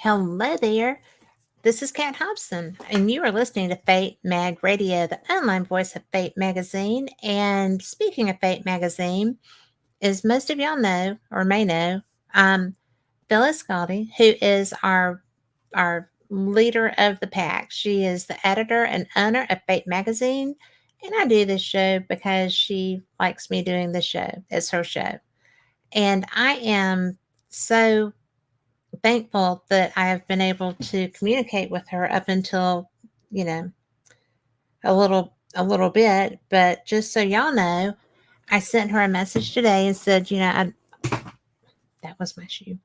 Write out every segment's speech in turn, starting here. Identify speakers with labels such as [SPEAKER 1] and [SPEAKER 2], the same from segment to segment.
[SPEAKER 1] Hello there. This is Kat Hobson, and you are listening to Fate Mag Radio, the online voice of Fate Magazine. And speaking of Fate Magazine, as most of y'all know or may know, Phyllis Scaldi, who is our leader of the pack. She is the editor and owner of Fate Magazine, and I do this show because she likes me doing the show. It's her show, and I am so thankful that I have been able to communicate with her up until, you know, a little bit. But just so y'all know, I sent her a message today and said, that was my shoe.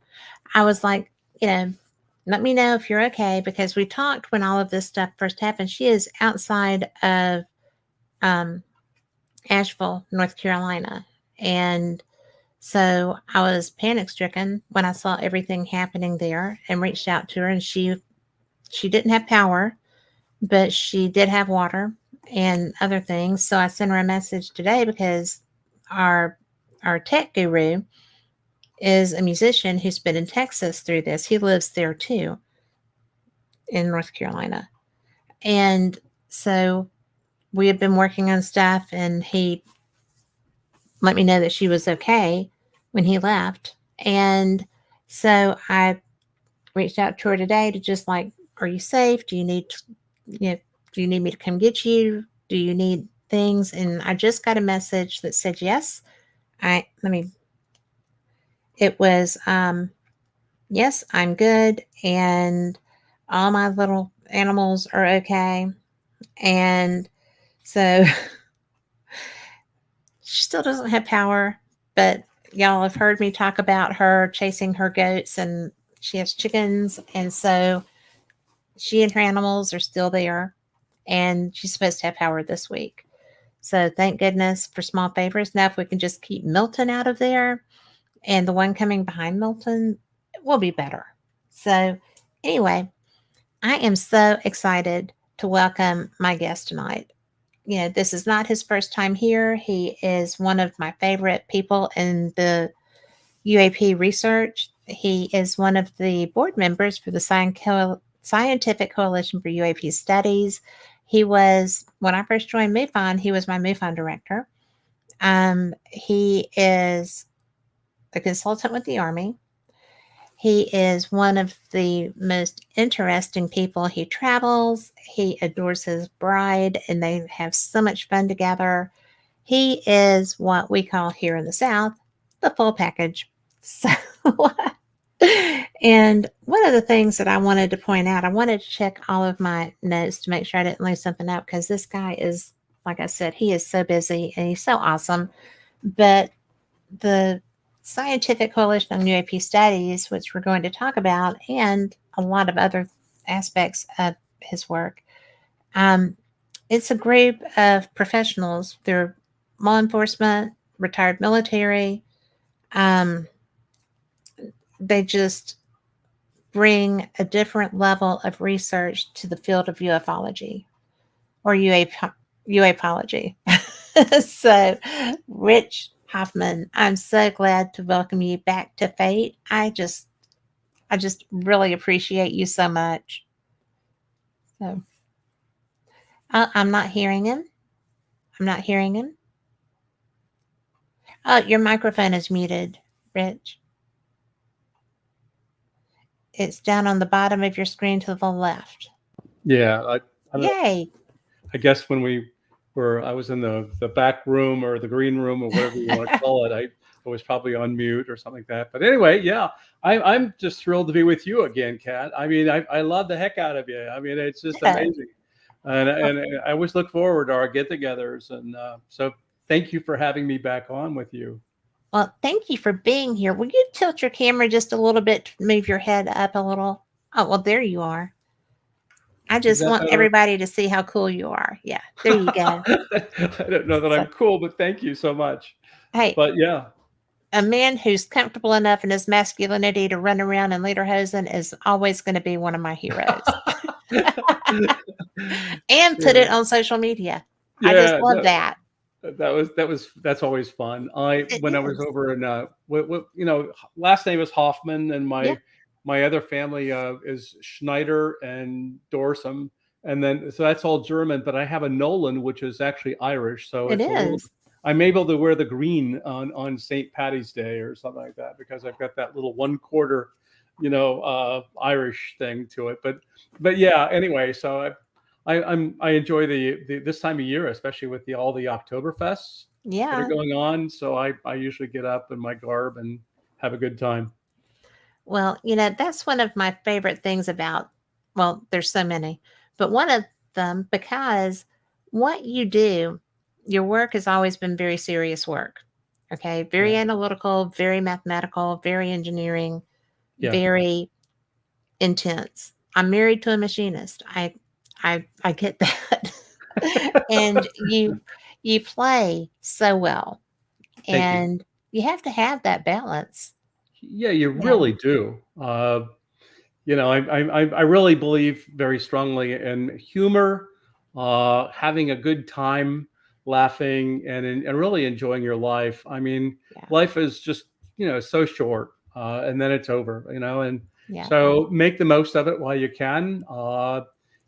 [SPEAKER 1] I was like, let me know if you're okay, because we talked when all of this stuff first happened. She is outside of um, Asheville, North Carolina, and so I was panic stricken when I saw everything happening there and reached out to her, and she didn't have power, but she did have water and other things. So I sent her a message today because our our tech guru is a musician who's been in Texas through this. He lives there too in North Carolina. And so we had been working on stuff, and he let me know that she was okay when he left. And so I reached out to her today to just like, are you safe? You know, do you need me to come get you? Do you need things? And I just got a message that said yes. It was yes, I'm good, and all my little animals are okay. And so she still doesn't have power, but y'all have heard me talk about her chasing her goats, and she has chickens. And so she and her animals are still there, and she's supposed to have power this week. So thank goodness for small favors. Now, if we can just keep Milton out of there, and the one coming behind Milton will be better. So, anyway, I am so excited to welcome my guest tonight. This is not his first time here. He is one of my favorite people in the UAP research. He is one of the board members for the Scientific Coalition for UAP Studies. He was, when I first joined MUFON, he was my MUFON director. He is a consultant with the Army. He is one of the most interesting people. He travels, he adores his bride, and they have so much fun together. He is what we call here in the South the full package. So, and one of the things that I wanted to point out, I wanted to check all of my notes to make sure I didn't leave something out, because this guy is, like I said, he is so busy and he's so awesome. But the Scientific Coalition on UAP Studies, which we're going to talk about, and a lot of other aspects of his work, it's a group of professionals. They're law enforcement, retired military. They just bring a different level of research to the field of ufology or UAPology. So, Rich Hoffman, I'm so glad to welcome you back to Fate. I just really appreciate you so much. So, I'm not hearing him. I'm not hearing him. Oh, your microphone is muted, Rich. It's down on the bottom of your screen to the left.
[SPEAKER 2] Yeah,
[SPEAKER 1] Yay.
[SPEAKER 2] I guess when I was in the back room or the green room or whatever you want to call it, I was probably on mute or something like that. But anyway, yeah, I'm just thrilled to be with you again, Kat. I mean, I love the heck out of you. I mean, it's just amazing. And I always look forward to our get-togethers. And so thank you for having me back on with you.
[SPEAKER 1] Well, thank you for being here. Will you tilt your camera just a little bit to move your head up a little? Oh, well, there you are. I just want everybody to see how cool you are. Yeah, there you go.
[SPEAKER 2] I don't know that I'm cool, but thank you so much.
[SPEAKER 1] Hey,
[SPEAKER 2] but yeah,
[SPEAKER 1] a man who's comfortable enough in his masculinity to run around in lederhosen is always going to be one of my heroes. And put it on social media. Yeah, I just love that.
[SPEAKER 2] That's always fun. When I was over in last name was Hoffman, and my my other family is Schneider and Dorsum, and then so that's all German. But I have a Nolan, which is actually Irish, so
[SPEAKER 1] It
[SPEAKER 2] it's a little.
[SPEAKER 1] is.
[SPEAKER 2] I'm able to wear the green on St. Patty's Day or something like that because I've got that little 1/4, Irish thing to it. But yeah. Anyway, so I enjoy the this time of year, especially with all the Oktoberfests that are
[SPEAKER 1] Yeah.
[SPEAKER 2] going on. So I usually get up in my garb and have a good time.
[SPEAKER 1] Well, that's one of my favorite things about, well, there's so many, but one of them, because what you do, your work has always been very serious work. Okay. Very
[SPEAKER 2] Yeah.
[SPEAKER 1] analytical, very mathematical, very engineering,
[SPEAKER 2] Yeah.
[SPEAKER 1] very intense. I'm married to a machinist. I get that. And you play so well.
[SPEAKER 2] Thank you.
[SPEAKER 1] And you have to have that balance.
[SPEAKER 2] Yeah, you
[SPEAKER 1] Yeah.
[SPEAKER 2] really do. I really believe very strongly in humor, having a good time, laughing, and really enjoying your life. I mean,
[SPEAKER 1] Yeah.
[SPEAKER 2] life is just so short, and then it's over. And
[SPEAKER 1] Yeah.
[SPEAKER 2] so make the most of it while you can.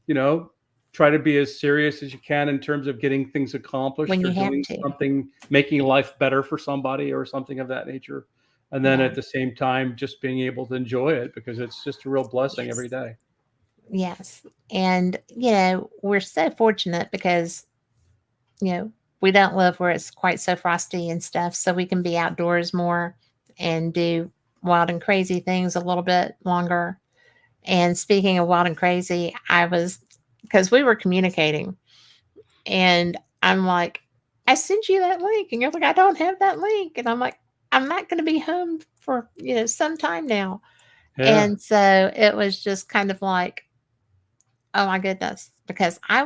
[SPEAKER 2] You know, Try to be as serious as you can in terms of getting things
[SPEAKER 1] When
[SPEAKER 2] accomplished or
[SPEAKER 1] you have
[SPEAKER 2] doing
[SPEAKER 1] to.
[SPEAKER 2] something, making life better for somebody or something of that nature. And then
[SPEAKER 1] Yeah.
[SPEAKER 2] at the same time, just being able to enjoy it because it's just a real blessing every
[SPEAKER 1] Yes.
[SPEAKER 2] day.
[SPEAKER 1] Yes. And, we're so fortunate because, you know, we don't live where it's quite so frosty and stuff. So we can be outdoors more and do wild and crazy things a little bit longer. And speaking of wild and crazy, because we were communicating and I'm like, I sent you that link. And you're like, I don't have that link. And I'm like, I'm not going to be home for, some time now.
[SPEAKER 2] Yeah.
[SPEAKER 1] And so it was just kind of like, oh my goodness, because I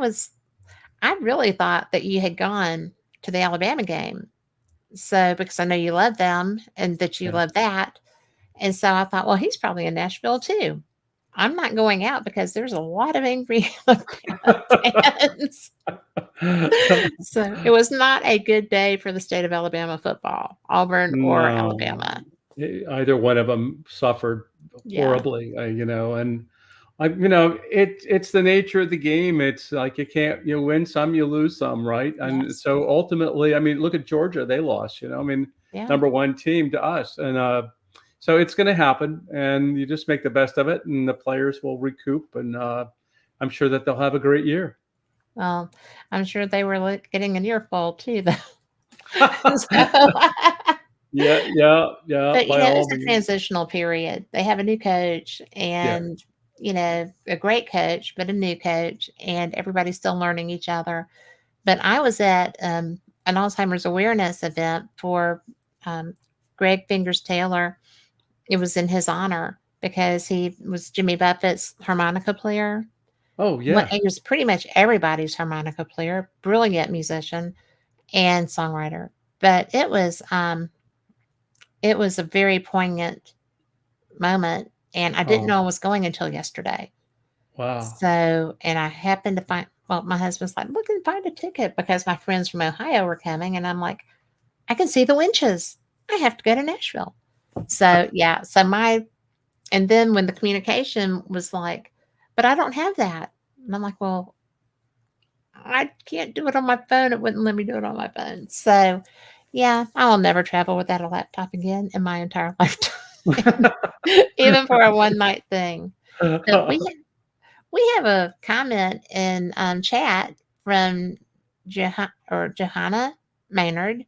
[SPEAKER 1] really thought that you had gone to the Alabama game. So because I know you love them and that you
[SPEAKER 2] Yeah.
[SPEAKER 1] love that. And so I thought, well, he's probably in Nashville too. I'm not going out because there's a lot of angry Alabama fans. So it was not a good day for the state of Alabama football, Auburn or
[SPEAKER 2] No,
[SPEAKER 1] Alabama.
[SPEAKER 2] either one of them suffered
[SPEAKER 1] Yeah.
[SPEAKER 2] horribly, and it's the nature of the game. It's like you win some, you lose some, right? And
[SPEAKER 1] Yes.
[SPEAKER 2] so ultimately, I mean, look at Georgia; they lost. I mean,
[SPEAKER 1] Yeah.
[SPEAKER 2] number one team to us, and so it's going to happen, and you just make the best of it, and the players will recoup, and I'm sure that they'll have a great year.
[SPEAKER 1] Well, I'm sure they were getting an earful too, though. So,
[SPEAKER 2] Yeah, yeah, yeah.
[SPEAKER 1] but
[SPEAKER 2] By all
[SPEAKER 1] it's a
[SPEAKER 2] means,
[SPEAKER 1] transitional period. They have a new coach
[SPEAKER 2] yeah.
[SPEAKER 1] and, a great coach, but a new coach, and everybody's still learning each other. But I was at an Alzheimer's awareness event for um, Greg Fingers Taylor. It was in his honor because he was Jimmy Buffett's harmonica player.
[SPEAKER 2] Oh,
[SPEAKER 1] What
[SPEAKER 2] yeah.
[SPEAKER 1] he was pretty much everybody's harmonica player, brilliant musician and songwriter. But it was a very poignant moment, and I didn't
[SPEAKER 2] Oh,
[SPEAKER 1] know I was going until yesterday.
[SPEAKER 2] wow.
[SPEAKER 1] So, and I happened to my husband's like, look and find a ticket because my friends from Ohio were coming, and I'm like, I can see the winches. I have to go to Nashville. So yeah, and then when the communication was like, but I don't have that, and I'm like, well, I can't do it on my phone. It wouldn't let me do it on my phone. So yeah, I'll never travel without a laptop again in my entire lifetime, even for a one night thing. But we have a comment in chat from Johanna Maynard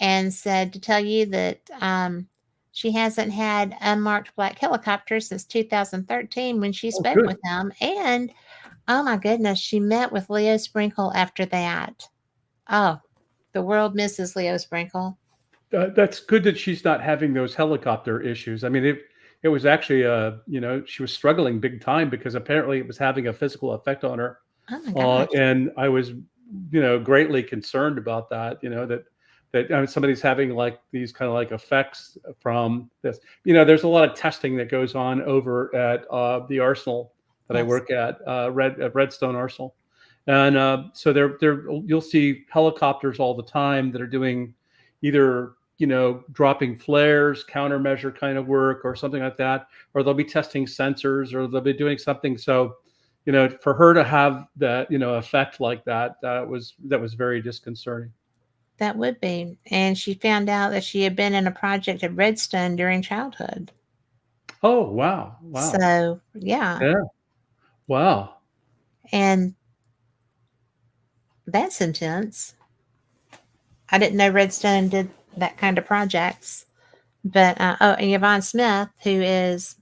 [SPEAKER 1] and said to tell you that she hasn't had unmarked black helicopters since 2013 when she
[SPEAKER 2] Oh,
[SPEAKER 1] spoke
[SPEAKER 2] good.
[SPEAKER 1] with them. And oh my goodness, she met with Leo Sprinkle after that. Oh, the world misses Leo Sprinkle.
[SPEAKER 2] That's good that she's not having those helicopter issues. I mean, it was actually, she was struggling big time because apparently it was having a physical effect on her.
[SPEAKER 1] Oh my gosh.
[SPEAKER 2] And I was, greatly concerned about that, that somebody's having like these kind of like effects from this. There's a lot of testing that goes on over at the Arsenal that I
[SPEAKER 1] Yes.
[SPEAKER 2] work at Redstone Arsenal. And so you'll see helicopters all the time that are doing either dropping flares, countermeasure kind of work or something like that, or they'll be testing sensors or they'll be doing something. So, for her to have that, effect like that, that was very disconcerting.
[SPEAKER 1] That would be. And she found out that she had been in a project at Redstone during childhood.
[SPEAKER 2] Oh, wow. Wow.
[SPEAKER 1] So, yeah.
[SPEAKER 2] Yeah. Wow.
[SPEAKER 1] And that's intense. I didn't know Redstone did that kind of projects. But, and Yvonne Smith, who is,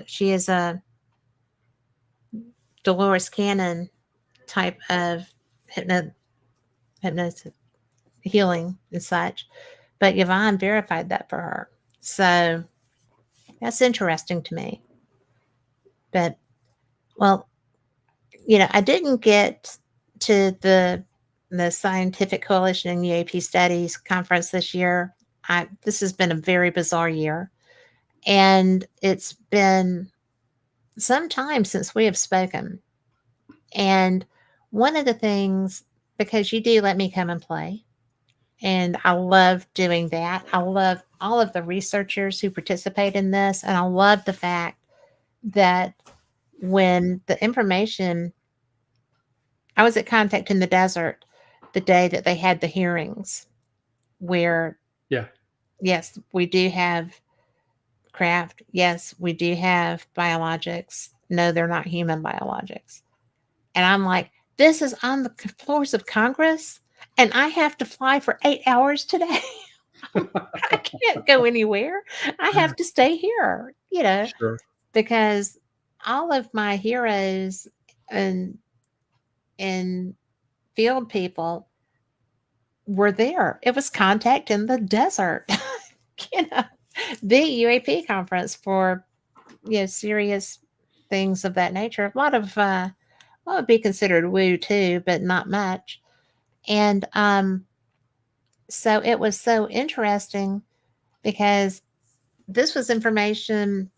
[SPEAKER 1] she is a Dolores Cannon type of hypnosis healing and such. But Yvonne verified that for her. So that's interesting to me. But, well, I didn't get to the Scientific Coalition and UAP Studies conference this year. This has been a very bizarre year. And it's been some time since we have spoken. And one of the things, because you do let me come and play, and I love doing that. I love all of the researchers who participate in this. And I love the fact that when the information, I was at Contact in the Desert the day that they had the hearings where,
[SPEAKER 2] Yeah.
[SPEAKER 1] yes, we do have craft. Yes, we do have biologics. No, they're not human biologics. And I'm like, this is on the floors of Congress, and I have to fly for 8 hours today. I can't go anywhere. I have to stay here,
[SPEAKER 2] Sure.
[SPEAKER 1] because all of my heroes and field people were there. It was Contact in the Desert, the UAP conference for serious things of that nature. A lot of what would be considered woo too, but not much. And so it was so interesting because this was information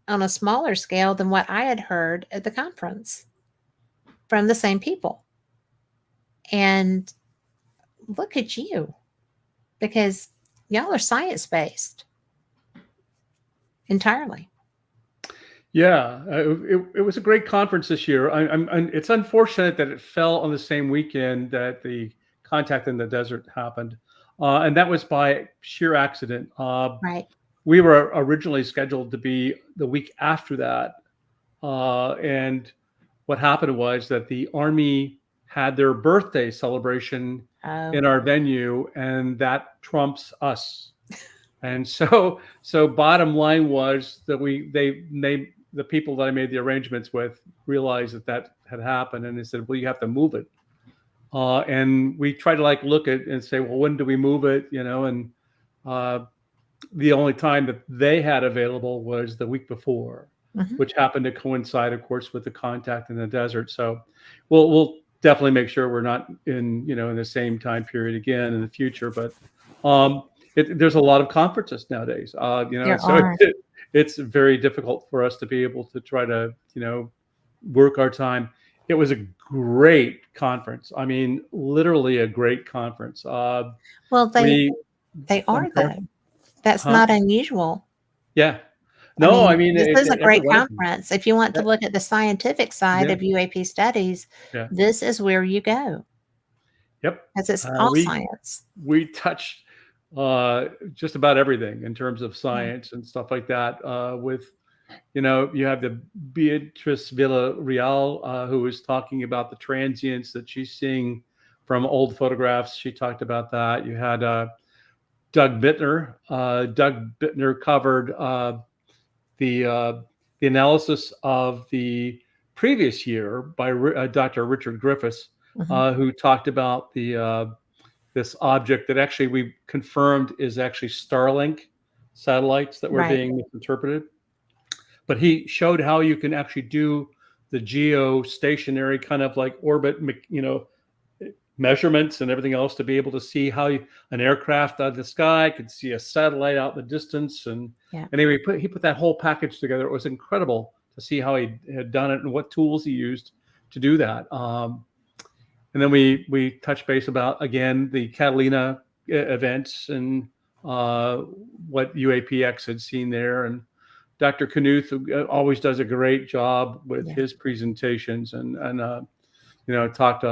[SPEAKER 1] on a smaller scale than what I had heard at the conference from the same people. And look at you, because y'all are science-based entirely.
[SPEAKER 2] Yeah, it was a great conference this year. It's unfortunate that it fell on the same weekend that the Contact in the Desert happened, and that was by sheer accident.
[SPEAKER 1] Right.
[SPEAKER 2] We were originally scheduled to be the week after that, and what happened was that the Army had their birthday celebration in our venue, and that trumps us. And so bottom line was that the people that I made the arrangements with realized that had happened, and they said, well, you have to move it. And we tried to look at and say, well, when do we move it? And the only time that they had available was the week before, which happened to coincide, of course, with the Contact in the Desert. So we'll definitely make sure we're not in the same time period again in the future. But there's a lot of conferences nowadays, so it's very difficult for us to be able to try to, work our time. It was a great conference. I mean, literally a great conference.
[SPEAKER 1] Well, they are though. That's not unusual.
[SPEAKER 2] Yeah. No, I mean,
[SPEAKER 1] this is a great conference. If you want to look at the scientific side of UAP studies, this is where you go.
[SPEAKER 2] Yep.
[SPEAKER 1] Because it's all science.
[SPEAKER 2] We touched just about everything in terms of science and stuff like that. With, you have the Beatrice Villarreal, who was talking about the transients that she's seeing from old photographs. She talked about that. You had Doug Bittner. Doug Bittner covered the analysis of the previous year by Dr. Richard Griffiths, who talked about this object that actually we confirmed is actually Starlink satellites that were being misinterpreted. But he showed how you can actually do the geostationary kind of orbit, measurements and everything else to be able to see how an aircraft out of the sky could see a satellite out in the distance. And anyway, he put that whole package together. It was incredible to see how he had done it and what tools he used to do that. And then we touched base about, again, the Catalina events and what UAPX had seen there. And Dr. Knuth always does a great job with
[SPEAKER 1] Yeah.
[SPEAKER 2] his presentations and talked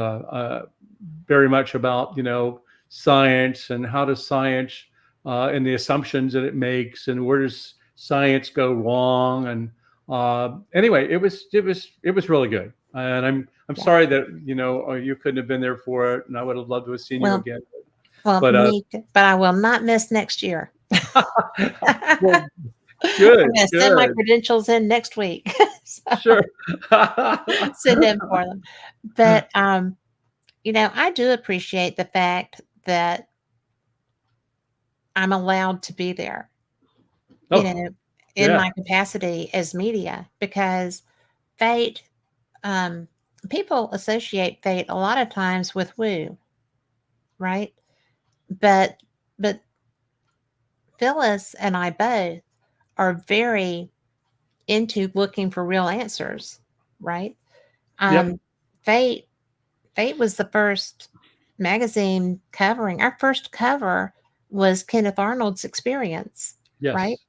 [SPEAKER 2] very much about, science and how does science and the assumptions that it makes and where does science go wrong. And anyway, it was really good. And I'm
[SPEAKER 1] Yeah.
[SPEAKER 2] sorry that, you couldn't have been there for it. And I would have loved to have seen you
[SPEAKER 1] Well,
[SPEAKER 2] again.
[SPEAKER 1] well,
[SPEAKER 2] But
[SPEAKER 1] me too, but I will not miss next year.
[SPEAKER 2] well,
[SPEAKER 1] I'm
[SPEAKER 2] good,
[SPEAKER 1] going to send my
[SPEAKER 2] good.
[SPEAKER 1] credentials in next week. So
[SPEAKER 2] Sure.
[SPEAKER 1] send in for them. But I do appreciate the fact that I'm allowed to be there, you
[SPEAKER 2] Oh,
[SPEAKER 1] know, in
[SPEAKER 2] yeah.
[SPEAKER 1] my capacity as media, because fate, um, people associate fate a lot of times with woo, right? But but Phyllis and I both are very into looking for real answers, right?
[SPEAKER 2] Yep.
[SPEAKER 1] Um, fate Fate was the first magazine covering. Our first cover was Kenneth Arnold's Experience, right?
[SPEAKER 2] Yes.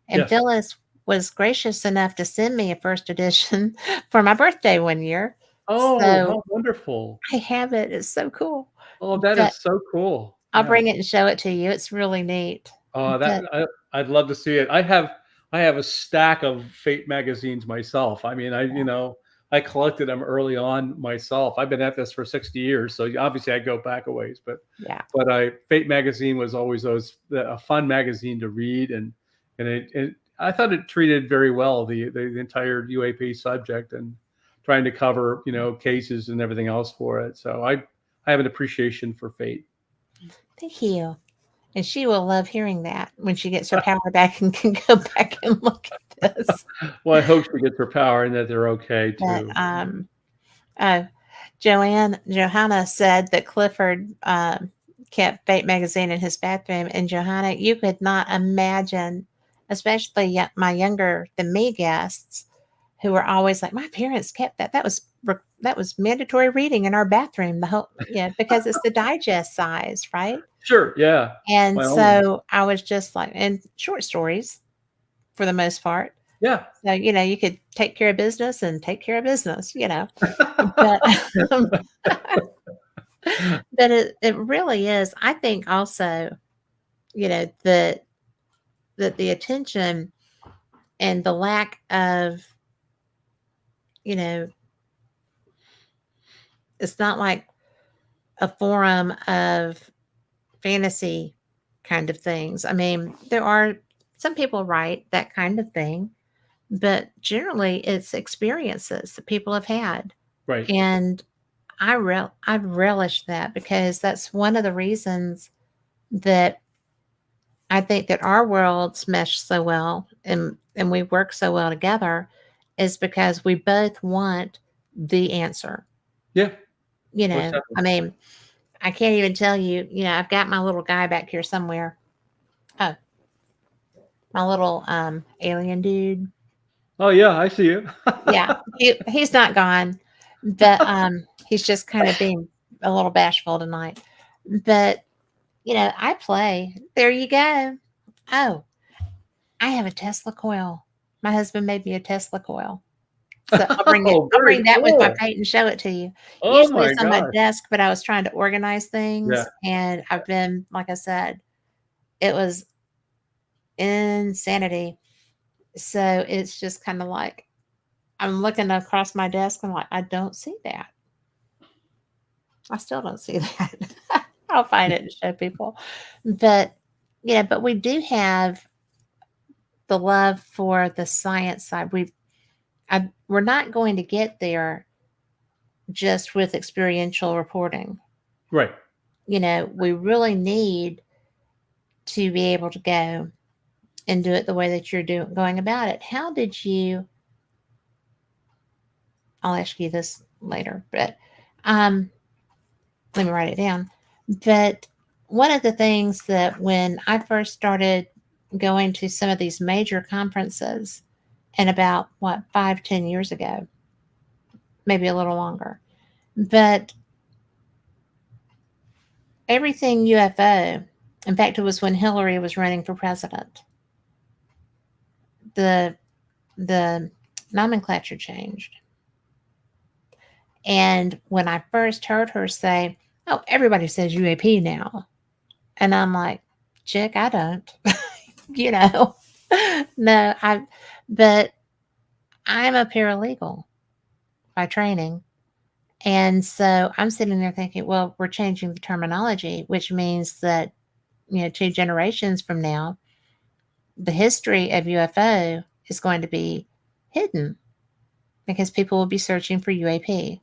[SPEAKER 1] And
[SPEAKER 2] Yes.
[SPEAKER 1] Phyllis was gracious enough to send me a first edition for my birthday one year.
[SPEAKER 2] Oh,
[SPEAKER 1] So
[SPEAKER 2] how wonderful.
[SPEAKER 1] I have it. It's so cool.
[SPEAKER 2] Oh, that
[SPEAKER 1] But
[SPEAKER 2] is so cool.
[SPEAKER 1] I'll
[SPEAKER 2] Yeah.
[SPEAKER 1] bring it and show it to you. It's really neat.
[SPEAKER 2] That
[SPEAKER 1] But
[SPEAKER 2] I'd love to see it. I have a stack of Fate magazines myself. I mean, I collected them early on myself. I've been at this for 60 years, so obviously I go back a ways. But
[SPEAKER 1] yeah,
[SPEAKER 2] Fate magazine was always a fun magazine to read, and I thought it treated very well the entire UAP subject and trying to cover cases and everything else for it. So I have an appreciation for Fate.
[SPEAKER 1] thank you. And she will love hearing that when she gets her power back and can go back and look at this.
[SPEAKER 2] Well, I hope she gets her power and that they're okay
[SPEAKER 1] But
[SPEAKER 2] too.
[SPEAKER 1] oh, Johanna said that Clifford kept Fate magazine in his bathroom, and Johanna, you could not imagine, especially my younger than me guests, who were always like, my parents kept that. That was mandatory reading in our bathroom. The whole because it's the digest size, right?
[SPEAKER 2] Sure, yeah.
[SPEAKER 1] And
[SPEAKER 2] Well,
[SPEAKER 1] so I was just like, and short stories for the most part.
[SPEAKER 2] yeah.
[SPEAKER 1] So, you could take care of business and take care of business. But but it really is. I think also, that the attention and the lack of, you know, it's not like a forum of fantasy kind of things. I mean, there are some people write that kind of thing, but generally it's experiences that people have had.
[SPEAKER 2] Right.
[SPEAKER 1] And I relish that, because that's one of the reasons that I think that our worlds mesh so well, and we work so well together, is because we both want the answer.
[SPEAKER 2] Yeah, most
[SPEAKER 1] I
[SPEAKER 2] definitely.
[SPEAKER 1] mean, I can't even tell you, I've got my little guy back here somewhere. Oh, my little alien dude.
[SPEAKER 2] Oh, yeah, I see you.
[SPEAKER 1] Yeah, he's not gone, but he's just kind of being a little bashful tonight. But I play. There you go. Oh, I have a Tesla coil. My husband made me a Tesla coil. So I'll bring it.
[SPEAKER 2] Oh,
[SPEAKER 1] I'll
[SPEAKER 2] very
[SPEAKER 1] bring that with my
[SPEAKER 2] cool.
[SPEAKER 1] plate and show it to you.
[SPEAKER 2] Oh
[SPEAKER 1] Usually
[SPEAKER 2] my
[SPEAKER 1] it's on my
[SPEAKER 2] gosh.
[SPEAKER 1] desk, but I was trying to organize
[SPEAKER 2] Yeah.
[SPEAKER 1] things, and I've been, like I said, it was insanity. So it's just kind of like I'm looking across my desk and like, I don't see that. I still don't see that. I'll find it and show people. But but we do have the love for the science side. We're not going to get there just with experiential reporting.
[SPEAKER 2] Right.
[SPEAKER 1] We really need to be able to go and do it the way that you're going about it. How did you? I'll ask you this later, but um, let me write it down. But one of the things that when I first started going to some of these major conferences, and about 5-10 years ago, maybe a little longer, but everything UFO. In fact, it was when Hillary was running for president. The the nomenclature changed. And when I first heard her say, "Oh, everybody says UAP now," and I'm like, "Chick, I don't," you know. No, but I'm a paralegal by training, and so I'm sitting there thinking, well, we're changing the terminology, which means that 2 generations from now, the history of UFO is going to be hidden because people will be searching for UAP.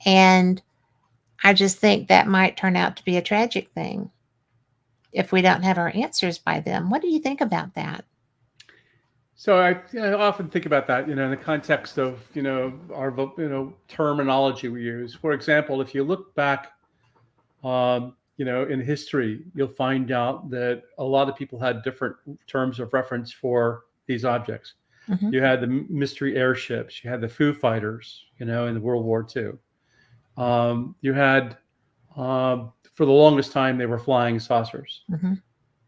[SPEAKER 1] And I just think that might turn out to be a tragic thing if we don't have our answers by then. What do you think about that?
[SPEAKER 2] So I often think about that, in the context of, our, terminology we use. For example, if you look back, in history, you'll find out that a lot of people had different terms of reference for these objects.
[SPEAKER 1] Hmm.
[SPEAKER 2] You had the mystery airships, you had the Foo Fighters, in the World War II. You had, for the longest time, they were flying saucers.
[SPEAKER 1] Hmm.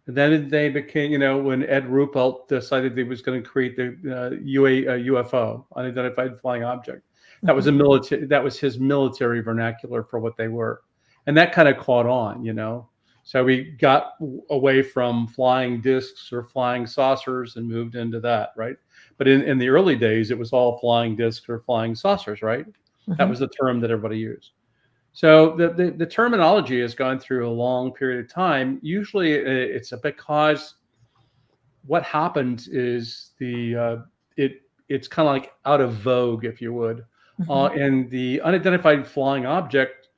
[SPEAKER 2] And then they became, when Ed Ruppelt decided he was going to create the UFO, unidentified flying object. That was
[SPEAKER 1] Hmm.
[SPEAKER 2] that was his military vernacular for what they were, and that kind of caught on, So we got away from flying discs or flying saucers and moved into that, right? But in the early days, it was all flying discs or flying saucers, right? That
[SPEAKER 1] Hmm.
[SPEAKER 2] was the term that everybody used. So the terminology has gone through a long period of time. Usually, it's because what happens is it's kind of like out of vogue, if you would.
[SPEAKER 1] Hmm.
[SPEAKER 2] And the unidentified flying object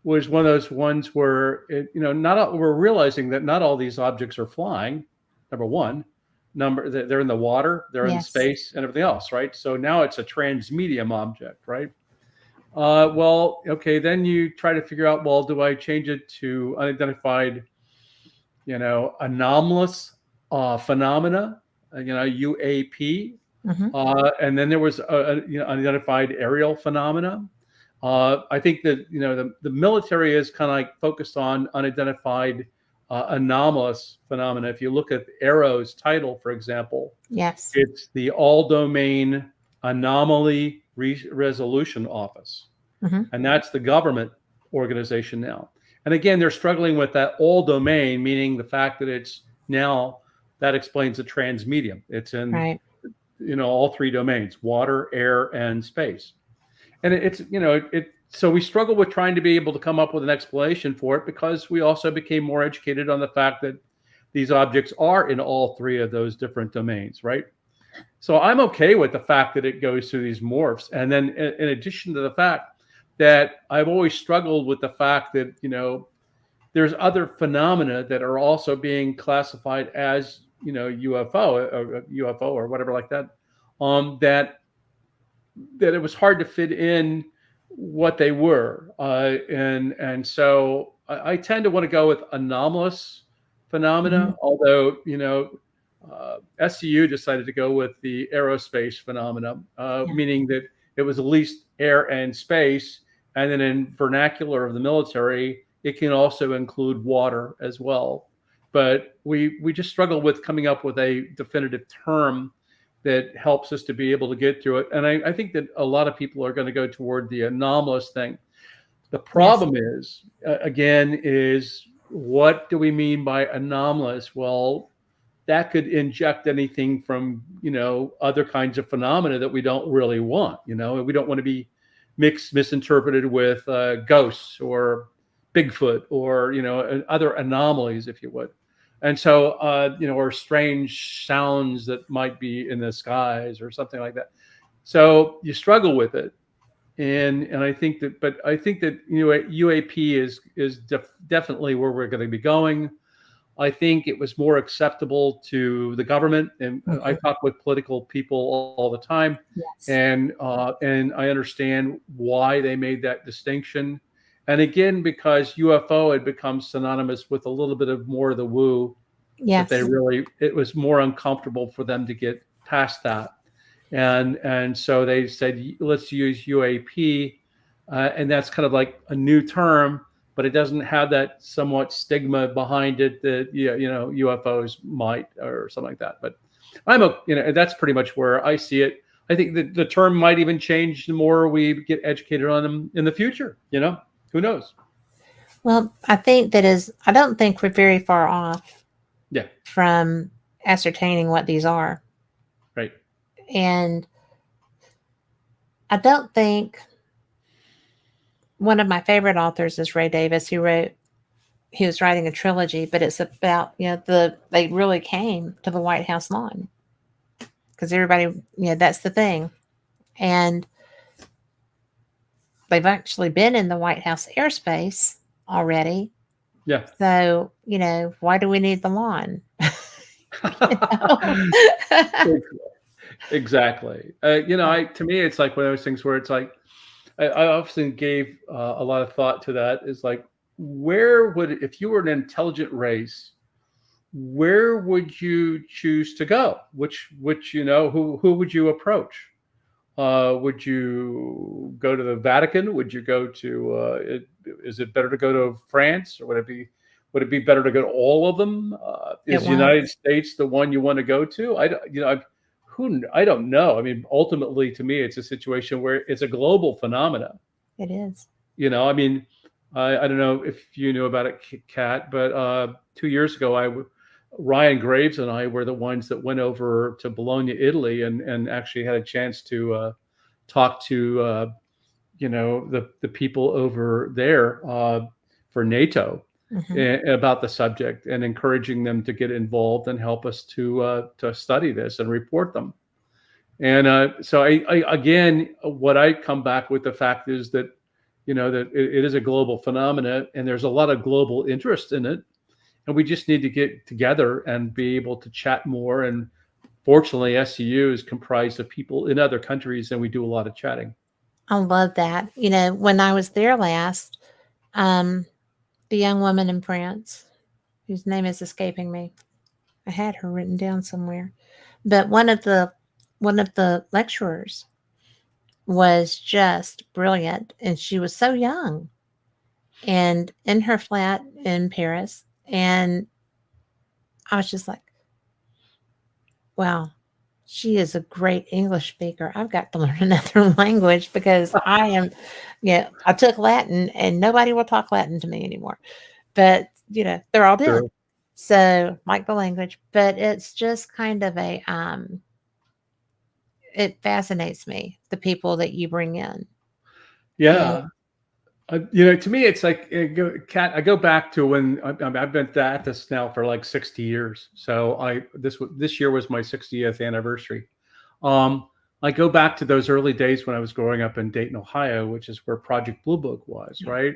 [SPEAKER 2] was one of those ones where we're realizing that not all these objects are flying. Number one, they're in the water, they're in
[SPEAKER 1] Yes.
[SPEAKER 2] space, and everything else, right? So now it's a transmedium object, right? Well, okay, then you try to figure out, well, do I change it to unidentified, anomalous phenomena, UAP,
[SPEAKER 1] Hmm.
[SPEAKER 2] and then there was unidentified aerial phenomena. I think that the military is kind of like focused on unidentified anomalous phenomena. If you look at Arrow's title, for example,
[SPEAKER 1] Yes.
[SPEAKER 2] it's the All Domain Anomaly Resolution Office.
[SPEAKER 1] Hmm.
[SPEAKER 2] And that's the government organization now. And again, they're struggling with that all domain, meaning the fact that it's now that explains the transmedium. It's in
[SPEAKER 1] Right.
[SPEAKER 2] all 3 domains: water, air, and space. And so we struggle with trying to be able to come up with an explanation for it, because we also became more educated on the fact that these objects are in all 3 of those different domains, right? So I'm okay with the fact that it goes through these morphs. And then in addition to the fact that I've always struggled with the fact that, there's other phenomena that are also being classified as, UFO or whatever like that, that it was hard to fit in what they were. And so I tend to want to go with anomalous
[SPEAKER 1] Hmm.
[SPEAKER 2] phenomena, although, SCU decided to go with the aerospace phenomena,
[SPEAKER 1] Yeah.
[SPEAKER 2] meaning that it was at least air and space. And then in vernacular of the military, it can also include water as well. But we just struggle with coming up with a definitive term that helps us to be able to get through it. And I think that a lot of people are going to go toward the anomalous thing. The
[SPEAKER 1] Yes.
[SPEAKER 2] problem is, again, is what do we mean by anomalous? Well, that could inject anything from, other kinds of phenomena that we don't really want. We don't want to be misinterpreted with ghosts or Bigfoot or, other anomalies, if you would. And so, or strange sounds that might be in the skies or something like that. So you struggle with it. And I think that, but I think that, UAP is definitely where we're going to be going. I think it was more acceptable to the government, and I
[SPEAKER 1] Hmm.
[SPEAKER 2] talk with political people all the time,
[SPEAKER 1] Yes.
[SPEAKER 2] and I understand why they made that distinction. And again, because UFO had become synonymous with a little bit of more of the woo, that
[SPEAKER 1] Yes.
[SPEAKER 2] it was more uncomfortable for them to get past that, and so they said, let's use UAP, and that's kind of like a new term but it doesn't have that somewhat stigma behind it that UFOs might or something like that. But that's pretty much where I see it. I think that the term might even change the more we get educated on them in the future. Who knows?
[SPEAKER 1] Well, I don't think we're very far off
[SPEAKER 2] Yeah.
[SPEAKER 1] from ascertaining what these are.
[SPEAKER 2] Right.
[SPEAKER 1] And I don't think one of my favorite authors is Ray Davis, he was writing a trilogy, but it's about, they really came to the White House lawn because everybody, that's the thing. And they've actually been in the White House airspace already.
[SPEAKER 2] Yeah.
[SPEAKER 1] So, why do we need the lawn?
[SPEAKER 2] Exactly. To me, it's like one of those things where it's like, I often gave a lot of thought to that. Is like, if you were an intelligent race, where would you choose to go? Who would you approach? Would you go to the Vatican? Would you go to? Is it better to go to France, or would it be better to go to all of them? Is the United States the one you want to go to? I don't know. I mean, ultimately, to me, it's a situation where it's a global phenomena.
[SPEAKER 1] It is.
[SPEAKER 2] I mean, I don't know if you knew about it, Kat, but 2 years ago, Ryan Graves and I were the ones that went over to Bologna, Italy, and actually had a chance to talk to the people over there for NATO. Mm-hmm. About the subject, and encouraging them to get involved and help us to study this and report them. And so I again, what I come back with the fact is that that it is a global phenomena, and there's a lot of global interest in it, and we just need to get together and be able to chat more. And fortunately, SCU is comprised of people in other countries, and we do a lot of chatting.
[SPEAKER 1] I love that. When I was there last, the young woman in France, whose name is escaping me. I had her written down somewhere. But one of the lecturers was just brilliant, and she was so young and in her flat in Paris. And I was just like, wow, she is a great English speaker. I've got to learn another language because I took Latin and nobody will talk Latin to me anymore. But, they're all dead. Sure. So, like the language, but it's just kind of it fascinates me, the people that you bring in.
[SPEAKER 2] Yeah. To me, it's like, Kat, I go back to when I've been at this now for like 60 years. So this year was my 60th anniversary. I go back to those early days when I was growing up in Dayton, Ohio, which is where Project Blue Book was, right?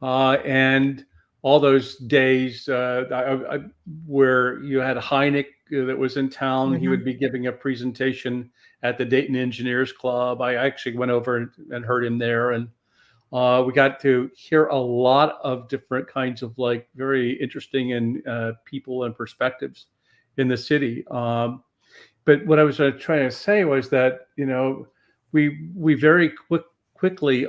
[SPEAKER 2] And all those days where you had Hynek that was in town. Mm-hmm. He would be giving a presentation at the Dayton Engineers Club. I actually went over and heard him there, and we got to hear a lot of different kinds of like very interesting and people and perspectives in the city. But what I was trying to say was that we very quickly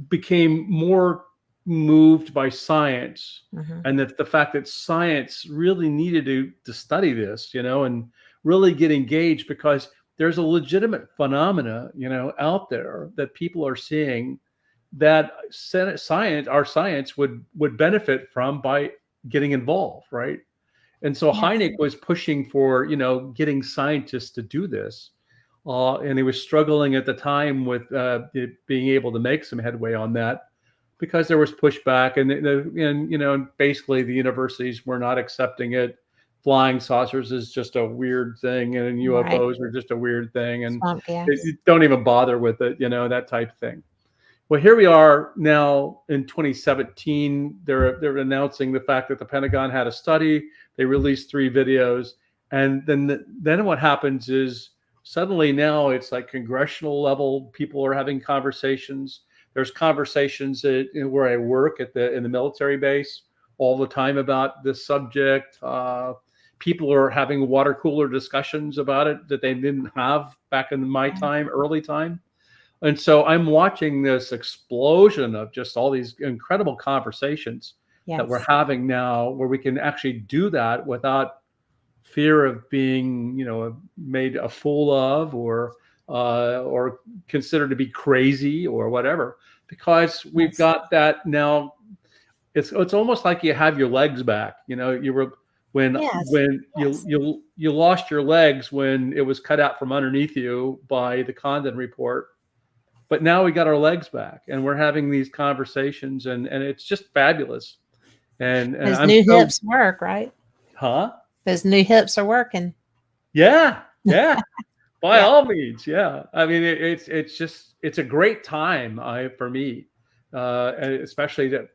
[SPEAKER 2] became more moved by science, mm-hmm. and that the fact that science really needed to study this, and really get engaged, because there's a legitimate phenomena, out there that people are seeing that our science would benefit from by getting involved, right? And so yes. Hynek was pushing for, getting scientists to do this. And he was struggling at the time with being able to make some headway on that, because there was pushback, and basically the universities were not accepting it. Flying saucers is just a weird thing, and UFOs are just a weird thing, and don't even bother with it, that type of thing. Well, here we are now in 2017. They're announcing the fact that the Pentagon had a study. They released 3 videos, and then what happens is suddenly now it's like congressional level. People are having conversations. There's conversations where I work in the military base all the time about this subject. People are having water cooler discussions about it that they didn't have back in my time, early time. And so I'm watching this explosion of just all these incredible conversations that we're
[SPEAKER 1] Yes.
[SPEAKER 2] having now, where we can actually do that without fear of being, made a fool of, or considered to be crazy or whatever, because we've
[SPEAKER 1] Yes.
[SPEAKER 2] got that now. It's almost like you have your legs back. You were
[SPEAKER 1] Yes.
[SPEAKER 2] when
[SPEAKER 1] Yes.
[SPEAKER 2] you lost your legs when it was cut out from underneath you by the Condon report, but now we got our legs back and we're having these conversations, and it's just fabulous. And
[SPEAKER 1] Those
[SPEAKER 2] I'm
[SPEAKER 1] new
[SPEAKER 2] so,
[SPEAKER 1] hips work, right?
[SPEAKER 2] huh?
[SPEAKER 1] Those new hips are working.
[SPEAKER 2] Yeah, yeah. By
[SPEAKER 1] Yeah.
[SPEAKER 2] all means, yeah. I mean, it's just it's a great time for me, and especially that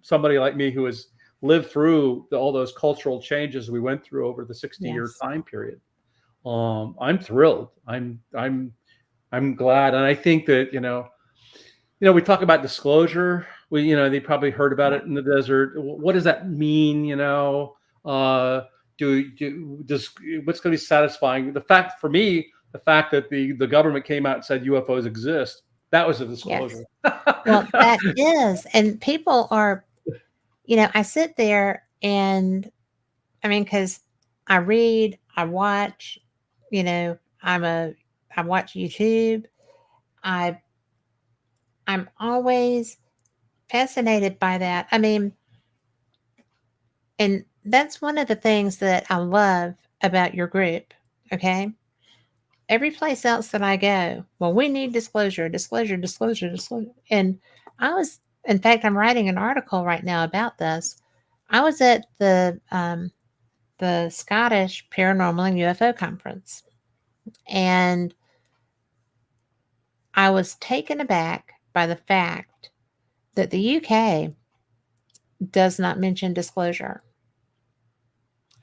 [SPEAKER 2] somebody like me who has lived through all those cultural changes we went through over the 60-year
[SPEAKER 1] Yes.
[SPEAKER 2] time period. I'm thrilled. I'm glad, and I think that we talk about disclosure. They probably heard about
[SPEAKER 1] Right.
[SPEAKER 2] it in the desert. What does that mean? Uh, does what's going to be satisfying? For me, the fact that the government came out and said UFOs exist, that was a
[SPEAKER 1] Yes.
[SPEAKER 2] disclosure.
[SPEAKER 1] Well, that is, and people are, I sit there and I mean, because I read, I watch, you know, I watch YouTube. I, I'm always fascinated by that. I mean, and that's one of the things that I love about your group. Okay. Every place else that I go, well, we need disclosure, disclosure, disclosure, disclosure. And in fact, I'm writing an article right now about this. I was at the Scottish Paranormal and UFO Conference, and I was taken aback by the fact that the UK does not mention disclosure.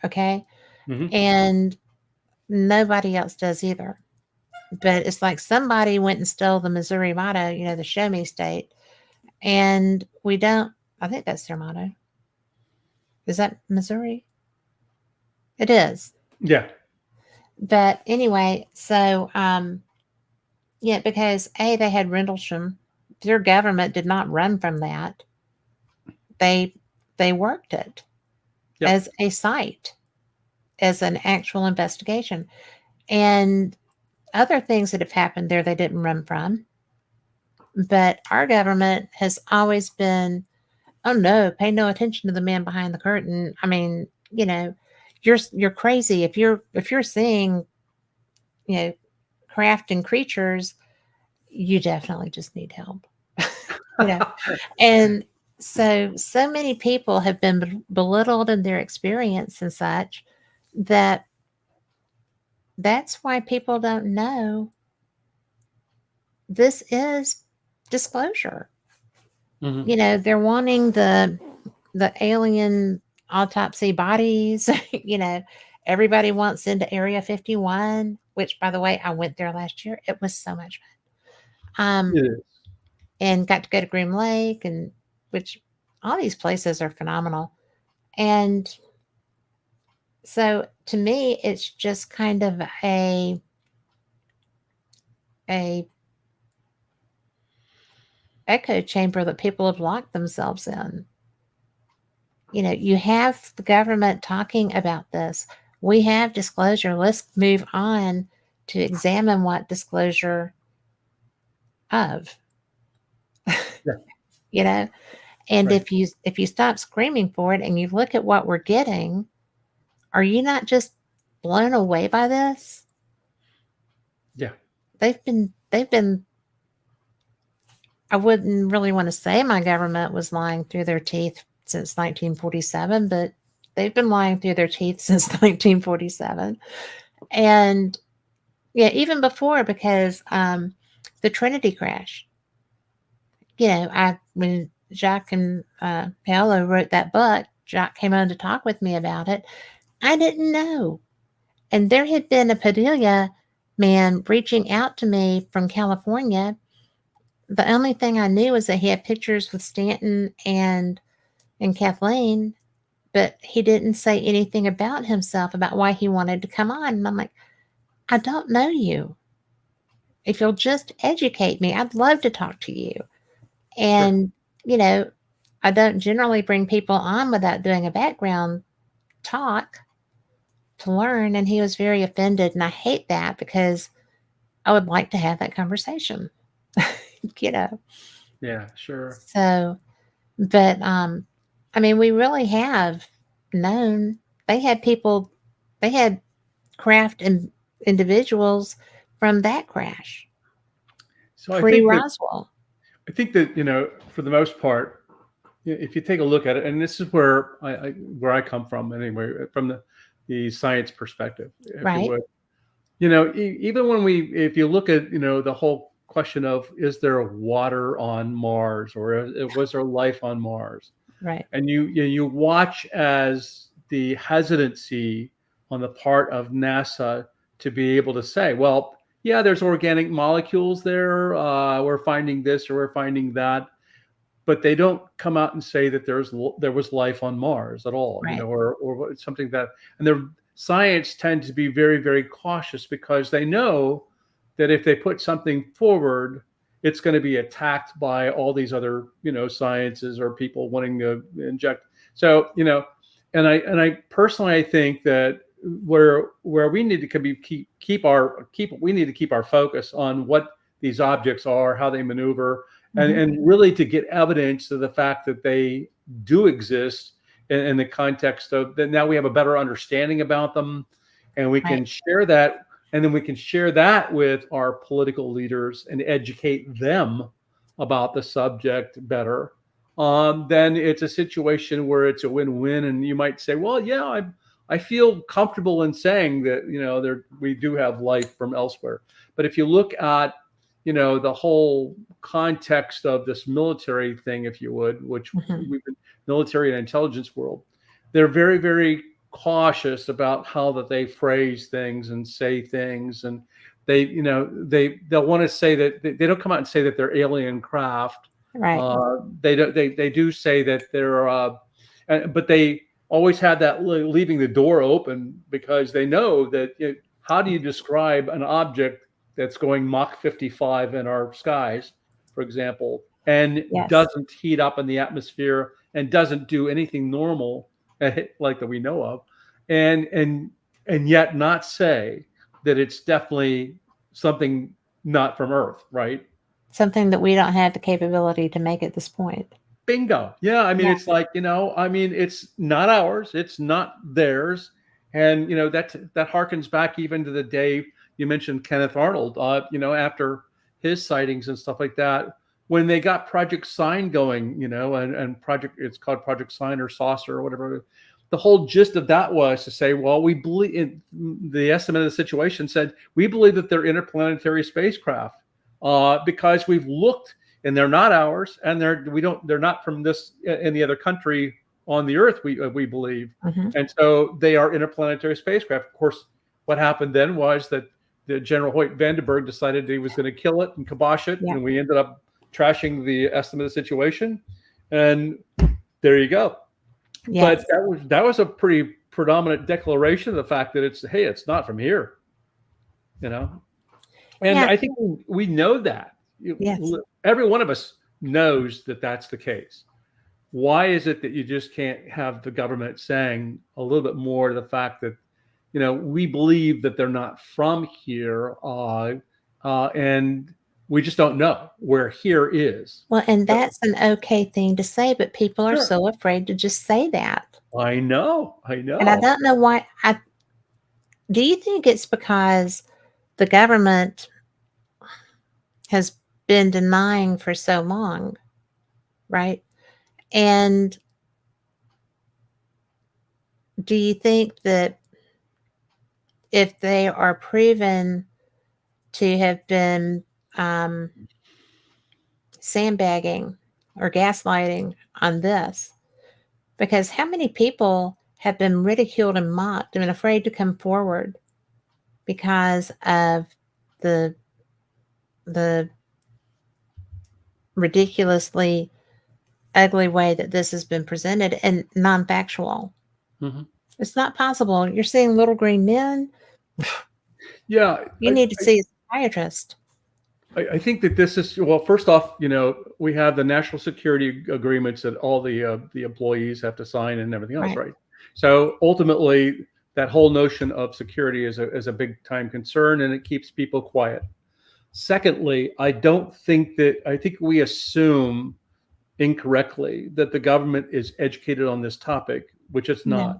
[SPEAKER 1] Okay.
[SPEAKER 2] Hmm.
[SPEAKER 1] And nobody else does either. But it's like somebody went and stole the Missouri motto, the show me state. And we don't, I think that's their motto. Is that Missouri? It is.
[SPEAKER 2] Yeah.
[SPEAKER 1] But anyway, so, yeah, because they had Rendlesham. Their government did not run from that. They they worked it
[SPEAKER 2] Yep.
[SPEAKER 1] as a site, as an actual investigation. And other things that have happened there they didn't run from. But our government has always been, oh no, pay no attention to the man behind the curtain. I mean, you're crazy if you're seeing, you know, craft and creatures, you definitely just need help. you know. And so many people have been belittled in their experience and such that that's why people don't know this is disclosure.
[SPEAKER 2] Hmm.
[SPEAKER 1] They're wanting the alien autopsy bodies. Everybody wants into Area 51, which by the way, I went there last year. It was so much fun.
[SPEAKER 2] It is.
[SPEAKER 1] And got to go to Groom Lake, and which all these places are phenomenal. And so to me, it's just kind of a echo chamber that people have locked themselves in. You have the government talking about this. We have disclosure. Let's move on to examine what disclosure of,
[SPEAKER 2] Yeah.
[SPEAKER 1] you know. And
[SPEAKER 2] Right.
[SPEAKER 1] if you stop screaming for it and you look at what we're getting, are you not just blown away by this?
[SPEAKER 2] Yeah.
[SPEAKER 1] They've been I wouldn't really want to say my government was lying through their teeth since 1947, but they've been lying through their teeth since 1947. And yeah, even before, because the Trinity crash, when Jacques and Paolo wrote that book, Jacques came on to talk with me about it. I didn't know. And there had been a Padilla man reaching out to me from California. The only thing I knew was that he had pictures with Stanton and Kathleen, but he didn't say anything about himself, about why he wanted to come on. And I'm like, I don't know you. if you'll just educate me, I'd love to talk to you.
[SPEAKER 2] Sure.
[SPEAKER 1] And, you know, I don't generally bring people on without doing a background talk to learn. And he was very offended. And I hate that because I would like to have that conversation, you know.
[SPEAKER 2] Yeah, sure.
[SPEAKER 1] So, but I mean, we really have known they had people, they had craft and individuals from that crash
[SPEAKER 2] So
[SPEAKER 1] pre Roswell.
[SPEAKER 2] I think that, for the most part, if you take a look at it, and this is where where I come from anyway, from the science perspective, if you
[SPEAKER 1] Right,
[SPEAKER 2] would, even when if you look at, the whole question of, is there water on Mars, or was there life on Mars?
[SPEAKER 1] right,
[SPEAKER 2] And you watch as the hesitancy on the part of NASA to be able to say, well, yeah, there's organic molecules there. We're finding this or we're finding that, but they don't come out and say that there was life on Mars at all,
[SPEAKER 1] right,
[SPEAKER 2] or something that. And their science tends to be very, very cautious because they know that if they put something forward, it's going to be attacked by all these other, sciences or people wanting to inject. So, and I personally, I think that where we need to we need to keep our focus on what these objects are, how they maneuver,
[SPEAKER 1] hmm,
[SPEAKER 2] and really to get evidence of the fact that they do exist in the context of that. Now we have a better understanding about them, and we
[SPEAKER 1] right.
[SPEAKER 2] can share that, and then we can share that with our political leaders and educate them about the subject better. Then it's a situation where it's a win-win, and you might say, well, yeah, I feel comfortable in saying that, we do have life from elsewhere. But if you look at, the whole context of this military thing, if you would, which
[SPEAKER 1] Hmm.
[SPEAKER 2] we've been military and intelligence world, they're very, very cautious about how that they phrase things and say things. And they'll want to say that they don't come out and say that they're alien craft.
[SPEAKER 1] Right.
[SPEAKER 2] They do say that they're, but they always have that leaving the door open because they know that, how do you describe an object that's going Mach 55 in our skies, for example, and
[SPEAKER 1] Yes.
[SPEAKER 2] doesn't heat up in the atmosphere and doesn't do anything normal like that we know of, and yet not say that it's definitely something not from Earth, right?
[SPEAKER 1] Something that we don't have the capability to make at this point.
[SPEAKER 2] Bingo. Yeah, I mean,
[SPEAKER 1] Yeah.
[SPEAKER 2] it's like, I mean, it's not ours, it's not theirs. And, that harkens back even to the day you mentioned Kenneth Arnold, after his sightings and stuff like that, when they got Project Sign going, and it's called Project Sign or Saucer or whatever. The whole gist of that was to say, well, we believe the estimate of the situation said, we believe that they're interplanetary spacecraft, because we've looked, and they're not ours, and they're not from any other country on the Earth, we believe.
[SPEAKER 1] Hmm.
[SPEAKER 2] And so they are interplanetary spacecraft. Of course, what happened then was that the General Hoyt Vandenberg decided he was going to kill it and kibosh it,
[SPEAKER 1] Yeah.
[SPEAKER 2] and we ended up trashing the estimate of the situation. And there you go.
[SPEAKER 1] Yes.
[SPEAKER 2] But that was a pretty predominant declaration of the fact that it's not from here, you know. And
[SPEAKER 1] Yeah.
[SPEAKER 2] I think we know that.
[SPEAKER 1] Yes.
[SPEAKER 2] Every one of us knows that that's the case. Why is it that you just can't have the government saying a little bit more to the fact that, we believe that they're not from here, and we just don't know where here is.
[SPEAKER 1] Well, and
[SPEAKER 2] So,
[SPEAKER 1] that's an okay thing to say, but people are
[SPEAKER 2] sure,
[SPEAKER 1] so afraid to just say that.
[SPEAKER 2] I know,
[SPEAKER 1] And I don't know why. Do you think it's because the government has been denying for so long, right? And do you think that if they are proven to have been um, sandbagging or gaslighting on this, because how many people have been ridiculed and mocked and afraid to come forward because of the the ridiculously ugly way that this has been presented and non-factual.
[SPEAKER 2] Mhm.
[SPEAKER 1] It's not possible. You're seeing little green men.
[SPEAKER 2] Yeah,
[SPEAKER 1] You need to see a psychiatrist.
[SPEAKER 2] I think that this is, well, first off, we have the national security agreements that all the employees have to sign and everything else,
[SPEAKER 1] Right.
[SPEAKER 2] right? So ultimately, that whole notion of security is a big time concern, and it keeps people quiet. Secondly, I think we assume incorrectly that the government is educated on this topic, which it's
[SPEAKER 1] No.
[SPEAKER 2] not.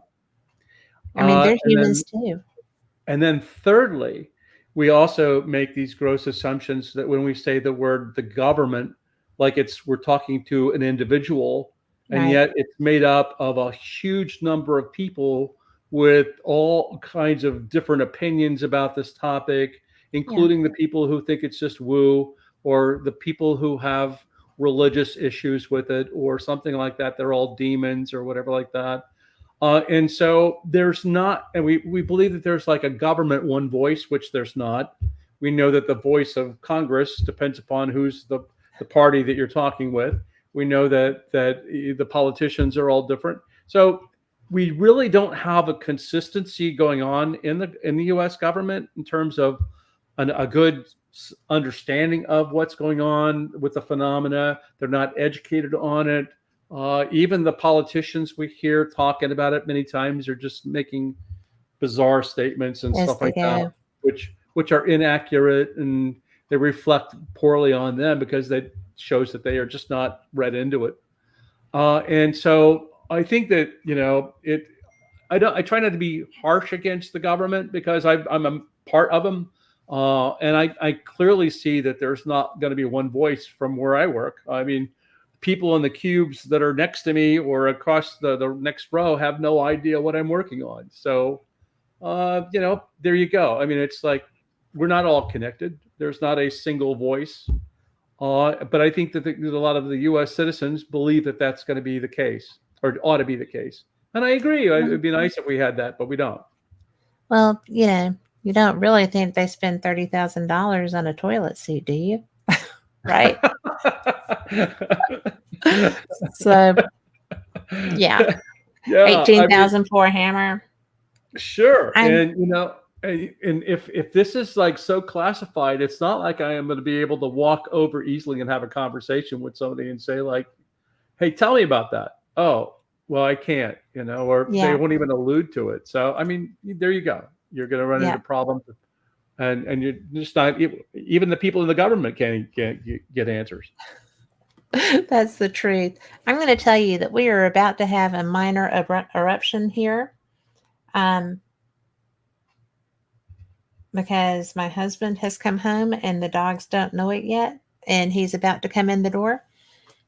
[SPEAKER 1] I mean, they're
[SPEAKER 2] And then
[SPEAKER 1] humans too.
[SPEAKER 2] thirdly, we also make these gross assumptions that when we say the word the government, like we're talking to an individual, and
[SPEAKER 1] Right.
[SPEAKER 2] yet it's made up of a huge number of people with all kinds of different opinions about this topic,
[SPEAKER 1] Yeah.
[SPEAKER 2] including the people who think it's just woo, or the people who have religious issues with it, or something like that. They're all demons or whatever like that. And so there's not, and we believe that there's like a government one voice, which there's not. We know that the voice of Congress depends upon who's the party that you're talking with. We know that the politicians are all different. So we really don't have a consistency going on in the U.S. government in terms of a good understanding of what's going on with the phenomena. They're not educated on it. Even the politicians we hear talking about it many times are just making bizarre statements and
[SPEAKER 1] As
[SPEAKER 2] stuff
[SPEAKER 1] they
[SPEAKER 2] like that,
[SPEAKER 1] go.
[SPEAKER 2] which are inaccurate, and they reflect poorly on them because that shows that they are just not read into it. And so I think that it. I try not to be harsh against the government because I'm a part of them, and I clearly see that there's not going to be one voice from where I work. I mean, people in the cubes that are next to me or across the next row have no idea what I'm working on. So, there you go. I mean, it's like we're not all connected. There's not a single voice. But I think that a lot of the U.S. citizens believe that that's going to be the case, or ought to be the case. And I agree. It'd be nice if we had that, but we don't.
[SPEAKER 1] Well, you don't really think they spend $30,000 on a toilet seat, do you? Right? So, yeah,
[SPEAKER 2] Yeah, I mean,
[SPEAKER 1] 18,000 for a hammer.
[SPEAKER 2] sure.
[SPEAKER 1] I'm
[SPEAKER 2] And if this is like so classified, it's not like I am going to be able to walk over easily and have a conversation with somebody and say like, "Hey, tell me about that." Oh, well, I can't, or they
[SPEAKER 1] yeah,
[SPEAKER 2] won't even allude to it. So, I mean, there you go. You're going to run into
[SPEAKER 1] yeah.
[SPEAKER 2] problems, and you're just not even the people in the government can't get answers.
[SPEAKER 1] That's the truth. I'm going to tell you that we are about to have a minor eruption here, um, because my husband has come home and the dogs don't know it yet, and he's about to come in the door.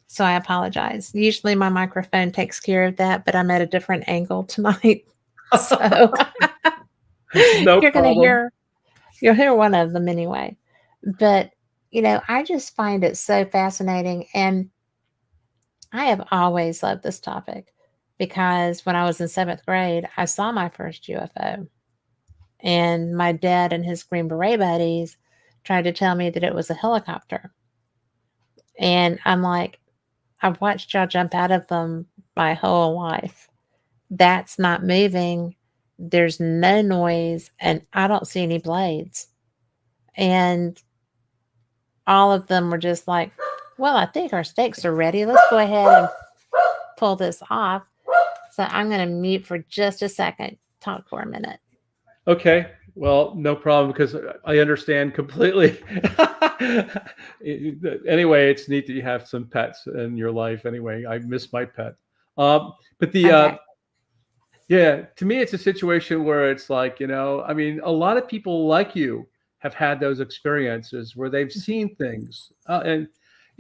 [SPEAKER 1] So I apologize. Usually my microphone takes care of that, but I'm at a different angle tonight. So
[SPEAKER 2] No
[SPEAKER 1] you're going to
[SPEAKER 2] problem.
[SPEAKER 1] you'll hear one of them anyway. But I just find it so fascinating, and I have always loved this topic because when I was in 7th grade, I saw my first UFO, and my dad and his Green Beret buddies tried to tell me that it was a helicopter. And I'm like, I've watched y'all jump out of them my whole life. That's not moving. There's no noise, and I don't see any blades. And all of them were just like, well, I think our steaks are ready. Let's go ahead and pull this off. So I'm going to mute for just a second. Talk for a minute.
[SPEAKER 2] Okay. Well, no problem because I understand completely. Anyway, it's neat that you have some pets in your life. Anyway, I miss my pet. But
[SPEAKER 1] Okay.
[SPEAKER 2] yeah, to me, it's a situation where it's like, I mean, a lot of people like you have had those experiences where they've seen things. And,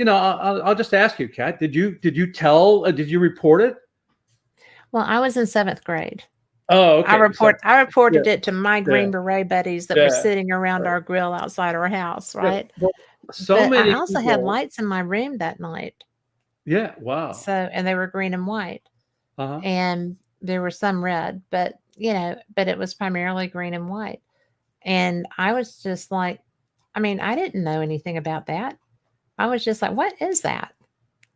[SPEAKER 2] I'll just ask you, Kat, did you report it?
[SPEAKER 1] Well, I was in 7th grade.
[SPEAKER 2] Oh,
[SPEAKER 1] I
[SPEAKER 2] okay. So,
[SPEAKER 1] report I
[SPEAKER 2] yeah,
[SPEAKER 1] reported it to my
[SPEAKER 2] yeah,
[SPEAKER 1] Green Beret buddies that were
[SPEAKER 2] yeah.
[SPEAKER 1] sitting around our grill outside our house,
[SPEAKER 2] Yeah.
[SPEAKER 1] right?
[SPEAKER 2] Well, so
[SPEAKER 1] But I
[SPEAKER 2] many
[SPEAKER 1] also had
[SPEAKER 2] people.
[SPEAKER 1] lights in my room that night.
[SPEAKER 2] Yeah. Wow.
[SPEAKER 1] So, and they were green and white.
[SPEAKER 2] Uh-huh.
[SPEAKER 1] And there were some red, but but it was primarily green and white. And I was just like, I mean, I didn't know anything about that. I was just like, what is that?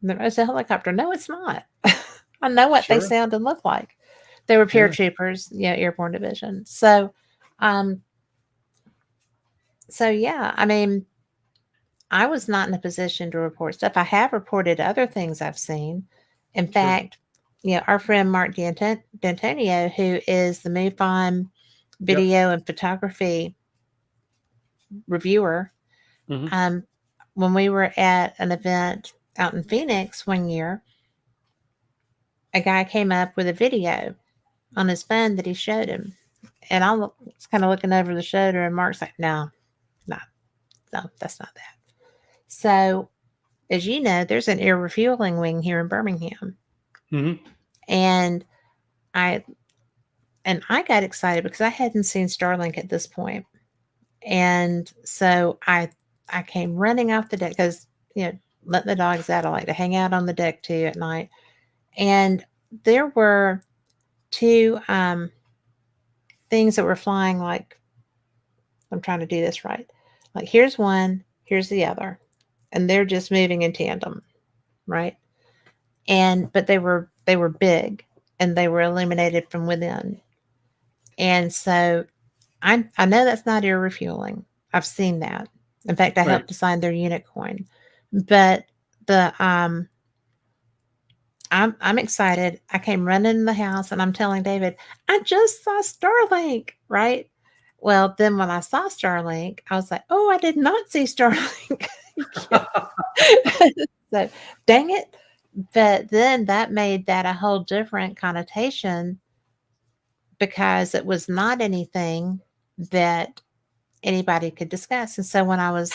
[SPEAKER 1] It's a helicopter. No, it's not. I know what they
[SPEAKER 2] Sure.
[SPEAKER 1] sound and look like. They were
[SPEAKER 2] Yeah.
[SPEAKER 1] paratroopers, airborne division. So, um, so yeah, I mean, I was not in a position to report stuff. I have reported other things I've seen. In
[SPEAKER 2] Sure.
[SPEAKER 1] fact, our friend Mark D'Antonio, who is the MUFON
[SPEAKER 2] Yep.
[SPEAKER 1] video and photography reviewer,
[SPEAKER 2] Hmm.
[SPEAKER 1] um, when we were at an event out in Phoenix one year, a guy came up with a video on his phone that he showed him. And I was kind of looking over the shoulder, and Mark's like, no, no, no, that's not that. So, as you know, there's an air refueling wing here in Birmingham.
[SPEAKER 2] Hmm.
[SPEAKER 1] And I I got excited because I hadn't seen Starlink at this point. And so I came running off the deck because, let the dogs out. I like to hang out on the deck too at night. And there were two things that were flying like, I'm trying to do this right. Like, here's one, here's the other. And they're just moving in tandem, right? But they were big and they were illuminated from within. And so I know that's not air refueling. I've seen that. In fact, I
[SPEAKER 2] Right.
[SPEAKER 1] helped design their unit coin. But the I'm excited. I came running in the house and I'm telling David, I just saw Starlink, right? Well, then when I saw Starlink, I was like, oh, I did not see Starlink. So dang it. But then that made that a whole different connotation because it was not anything that anybody could discuss. And so when I was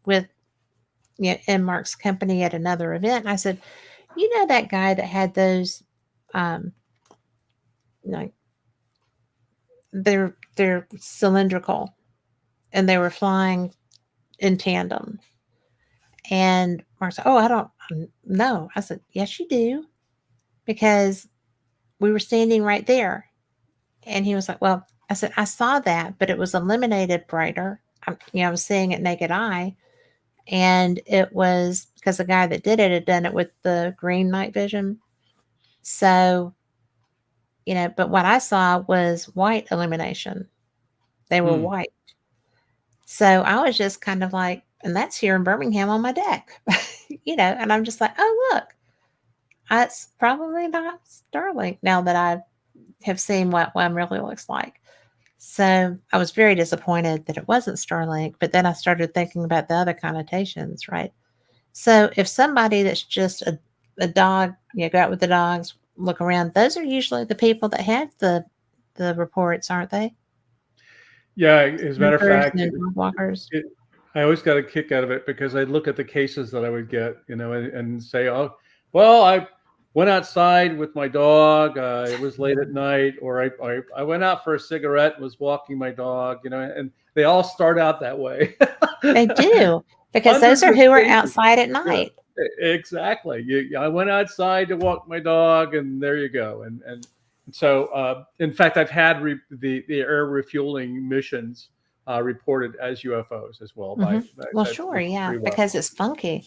[SPEAKER 1] with in Mark's company at another event, I said, that guy that had those um like they're cylindrical and they were flying in tandem. And Mark said, oh, I don't know. I said, yes, you do, because we were standing right there. And he was like, well, I said, I saw that, but it was illuminated brighter. I was seeing it naked eye. And it was because the guy that did it had done it with the green night vision. So, but what I saw was white illumination. They were
[SPEAKER 2] Hmm.
[SPEAKER 1] white. So I was just kind of like, and that's here in Birmingham on my deck, and I'm just like, oh, look, it's probably not Starlink now that I have seen what one really looks like. So I was very disappointed that it wasn't Starlink, but then I started thinking about the other connotations, right? So if somebody that's just a dog, go out with the dogs, look around, those are usually the people that have the reports, aren't they?
[SPEAKER 2] Yeah. As a matter of
[SPEAKER 1] Snoopers
[SPEAKER 2] fact,
[SPEAKER 1] and dog walkers.
[SPEAKER 2] I always got a kick out of it because I'd look at the cases that I would get, and say, oh, well, I went outside with my dog. It was late at night, or I went out for a cigarette and was walking my dog, and they all start out that way.
[SPEAKER 1] They do, because those
[SPEAKER 2] Hundreds
[SPEAKER 1] are
[SPEAKER 2] of
[SPEAKER 1] who are
[SPEAKER 2] cases.
[SPEAKER 1] outside at
[SPEAKER 2] Yeah,
[SPEAKER 1] night.
[SPEAKER 2] exactly. I went outside to walk my dog, and there you go. And so, in fact, I've had the air refueling missions reported as UFOs as well.
[SPEAKER 1] Hmm. Well,
[SPEAKER 2] That
[SPEAKER 1] sure,
[SPEAKER 2] works
[SPEAKER 1] yeah,
[SPEAKER 2] pretty well.
[SPEAKER 1] because it's funky.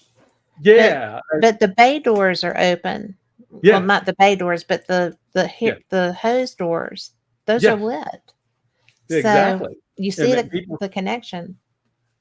[SPEAKER 1] But
[SPEAKER 2] Yeah,
[SPEAKER 1] but the bay doors are open. Well,
[SPEAKER 2] yeah,
[SPEAKER 1] not the bay doors, but
[SPEAKER 2] yeah,
[SPEAKER 1] the hose doors. Those are
[SPEAKER 2] yeah,
[SPEAKER 1] lit. So
[SPEAKER 2] exactly.
[SPEAKER 1] you
[SPEAKER 2] And
[SPEAKER 1] see
[SPEAKER 2] then people,
[SPEAKER 1] the connection.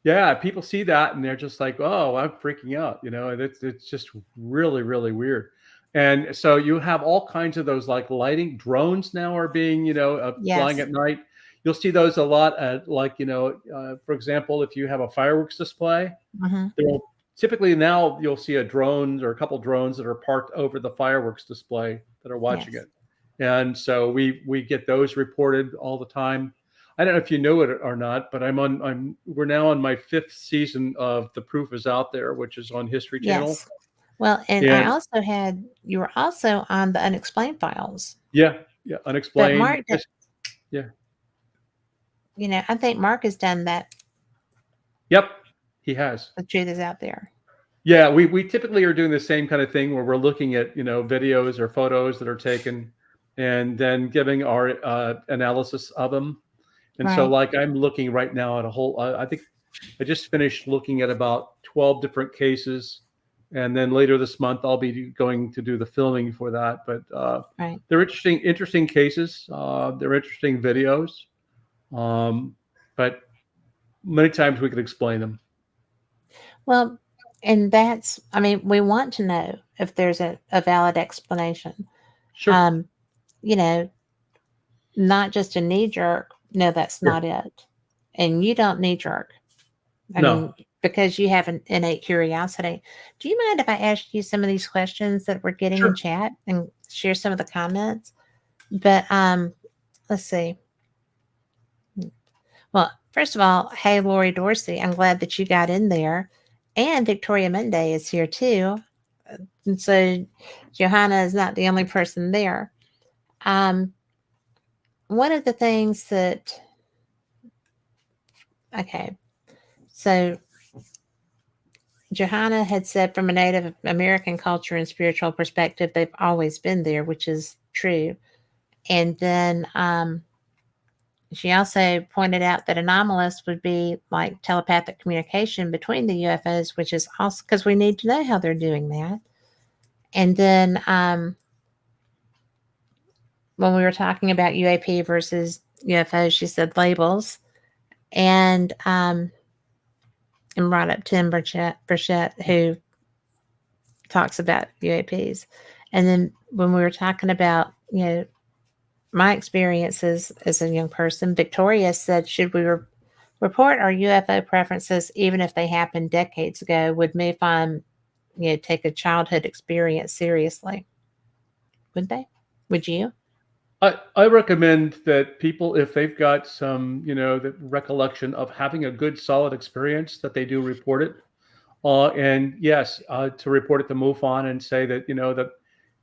[SPEAKER 2] yeah, people see that and they're just like, oh, I'm freaking out. And it's just really, really weird. And so you have all kinds of those like lighting drones now are being, flying
[SPEAKER 1] Yes.
[SPEAKER 2] at night. You'll see those a lot at like, for example, if you have a fireworks display,
[SPEAKER 1] Hmm.
[SPEAKER 2] there'll typically now you'll see a drone or a couple drones that are parked over the fireworks display that are watching
[SPEAKER 1] Yes.
[SPEAKER 2] it. And so we get those reported all the time. I don't know if you know it or not, but we're now on my 5th season of The Proof Is Out There, which is on History Channel.
[SPEAKER 1] Yes. Well, and
[SPEAKER 2] And
[SPEAKER 1] you were also on the Unexplained Files,
[SPEAKER 2] yeah, yeah,
[SPEAKER 1] but
[SPEAKER 2] unexplained.
[SPEAKER 1] Mark,
[SPEAKER 2] Yeah.
[SPEAKER 1] I think Mark has done that.
[SPEAKER 2] Yep, he has.
[SPEAKER 1] The truth is out there.
[SPEAKER 2] Yeah, we typically are doing the same kind of thing where we're looking at, videos or photos that are taken and then giving our analysis of them. And so
[SPEAKER 1] Right.
[SPEAKER 2] like I'm looking right now at a whole, I think I just finished looking at about 12 different cases. And then later this month, I'll be going to do the filming for that. But
[SPEAKER 1] Right.
[SPEAKER 2] they're interesting cases. They're interesting videos. But many times we could explain them.
[SPEAKER 1] Well, and that's, I mean, we want to know if there's a valid explanation.
[SPEAKER 2] Sure.
[SPEAKER 1] Um, you know, not just a knee jerk. No, that's
[SPEAKER 2] Yeah.
[SPEAKER 1] not it. And you don't knee jerk. I
[SPEAKER 2] No.
[SPEAKER 1] mean, because you have an innate curiosity. Do you mind if I ask you some of these questions that we're getting in
[SPEAKER 2] Sure.
[SPEAKER 1] chat and share some of the comments? But let's see. Well, first of all, hey Lori Dorsey, I'm glad that you got in there. And Victoria Monday is here too. And so Johanna is not the only person there. Um, one of the things that, okay, so Johanna had said from a Native American culture and spiritual perspective, they've always been there, which is true. And then she also pointed out that anomalous would be like telepathic communication between the UFOs, which is also because we need to know how they're doing that. And then when we were talking about UAP versus UFOs, she said labels and brought up Tim Burchett, who talks about UAPs. And then when we were talking about, my experiences as a young person, Victoria said, should we report our UFO preferences even if they happened decades ago? Would MUFON, take a childhood experience seriously? Would they? Would you?
[SPEAKER 2] I recommend that people, if they've got some, the recollection of having a good, solid experience, that they do report it. And yes, to report it to MUFON and say that, that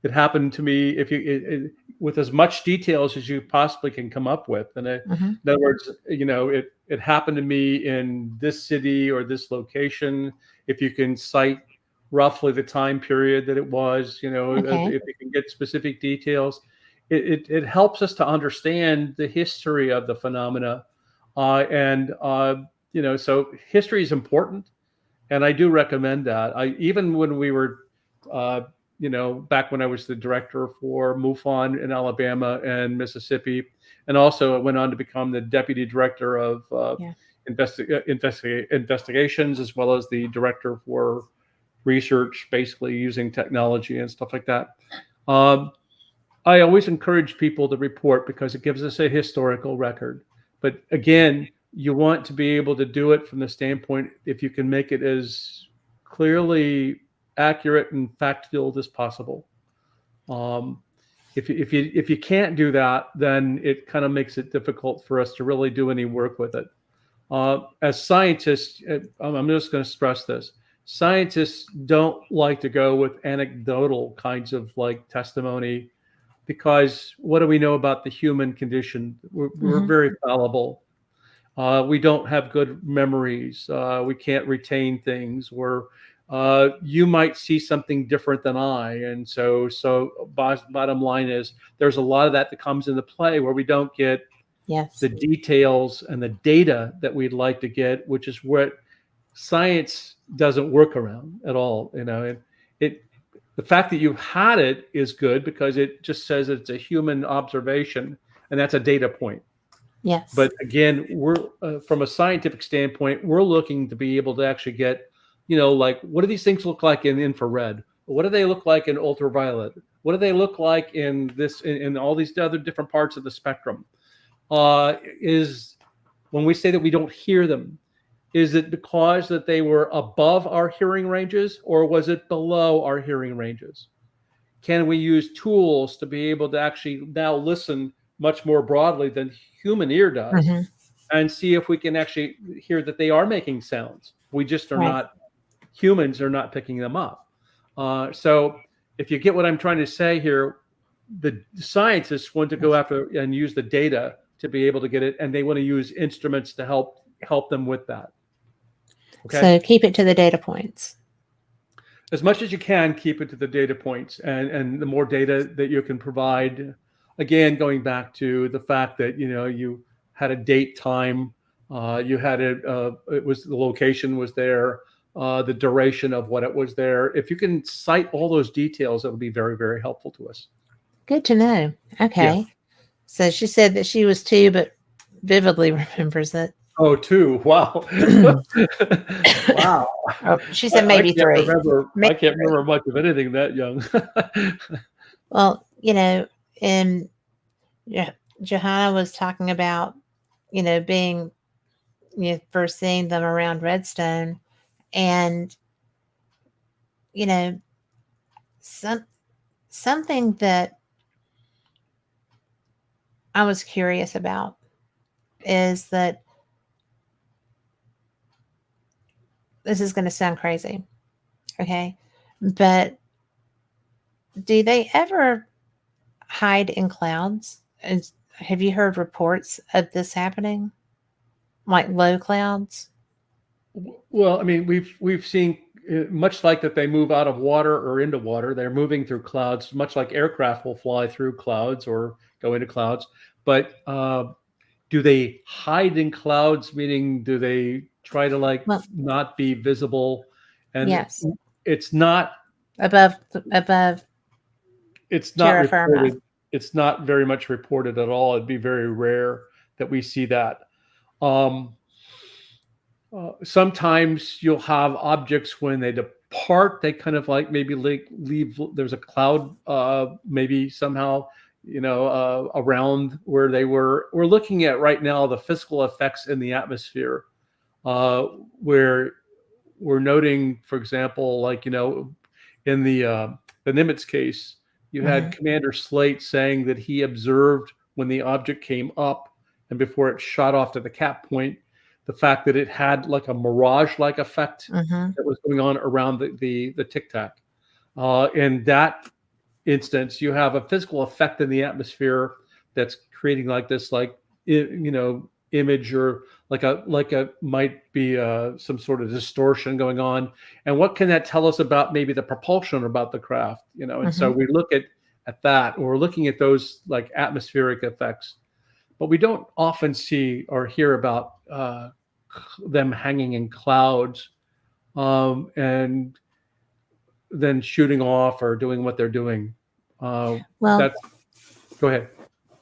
[SPEAKER 2] it happened to me, if with as much details as you possibly can come up with. And
[SPEAKER 1] Mm-hmm.
[SPEAKER 2] in other words, it happened to me in this city or this location. If you can cite roughly the time period that it was,
[SPEAKER 1] Okay.
[SPEAKER 2] if you can get specific details, it helps us to understand the history of the phenomena. So history is important. And I do recommend that. Even when we were, back when I was the director for MUFON in Alabama and Mississippi, and also went on to become the deputy director of
[SPEAKER 1] Yeah.
[SPEAKER 2] investigations, as well as the director for research, basically using technology and stuff like that. I always encourage people to report because it gives us a historical record. But again, you want to be able to do it from the standpoint, if you can make it as clearly accurate and fact-filled as possible. If you can't do that, then it kind of makes it difficult for us to really do any work with it. As scientists, I'm just going to stress this: scientists don't like to go with anecdotal kinds of like testimony, because what do we know about the human condition? We're
[SPEAKER 1] Mm-hmm.
[SPEAKER 2] very fallible. We don't have good memories. We can't retain things. You might see something different than I. And so bottom line is, there's a lot of that comes into play where we don't get
[SPEAKER 1] Yes.
[SPEAKER 2] the details and the data that we'd like to get, which is what science doesn't work around at all. The fact that you've had it is good because it just says it's a human observation, and that's a data point.
[SPEAKER 1] Yes.
[SPEAKER 2] But again, we're from a scientific standpoint, we're looking to be able to actually get, like, what do these things look like in infrared? What do they look like in ultraviolet? What do they look like in all these other different parts of the spectrum? Is when we say that we don't hear them, is it because that they were above our hearing ranges, or was it below our hearing ranges? Can we use tools to be able to actually now listen much more broadly than human ear does,
[SPEAKER 1] Mm-hmm.
[SPEAKER 2] and see if we can actually hear that they are making sounds? We just are
[SPEAKER 1] Right.
[SPEAKER 2] not, humans are not picking them up. So if you get what I'm trying to say here, the scientists want to go after and use the data to be able to get it, and they want to use instruments to help them with that. Okay.
[SPEAKER 1] So keep it to the data points.
[SPEAKER 2] As much as you can, keep it to the data points, and the more data that you can provide. Again, going back to the fact that you had a date, time, you had it was the location was there, the duration of what it was there. If you can cite all those details, that would be very, very helpful to us.
[SPEAKER 1] Good to know. Okay.
[SPEAKER 2] Yeah.
[SPEAKER 1] So she said that she was 2, but vividly remembers it.
[SPEAKER 2] Oh, two. Wow. Wow.
[SPEAKER 1] Oh, she said maybe three.
[SPEAKER 2] I
[SPEAKER 1] Maybe
[SPEAKER 2] can't
[SPEAKER 1] three.
[SPEAKER 2] remember much of anything that young.
[SPEAKER 1] Well, and yeah, Johanna was talking about, being, first seeing them around Redstone, and you know, some something that I was curious about is that this is going to sound crazy, okay? But do they ever hide in clouds? And have you heard reports of this happening, like low clouds?
[SPEAKER 2] Well, I mean, we've seen much like that they move out of water or into water. They're moving through clouds, much like aircraft will fly through clouds or go into clouds. But do they hide in clouds? Meaning, do they try to like
[SPEAKER 1] Well,
[SPEAKER 2] not be visible? And
[SPEAKER 1] yes,
[SPEAKER 2] it's not
[SPEAKER 1] above
[SPEAKER 2] it's not
[SPEAKER 1] terra firma.
[SPEAKER 2] reported. It's not very much reported at all. It'd be very rare that we see that. Um, Sometimes you'll have objects when they depart, they kind of like maybe leave. There's a cloud, maybe somehow, around where they were. We're looking at right now the physical effects in the atmosphere, uh, where we're noting, for example, like in the Nimitz case, you had
[SPEAKER 1] Hmm.
[SPEAKER 2] Commander Slate saying that he observed when the object came up and before it shot off to the cap point, the fact that it had like a mirage-like effect
[SPEAKER 1] Hmm.
[SPEAKER 2] that was going on around the tic tac. In that instance, you have a physical effect in the atmosphere that's creating like this, like image, or like a might be some sort of distortion going on. And what can that tell us about maybe the propulsion about the craft? And so
[SPEAKER 1] Hmm.
[SPEAKER 2] we look at that, or we're looking at those like atmospheric effects, but we don't often see or hear about them hanging in clouds, and then shooting off or doing what they're doing.
[SPEAKER 1] Well,
[SPEAKER 2] That's Go ahead.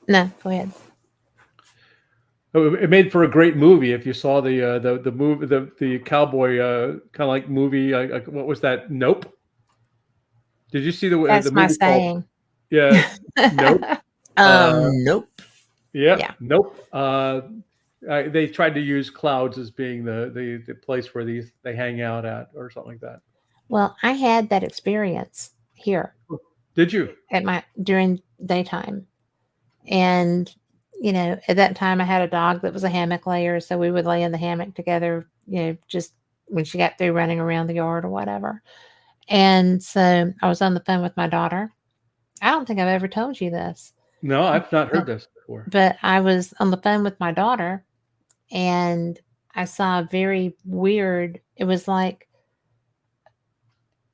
[SPEAKER 1] no, go ahead.
[SPEAKER 2] It made for a great movie if you saw the movie, the cowboy kind of like movie. What was that? Nope. Did you see the
[SPEAKER 1] That's my
[SPEAKER 2] movie called,
[SPEAKER 1] saying.
[SPEAKER 2] yeah, Nope? Uh,
[SPEAKER 1] Nope.
[SPEAKER 2] yeah,
[SPEAKER 1] Yeah.
[SPEAKER 2] Nope. They tried to use clouds as being the place where they hang out at or something like that.
[SPEAKER 1] Well, I had that experience here
[SPEAKER 2] Did you?
[SPEAKER 1] at my during daytime. And, at that time I had a dog that was a hammock layer. So we would lay in the hammock together, just when she got through running around the yard or whatever. And so I was on the phone with my daughter. I don't think I've ever told you this,
[SPEAKER 2] No, I've not heard
[SPEAKER 1] but,
[SPEAKER 2] this before.
[SPEAKER 1] but I was on the phone with my daughter, and I saw a very weird, it was like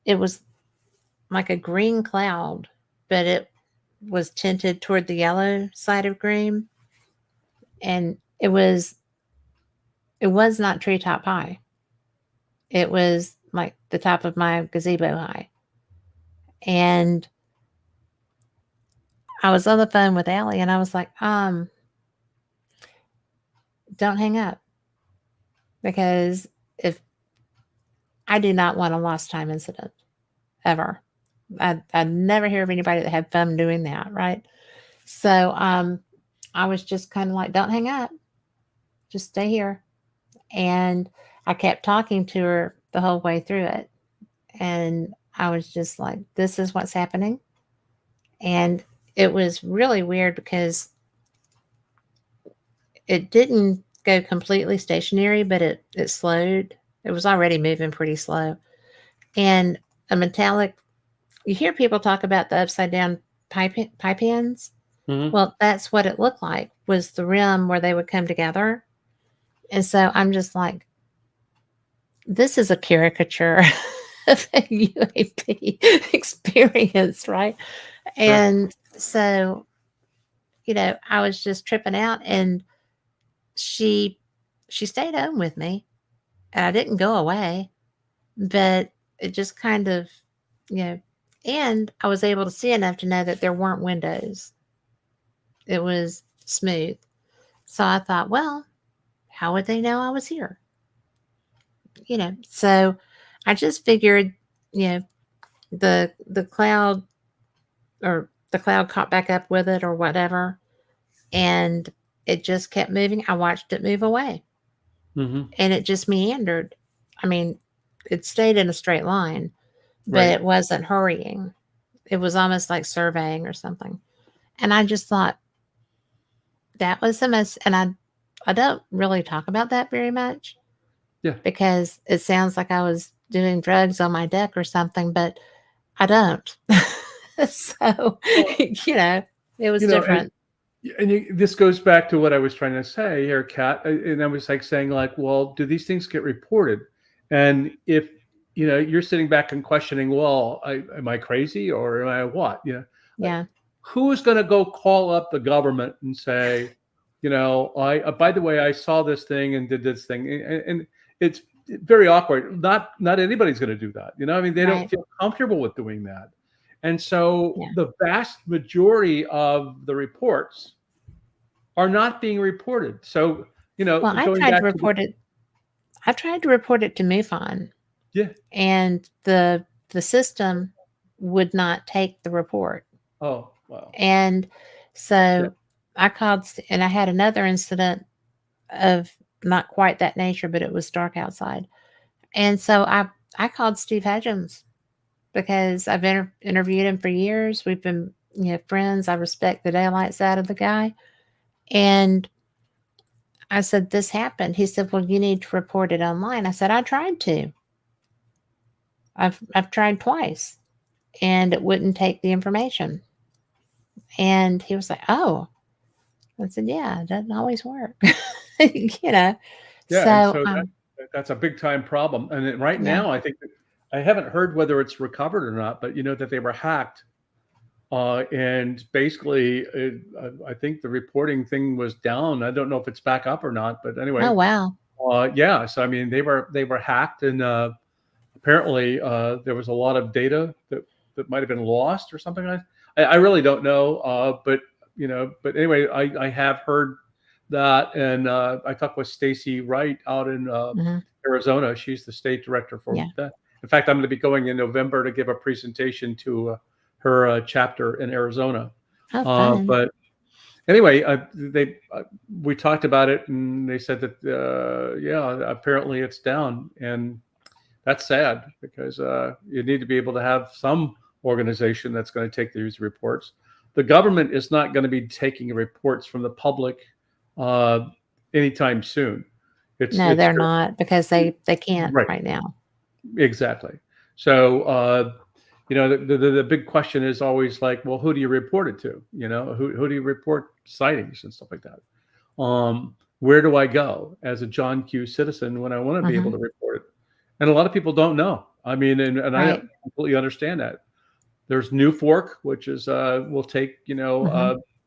[SPEAKER 1] a green cloud, but it was tinted toward the yellow side of green. And it was not treetop high. It was like the top of my gazebo high. And I was on the phone with Allie, and I was like, don't hang up, because if I do not want a lost time incident ever. I never hear of anybody that had fun doing that, right? So I was just kind of like, don't hang up, just stay here. And I kept talking to her the whole way through it. And I was just like, this is what's happening. And it was really weird because it didn't go completely stationary, but it slowed. It was already moving pretty slow. And a metallic, you hear people talk about the upside down pipe ends.
[SPEAKER 2] Hmm.
[SPEAKER 1] Well, that's what it looked like, was the rim where they would come together. And so I'm just like, this is a caricature of a UAP experience, right?
[SPEAKER 2] Sure.
[SPEAKER 1] And so, I was just tripping out, and she she stayed home with me, and I didn't go away, but it just kind of, you know, and I was able to see enough to know that there weren't windows. It was smooth. So I thought, well, how would they know I was here? So I just figured, you know, the cloud or the cloud caught back up with it or whatever, and it just kept moving. I watched it move away,
[SPEAKER 2] Hmm.
[SPEAKER 1] and it just meandered. I mean, it stayed in a straight line, but
[SPEAKER 2] Right.
[SPEAKER 1] it wasn't hurrying. It was almost like surveying or something. And I just thought that was the most, and I don't really talk about that very much
[SPEAKER 2] Yeah.
[SPEAKER 1] because it sounds like I was doing drugs on my deck or something, but I don't. So,
[SPEAKER 2] Well,
[SPEAKER 1] it was
[SPEAKER 2] you know,
[SPEAKER 1] different.
[SPEAKER 2] this goes back to what I was trying to say here, Kat. And I was like saying, like, well, do these things get reported? And if you're sitting back and questioning, well, am I crazy or am I what? Uh,
[SPEAKER 1] Yeah.
[SPEAKER 2] who is going to go call up the government and say, I by the way, I saw this thing and did this thing, and it's very awkward. Not anybody's going to do that. I mean, they don't
[SPEAKER 1] Right.
[SPEAKER 2] feel comfortable with doing that. And so
[SPEAKER 1] Yeah.
[SPEAKER 2] the vast majority of the reports are not being reported. So,
[SPEAKER 1] Well,
[SPEAKER 2] going back to the,
[SPEAKER 1] I tried to report it to MUFON,
[SPEAKER 2] yeah.
[SPEAKER 1] and the system would not take the report.
[SPEAKER 2] Oh, wow.
[SPEAKER 1] And
[SPEAKER 2] Yeah.
[SPEAKER 1] so I called, and I had another incident of not quite that nature, but it was dark outside. And so I called Steve Hudgens because I've interviewed him for years. We've been, friends. I respect the daylights out of the guy. And I said, this happened. He said, well, you need to report it online. I said, I tried to. I've tried twice and it wouldn't take the information. And he was like, oh, I said, yeah, it doesn't always work. you know.
[SPEAKER 2] Yeah. And
[SPEAKER 1] So
[SPEAKER 2] so that's a big time problem. And then right
[SPEAKER 1] yeah.
[SPEAKER 2] now, I think that I haven't heard whether it's recovered or not, but that they were hacked. And basically, I think the reporting thing was down. I don't know if it's back up or not, but
[SPEAKER 1] Oh
[SPEAKER 2] anyway,
[SPEAKER 1] wow.
[SPEAKER 2] yeah. So I mean, they were hacked, and apparently there was a lot of data that might have been lost or something like that. I really don't know, but anyway, I have heard that, and I talked with Stacy Wright out in
[SPEAKER 1] Hmm.
[SPEAKER 2] Arizona. She's the state director for
[SPEAKER 1] Yeah.
[SPEAKER 2] that. In fact, I'm going to be going in November to give a presentation to her chapter in Arizona.
[SPEAKER 1] Oh fun.
[SPEAKER 2] But anyway, we talked about it, and they said that yeah, apparently it's down, and that's sad because you need to be able to have some organization that's going to take these reports. The government is not going to be taking reports from the public uh, anytime soon.
[SPEAKER 1] No,
[SPEAKER 2] It's
[SPEAKER 1] they're not because they can't
[SPEAKER 2] right,
[SPEAKER 1] right now.
[SPEAKER 2] exactly. So the big question is always like, well, who do you report it to? Who do you report sightings and stuff like that? Where do I go as a John Q citizen when I want to be able
[SPEAKER 1] Hmm.
[SPEAKER 2] to report it? And a lot of people don't know. I mean, and I
[SPEAKER 1] Right.
[SPEAKER 2] completely understand that. There's New Fork, which is will take
[SPEAKER 1] Hmm.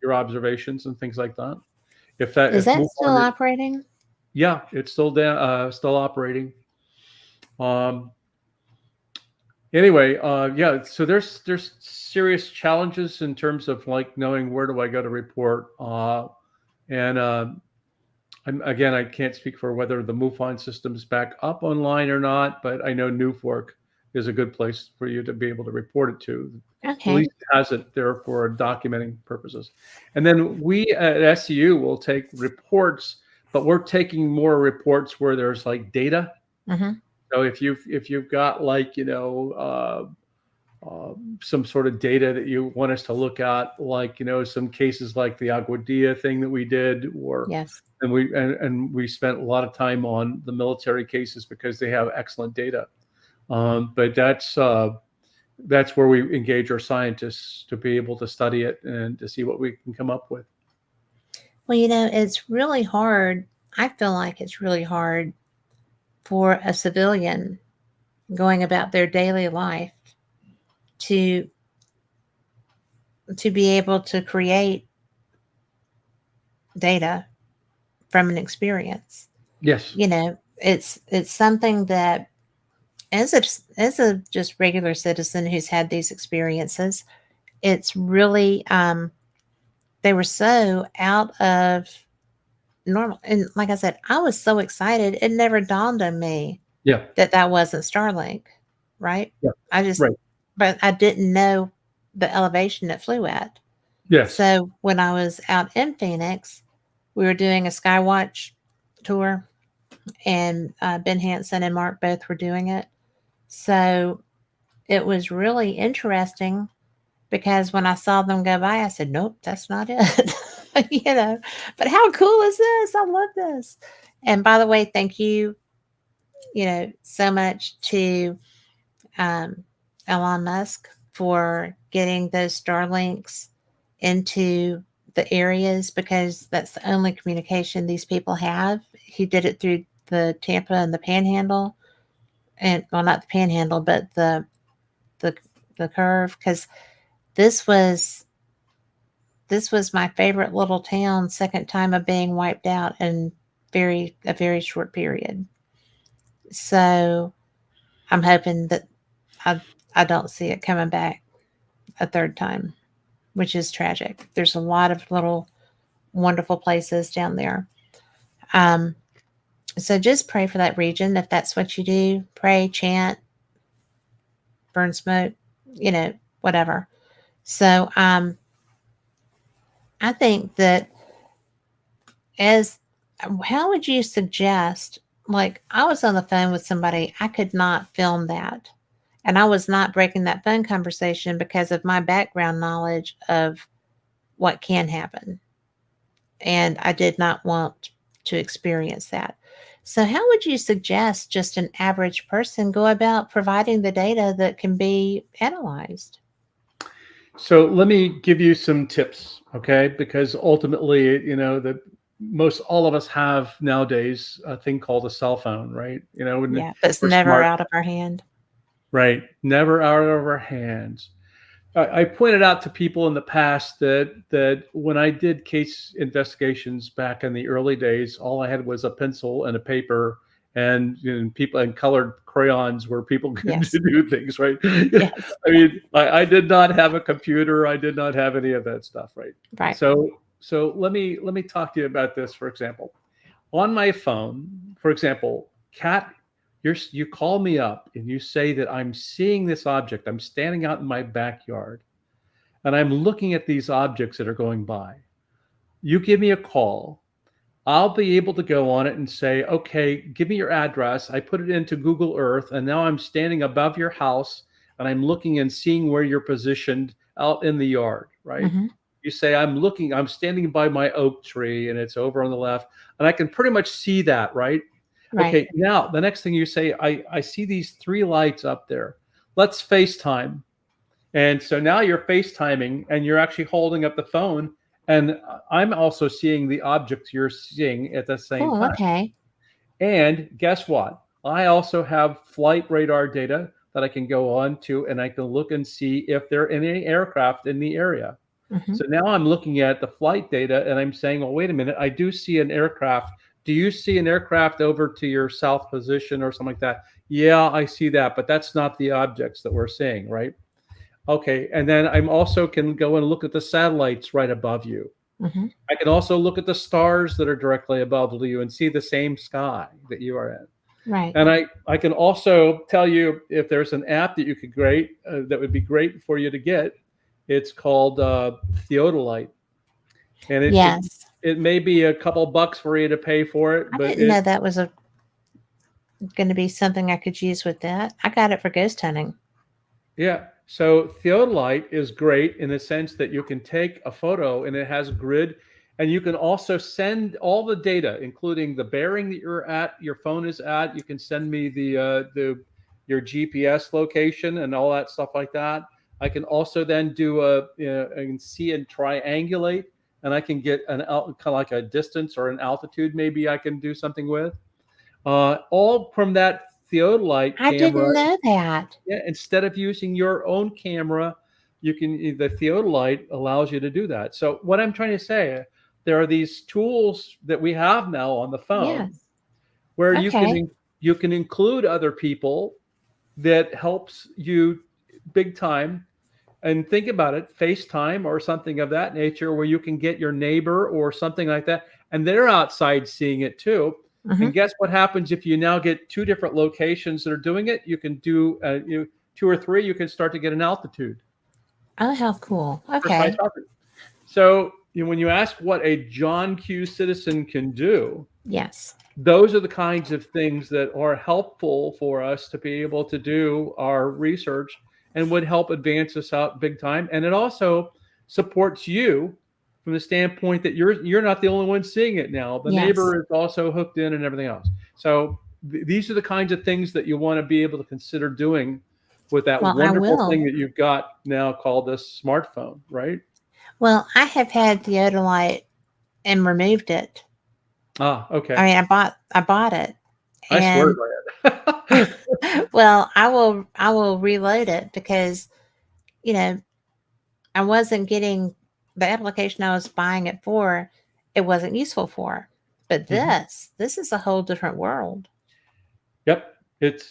[SPEAKER 2] your observations and things like that.
[SPEAKER 1] Is
[SPEAKER 2] If
[SPEAKER 1] that still
[SPEAKER 2] MUFON,
[SPEAKER 1] operating?
[SPEAKER 2] yeah, it's still down, still operating. Um, Anyway, yeah. So there's serious challenges in terms of like knowing where do I go to report, and again, I can't speak for whether the MUFON system's back up online or not, but I know New Fork is a good place for you to be able to report it to. At
[SPEAKER 1] Okay.
[SPEAKER 2] least it has it there for documenting purposes. And then we at SCU will take reports, but we're taking more reports where there's like data.
[SPEAKER 1] Hmm.
[SPEAKER 2] So if you've got like some sort of data that you want us to look at, like some cases like the Aguadilla thing that we did, or
[SPEAKER 1] Yes.
[SPEAKER 2] and we spent a lot of time on the military cases because they have excellent data. But that's where we engage our scientists to be able to study it and to see what we can come up with.
[SPEAKER 1] Well, it's really hard. I feel like it's really hard for a civilian going about their daily life to be able to create data from an experience.
[SPEAKER 2] Yes.
[SPEAKER 1] It's something that as a just regular citizen who's had these experiences, it's really they were so out of normal. And like I said, I was so excited. It never dawned on me
[SPEAKER 2] Yeah.
[SPEAKER 1] that that wasn't Starlink, right?
[SPEAKER 2] Yeah.
[SPEAKER 1] I just,
[SPEAKER 2] Right.
[SPEAKER 1] but I didn't know the elevation it flew at.
[SPEAKER 2] Yes.
[SPEAKER 1] So when I was out in Phoenix, we were doing a Skywatch tour, and Ben Hansen and Mark both were doing it. So it was really interesting because when I saw them go by, I said, "Nope, that's not it." you know, but how cool is this? I love this. And by the way, thank you, so much to um, Elon Musk for getting those Starlinks into the areas, because that's the only communication these people have. He did it through the Tampa and the Panhandle, and well, not the Panhandle, but the the curve, because this was this was my favorite little town, second time of being wiped out in a very short period. So I'm hoping that I I don't see it coming back a third time, which is tragic. There's a lot of little wonderful places down there. Um, so just pray for that region if that's what you do. Pray, chant, burn smoke, you know, whatever. So I think that as how would you suggest, like, I was on the phone with somebody, I could not film that. And I was not breaking that phone conversation because of my background knowledge of what can happen. And I did not want to experience that. So, how would you suggest just an average person go about providing the data that can be analyzed?
[SPEAKER 2] So let me give you some tips, okay? Because ultimately, the most all of us have nowadays a thing called a cell phone, right? And
[SPEAKER 1] Yeah, but it's
[SPEAKER 2] we're
[SPEAKER 1] never
[SPEAKER 2] smart,
[SPEAKER 1] out of our hand.
[SPEAKER 2] right? Never out of our hands. I pointed out to people in the past that when I did case investigations back in the early days, all I had was a pencil and a paper, and people and colored crayons where people could
[SPEAKER 1] Yes.
[SPEAKER 2] do things, right?
[SPEAKER 1] Yes.
[SPEAKER 2] I mean, I did not have a computer. I did not have any of that stuff, right?
[SPEAKER 1] Right.
[SPEAKER 2] So let me talk to you about this. For example, on my phone, for example, Cat, you call me up and you say that I'm seeing this object. I'm standing out in my backyard and I'm looking at these objects that are going by. You give me a call. I'll be able to go on it and say, okay, give me your address. I put it into Google Earth, and now I'm standing above your house and I'm looking and seeing where you're positioned out in the yard, right?
[SPEAKER 1] Hmm.
[SPEAKER 2] You say, I'm standing by my oak tree and it's over on the left, and I can pretty much see that, right?
[SPEAKER 1] Right.
[SPEAKER 2] Okay, now the next thing you say, I see these three lights up there. Let's FaceTime. And so now you're FaceTiming and you're actually holding up the phone. And I'm also seeing the objects you're seeing at the same
[SPEAKER 1] Oh,
[SPEAKER 2] time.
[SPEAKER 1] okay.
[SPEAKER 2] And guess what? I also have flight radar data that I can go on to, and I can look and see if there are any aircraft in the area.
[SPEAKER 1] Hmm.
[SPEAKER 2] So now I'm looking at the flight data and I'm saying, well, wait a minute, I do see an aircraft. Do you see an aircraft over to your south position or something like that? Yeah, I see that, but that's not the objects that we're seeing, right? Okay, and then I'm also can go and look at the satellites right above you.
[SPEAKER 1] Hmm.
[SPEAKER 2] I can also look at the stars that are directly above you and see the same sky that you are in.
[SPEAKER 1] Right.
[SPEAKER 2] And I can also tell you if there's an app that you could that would be great for you to get. It's called Theodolite, and
[SPEAKER 1] Yes.
[SPEAKER 2] it may be a couple bucks for you to pay for it,
[SPEAKER 1] I
[SPEAKER 2] but
[SPEAKER 1] didn't know that was going to be something I could use with that. I got it for ghost hunting.
[SPEAKER 2] yeah. So theodolite is great in the sense that you can take a photo and it has grid, and you can also send all the data, including the bearing that you're at, your phone is at. You can send me the your GPS location and all that stuff like that. I can also then I can see and triangulate, and I can get kind of like a distance or an altitude. Maybe I can do something with all from that theodolite
[SPEAKER 1] I
[SPEAKER 2] camera.
[SPEAKER 1] didn't know that.
[SPEAKER 2] Yeah, instead of using your own camera, the theodolite allows you to do that. So what I'm trying to say, there are these tools that we have now on the phone
[SPEAKER 1] Yes.
[SPEAKER 2] where
[SPEAKER 1] Okay.
[SPEAKER 2] you can include other people that helps you big time. And think about it, FaceTime or something of that nature, where you can get your neighbor or something like that, and they're outside seeing it too.
[SPEAKER 1] Hmm.
[SPEAKER 2] And guess what happens if you now get 2 different locations that are doing it? You can do 2 or 3. You can start to get an altitude.
[SPEAKER 1] Oh, how cool.
[SPEAKER 2] Precise
[SPEAKER 1] Okay.
[SPEAKER 2] altitude. So when you ask what a John Q. Citizen can do,
[SPEAKER 1] Yes.
[SPEAKER 2] those are the kinds of things that are helpful for us to be able to do our research and would help advance us out big time. And it also supports you from the standpoint that you're not the only one seeing it now. The
[SPEAKER 1] Yes.
[SPEAKER 2] neighbor is also hooked in and everything else. So these are the kinds of things that you want to be able to consider doing with that
[SPEAKER 1] Well, I
[SPEAKER 2] wonderful
[SPEAKER 1] will.
[SPEAKER 2] thing that you've got now called a smartphone, right?
[SPEAKER 1] Well, I have had theodolite and removed it.
[SPEAKER 2] Ah,
[SPEAKER 1] I
[SPEAKER 2] okay.
[SPEAKER 1] mean, I bought it,
[SPEAKER 2] I swear
[SPEAKER 1] and
[SPEAKER 2] by it.
[SPEAKER 1] well, I will reload it because you know I wasn't getting the application I was buying it for. It wasn't useful for, but
[SPEAKER 2] Mhm.
[SPEAKER 1] this is a whole different world.
[SPEAKER 2] Yep, it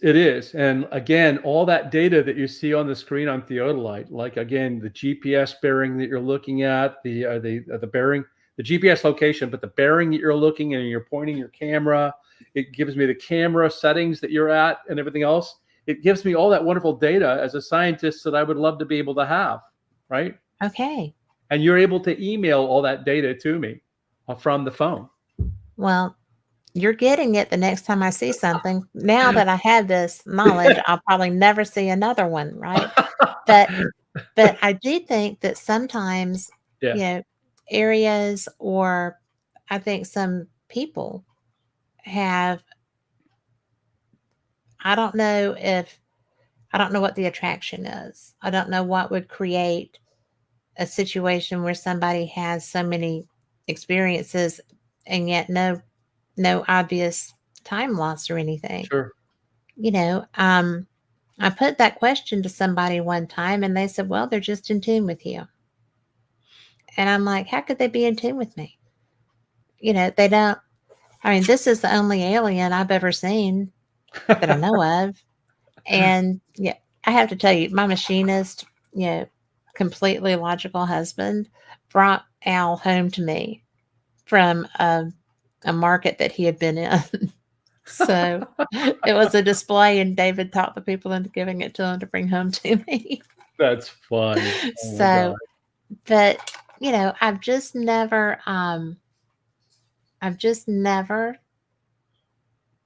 [SPEAKER 2] is, and again, all that data that you see on the screen on theodolite, like again, the GPS bearing that you're looking at, the bearing, the GPS location, but the bearing that you're looking and you're pointing your camera, it gives me the camera settings that you're at and everything else. It gives me all that wonderful data as a scientist that I would love to be able to have, right?
[SPEAKER 1] Okay.
[SPEAKER 2] And you're able to email all that data to me from the phone.
[SPEAKER 1] Well, you're getting it the next time I see something. Now that I have this knowledge, I'll probably never see another one, right? But I do think that sometimes,
[SPEAKER 2] Yeah,
[SPEAKER 1] you know, areas or I think some people have I don't know if I don't know what the attraction is. I don't know what would create a situation where somebody has so many experiences and yet no obvious time loss or anything.
[SPEAKER 2] sure.
[SPEAKER 1] You know, I put that question to somebody one time and they said, "Well, they're just in tune with you." And I'm like, "How could they be in tune with me?" You know, they don't I mean, this is the only alien I've ever seen that I know of. And yeah, I have to tell you, my machinist, you know, completely logical husband brought Al home to me from a market that he had been in. So it was a display, and David talked the people into giving it to him to bring home to me.
[SPEAKER 2] That's funny. Oh my
[SPEAKER 1] So,
[SPEAKER 2] God.
[SPEAKER 1] but you know, I've just never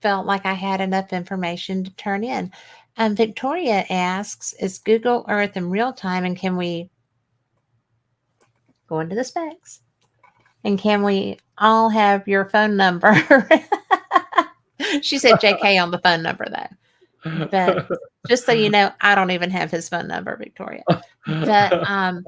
[SPEAKER 1] felt like I had enough information to turn in. Victoria asks, is Google Earth in real time and can we go into the specs? And can we all have your phone number? She said JK on the phone number though. But just so you know, I don't even have his phone number, Victoria. But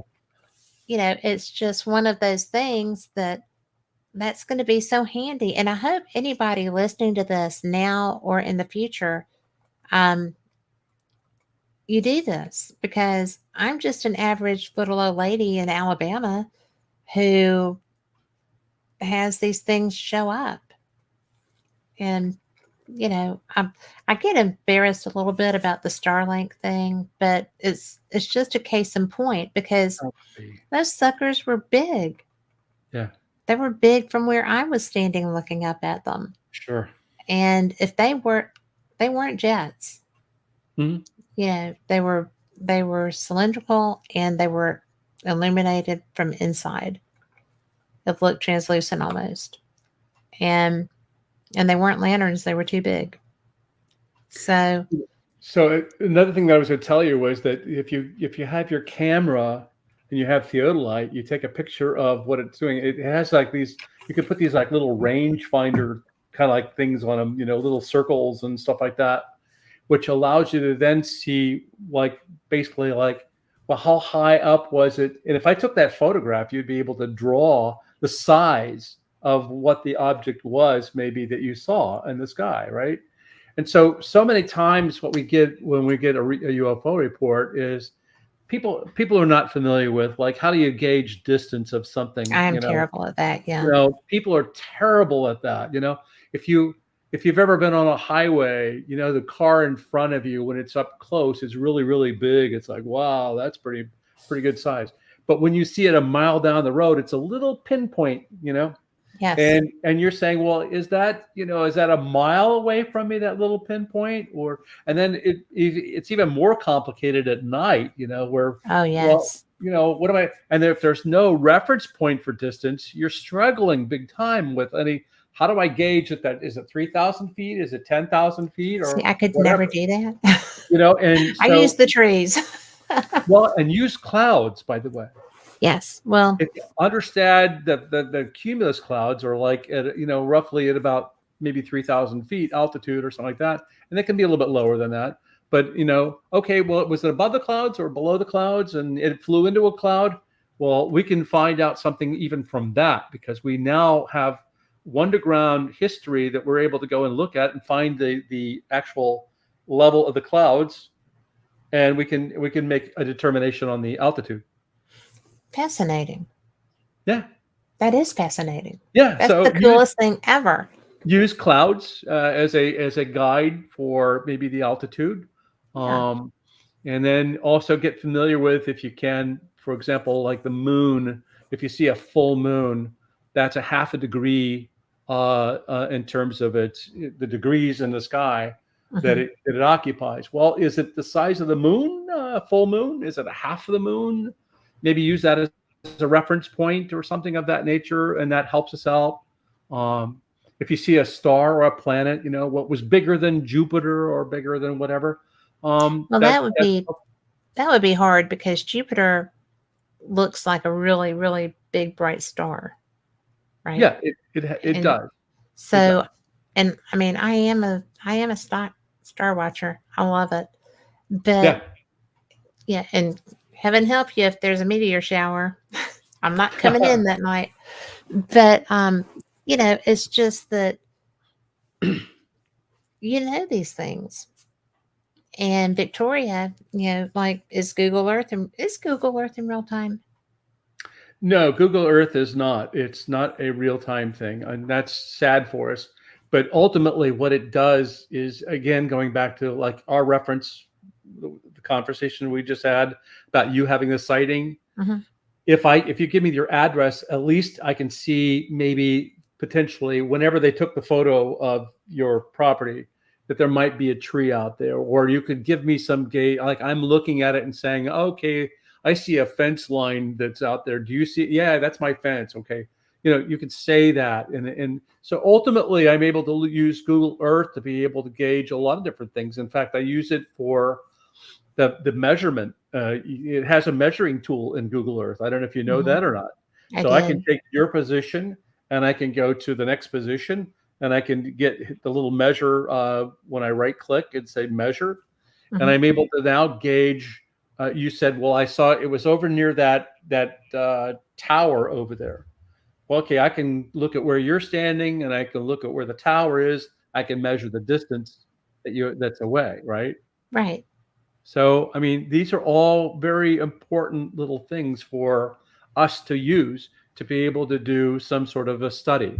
[SPEAKER 1] you know, it's just one of those things that's going to be so handy. And I hope anybody listening to this now or in the future, um, you do this because I'm just an average little old lady in Alabama who has these things show up. And, you know, I get embarrassed a little bit about the Starlink thing, but it's just a case in point because those suckers were big.
[SPEAKER 2] Yeah,
[SPEAKER 1] They were big from where I was standing looking up at them.
[SPEAKER 2] sure.
[SPEAKER 1] And if they weren't jets.
[SPEAKER 2] Mhm.
[SPEAKER 1] You know, they were cylindrical and they were illuminated from inside. It looked translucent almost. And they weren't lanterns, they were too big. So,
[SPEAKER 2] So another thing that I was going to tell you was that if you have your camera and you have theodolite, you take a picture of what it's doing. It has like these. You could put these like little range finder kind of like things on them, little circles and stuff like that, which allows you to then see like basically like, well, how high up was it? And if I took that photograph, you'd be able to draw the size of what the object was, maybe that you saw in the sky, right? And so many times what we get when we get a UFO report is people are not familiar with, like, how do you gauge distance of something,
[SPEAKER 1] I am terrible at that, yeah.
[SPEAKER 2] people are terrible at that. If you if you've ever been on a highway, the car in front of you when it's up close is really, really big. It's like, wow, that's pretty good size. But when you see it a mile down the road, it's a little pinpoint.
[SPEAKER 1] Yes.
[SPEAKER 2] And you're saying, well, is that, is that a mile away from me, that little pinpoint? Or, and then it's even more complicated at night, where,
[SPEAKER 1] Oh,
[SPEAKER 2] well,
[SPEAKER 1] yes.
[SPEAKER 2] what am I, and if there's no reference point for distance, you're struggling big time with how do I gauge that? Is it 3,000 feet? Is it 10,000 feet
[SPEAKER 1] See,
[SPEAKER 2] or
[SPEAKER 1] I could never
[SPEAKER 2] whatever,
[SPEAKER 1] do that.
[SPEAKER 2] and
[SPEAKER 1] I use
[SPEAKER 2] so,
[SPEAKER 1] the trees.
[SPEAKER 2] well, and use clouds, by the way.
[SPEAKER 1] Yes. Well,
[SPEAKER 2] If you understand that the cumulus clouds are like at roughly at about maybe 3,000 feet altitude or something like that, and they can be a little bit lower than that. But okay, well, was it above the clouds or below the clouds, and it flew into a cloud? Well, we can find out something even from that because we now have one-to-ground history that we're able to go and look at and find the actual level of the clouds, and we can make a determination on the altitude.
[SPEAKER 1] fascinating.
[SPEAKER 2] Yeah.
[SPEAKER 1] That is fascinating.
[SPEAKER 2] Yeah,
[SPEAKER 1] That's
[SPEAKER 2] so
[SPEAKER 1] the coolest thing ever.
[SPEAKER 2] use clouds as a guide for maybe the altitude,
[SPEAKER 1] Yeah.
[SPEAKER 2] and then also get familiar with, if you can, for example, like the moon. If you see a full moon, that's a half a degree in terms of the degrees in the sky that
[SPEAKER 1] Mhm.
[SPEAKER 2] it occupies. Well, is it the size of the moon? Full moon? Is it a half of the moon? Maybe use that as a reference point or something of that nature, and that helps us out. Um, if you see a star or a planet, what was bigger than Jupiter or bigger than whatever,
[SPEAKER 1] Well,
[SPEAKER 2] that
[SPEAKER 1] that would be hard because Jupiter looks like a really, really big bright star, right?
[SPEAKER 2] yeah, it
[SPEAKER 1] And
[SPEAKER 2] does. It does.
[SPEAKER 1] so, and I mean, I am a star watcher. I love it.
[SPEAKER 2] Yeah.
[SPEAKER 1] But yeah, and heaven help you if there's a meteor shower. I'm not coming in that night. But it's just that these things. And Victoria, like is Google Earth and is Google Earth in real time?
[SPEAKER 2] No, Google Earth is not. It's not a real-time thing, and that's sad for us. But ultimately, what it does is, again, going back to like our reference, the conversation we just had about you having the sighting.
[SPEAKER 1] Mhm.
[SPEAKER 2] If you give me your address, at least I can see maybe potentially whenever they took the photo of your property that there might be a tree out there, or you could give me some gate, like I'm looking at it and saying, okay, I see a fence line that's out there. Do you see? Yeah, that's my fence. Okay. You could say that. And so ultimately I'm able to use Google Earth to be able to gauge a lot of different things. In fact, I use it for the measurement. It has a measuring tool in Google Earth. I don't know if you know
[SPEAKER 1] Mhm.
[SPEAKER 2] that or not.
[SPEAKER 1] I
[SPEAKER 2] So I can
[SPEAKER 1] did.
[SPEAKER 2] take your position and I can go to the next position and I can hit the little measure when I right click and say measure. And
[SPEAKER 1] Mhm.
[SPEAKER 2] I'm able to now gauge. You said, well, I saw it was over near that tower over there. Well, okay, I can look at where you're standing and I can look at where the tower is. I can measure the distance that's away, right?
[SPEAKER 1] Right.
[SPEAKER 2] So, I mean, these are all very important little things for us to use to be able to do some sort of a study,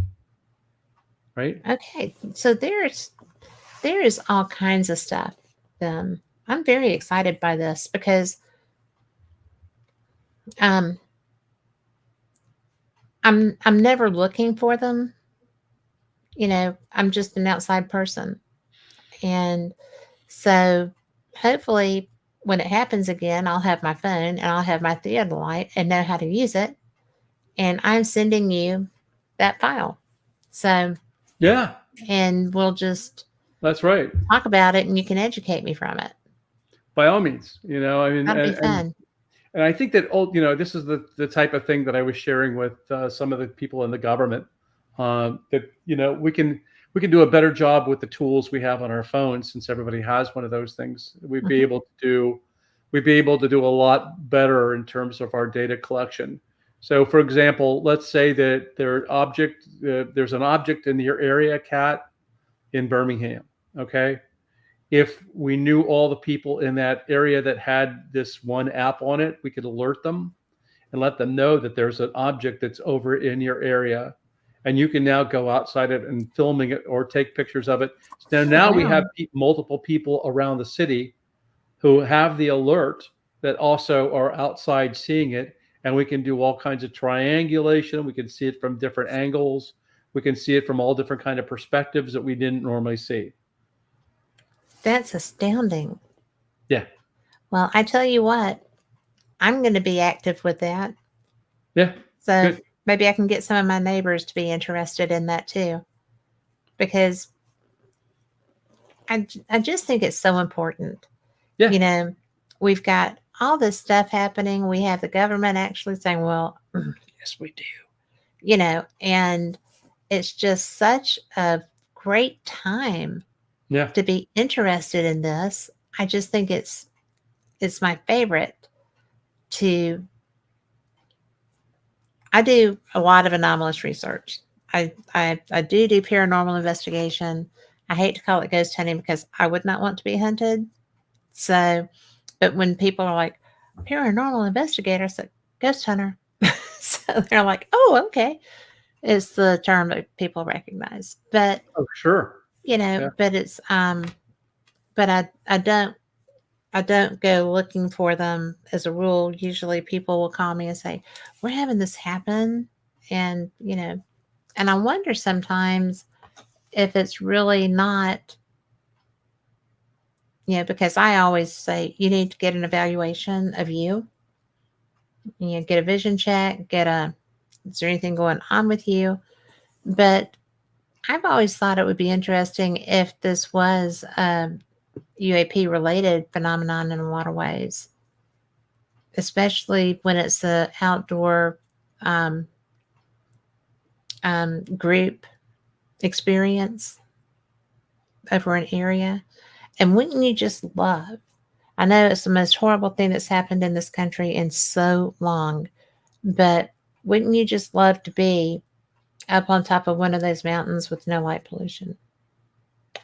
[SPEAKER 2] right?
[SPEAKER 1] Okay. So there is all kinds of stuff. I'm very excited by this because um I'm never looking for them. I'm just an outside person. And so hopefully when it happens again, I'll have my phone and I'll have my theodolite and know how to use it. And I'm sending you that file. So,
[SPEAKER 2] Yeah,
[SPEAKER 1] and we'll just
[SPEAKER 2] that's right.
[SPEAKER 1] talk about it and you can educate me from it.
[SPEAKER 2] By all means, I mean,
[SPEAKER 1] That'll be
[SPEAKER 2] and
[SPEAKER 1] fun.
[SPEAKER 2] and I think that this is the type of thing that I was sharing with some of the people in the government, that we can do a better job with the tools we have on our phones since everybody has one of those things.
[SPEAKER 1] Mhm.
[SPEAKER 2] We'd be able to do a lot better in terms of our data collection. So, for example, let's say that there's an object in your area, Cat, in Birmingham. Okay, if we knew all the people in that area that had this one app on it, we could alert them and let them know that there's an object that's over in your area. And you can now go outside it and filming it or take pictures of it. So
[SPEAKER 1] Oh,
[SPEAKER 2] now we
[SPEAKER 1] wow.
[SPEAKER 2] have multiple people around the city who have the alert that also are outside seeing it. And we can do all kinds of triangulation. We can see it from different angles. we can see it from all different kind of perspectives that we didn't normally see.
[SPEAKER 1] That's astounding.
[SPEAKER 2] Yeah.
[SPEAKER 1] Well, I tell you what, I'm going to be active with that.
[SPEAKER 2] Yeah.
[SPEAKER 1] So
[SPEAKER 2] Good.
[SPEAKER 1] maybe I can get some of my neighbors to be interested in that too, because I just think it's so important.
[SPEAKER 2] Yeah.
[SPEAKER 1] You know, we've got all this stuff happening. We have the government actually saying, well, yes, we do, and it's just such a great time
[SPEAKER 2] Yeah.
[SPEAKER 1] to be interested in this. I just think it's my favorite to I do a lot of anomalous research. I do paranormal investigation. I hate to call it ghost hunting because I would not want to be hunted. So, but when people are like paranormal investigator, it's like ghost hunter. So they're like, oh, okay. It's the term that people recognize. But
[SPEAKER 2] Oh, sure. Yeah.
[SPEAKER 1] but it's but I don't go looking for them as a rule. Usually people will call me and say, we're having this happen. And, and I wonder sometimes if it's really not, because I always say you need to get an evaluation of you. Get a vision check, is there anything going on with you? But I've always thought it would be interesting if this was a UAP related phenomenon in a lot of ways, especially when it's a outdoor um, group experience over an area. And wouldn't you just love? I know it's the most horrible thing that's happened in this country in so long, but wouldn't you just love to be up on top of one of those mountains with no light pollution?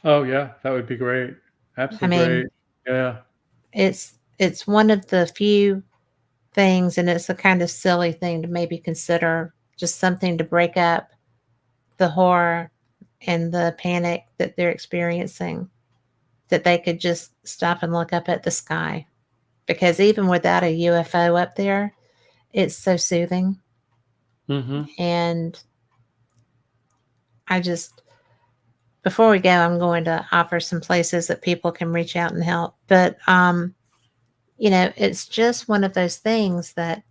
[SPEAKER 2] Oh, yeah. That would be great.
[SPEAKER 1] I
[SPEAKER 2] Absolutely
[SPEAKER 1] mean,
[SPEAKER 2] great. Yeah.
[SPEAKER 1] it's one of the few things, and it's a kind of silly thing to maybe consider, just something to break up the horror and the panic that they're experiencing, that they could just stop and look up at the sky. Because even without a UFO up there, it's so soothing.
[SPEAKER 2] Mm-hmm.
[SPEAKER 1] And I just, before we go, I'm going to offer some places that people can reach out and help. But, it's just one of those things that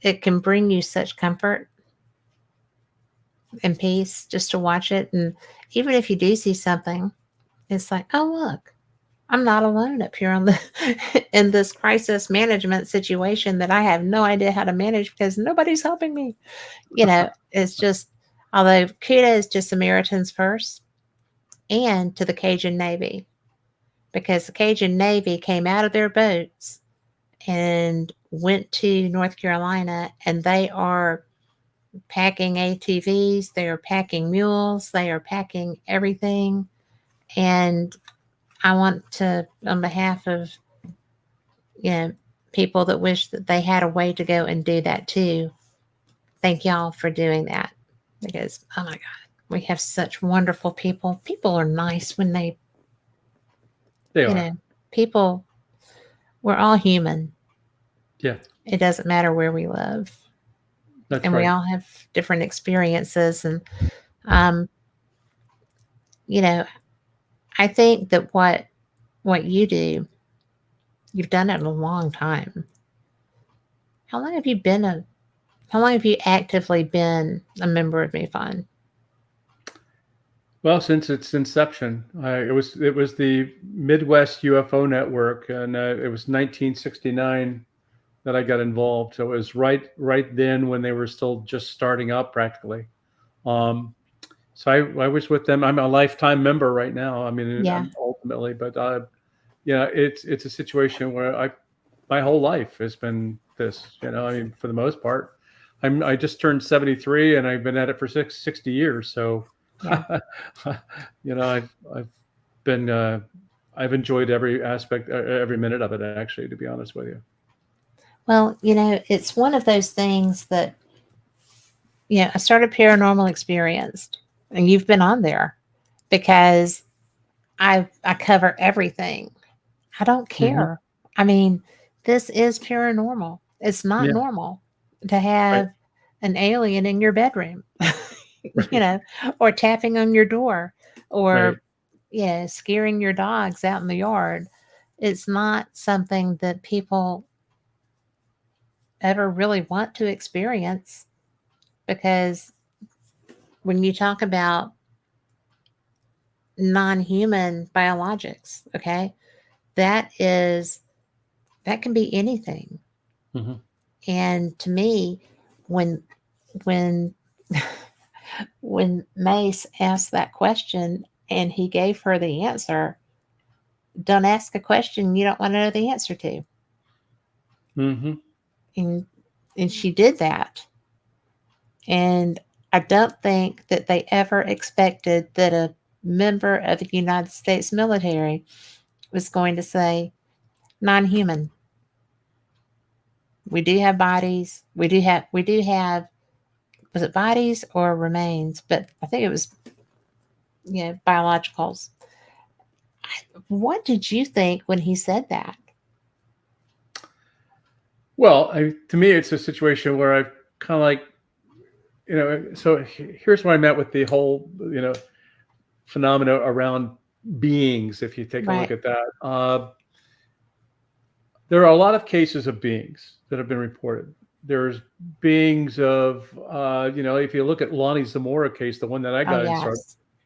[SPEAKER 1] it can bring you such comfort and peace just to watch it. And even if you do see something, it's like, oh, look, I'm not alone up here on the in this crisis management situation that I have no idea how to manage because nobody's helping me. It's just, although kudos to Samaritan's Purse and to the Cajun Navy, because the Cajun Navy came out of their boats and went to North Carolina, and they are packing ATVs, they are packing mules, they are packing everything. And I want to, on behalf of, you know, people that wish that they had a way to go and do that too, thank y'all for doing that. Because, oh my God, we have such wonderful people. People are nice when
[SPEAKER 2] They
[SPEAKER 1] you
[SPEAKER 2] are.
[SPEAKER 1] know, people, we're all human.
[SPEAKER 2] Yeah.
[SPEAKER 1] It doesn't matter where we live.
[SPEAKER 2] That's
[SPEAKER 1] And we
[SPEAKER 2] right.
[SPEAKER 1] all have different experiences. And, um, you know, I think that what you do, you've done it a long time. How long have you been how long have you actively been a member of MUFON?
[SPEAKER 2] Well, since its inception, it was the Midwest UFO Network, and it was 1969 that I got involved. So it was right then when they were still just starting up practically. Um, so I was with them. I'm a lifetime member right now. I mean,
[SPEAKER 1] Yeah.
[SPEAKER 2] ultimately, but it's a situation where my whole life has been this. I mean, for the most part, I just turned 73, and I've been at it for 60 years. So,
[SPEAKER 1] Yeah.
[SPEAKER 2] I've been I've enjoyed every aspect, every minute of it. Actually, to be honest with you.
[SPEAKER 1] Well, it's one of those things that, I started Paranormal Experienced, and you've been on there because I cover everything. I don't
[SPEAKER 2] Hmm.
[SPEAKER 1] care. I mean, this is paranormal. It's not
[SPEAKER 2] Yeah.
[SPEAKER 1] normal to
[SPEAKER 2] Right.
[SPEAKER 1] have an alien in your bedroom. you know, or tapping on your door,
[SPEAKER 2] Right.
[SPEAKER 1] or scaring your dogs out in the yard. It's not something that people ever really want to experience, because when you talk about non-human biologics, okay, that is that can be anything.
[SPEAKER 2] Hmm.
[SPEAKER 1] And to me, when when when Mace asked that question and he gave her the answer, don't ask a question you don't want to know the answer to.
[SPEAKER 2] Hmm.
[SPEAKER 1] And she did that. And I don't think that they ever expected that a member of the United States military was going to say non-human. We do have bodies. We do have was it bodies or remains? But I think it was biologicals. What did you think when he said that?
[SPEAKER 2] Well, to me, it's a situation where I kind of like, so here's where I'm at with the whole, phenomena around beings. If you take a look
[SPEAKER 1] Right.
[SPEAKER 2] at that, there are a lot of cases of beings that have been reported. There's beings of, if you look at Lonnie Zamora case, the one that I
[SPEAKER 1] Oh
[SPEAKER 2] got inside,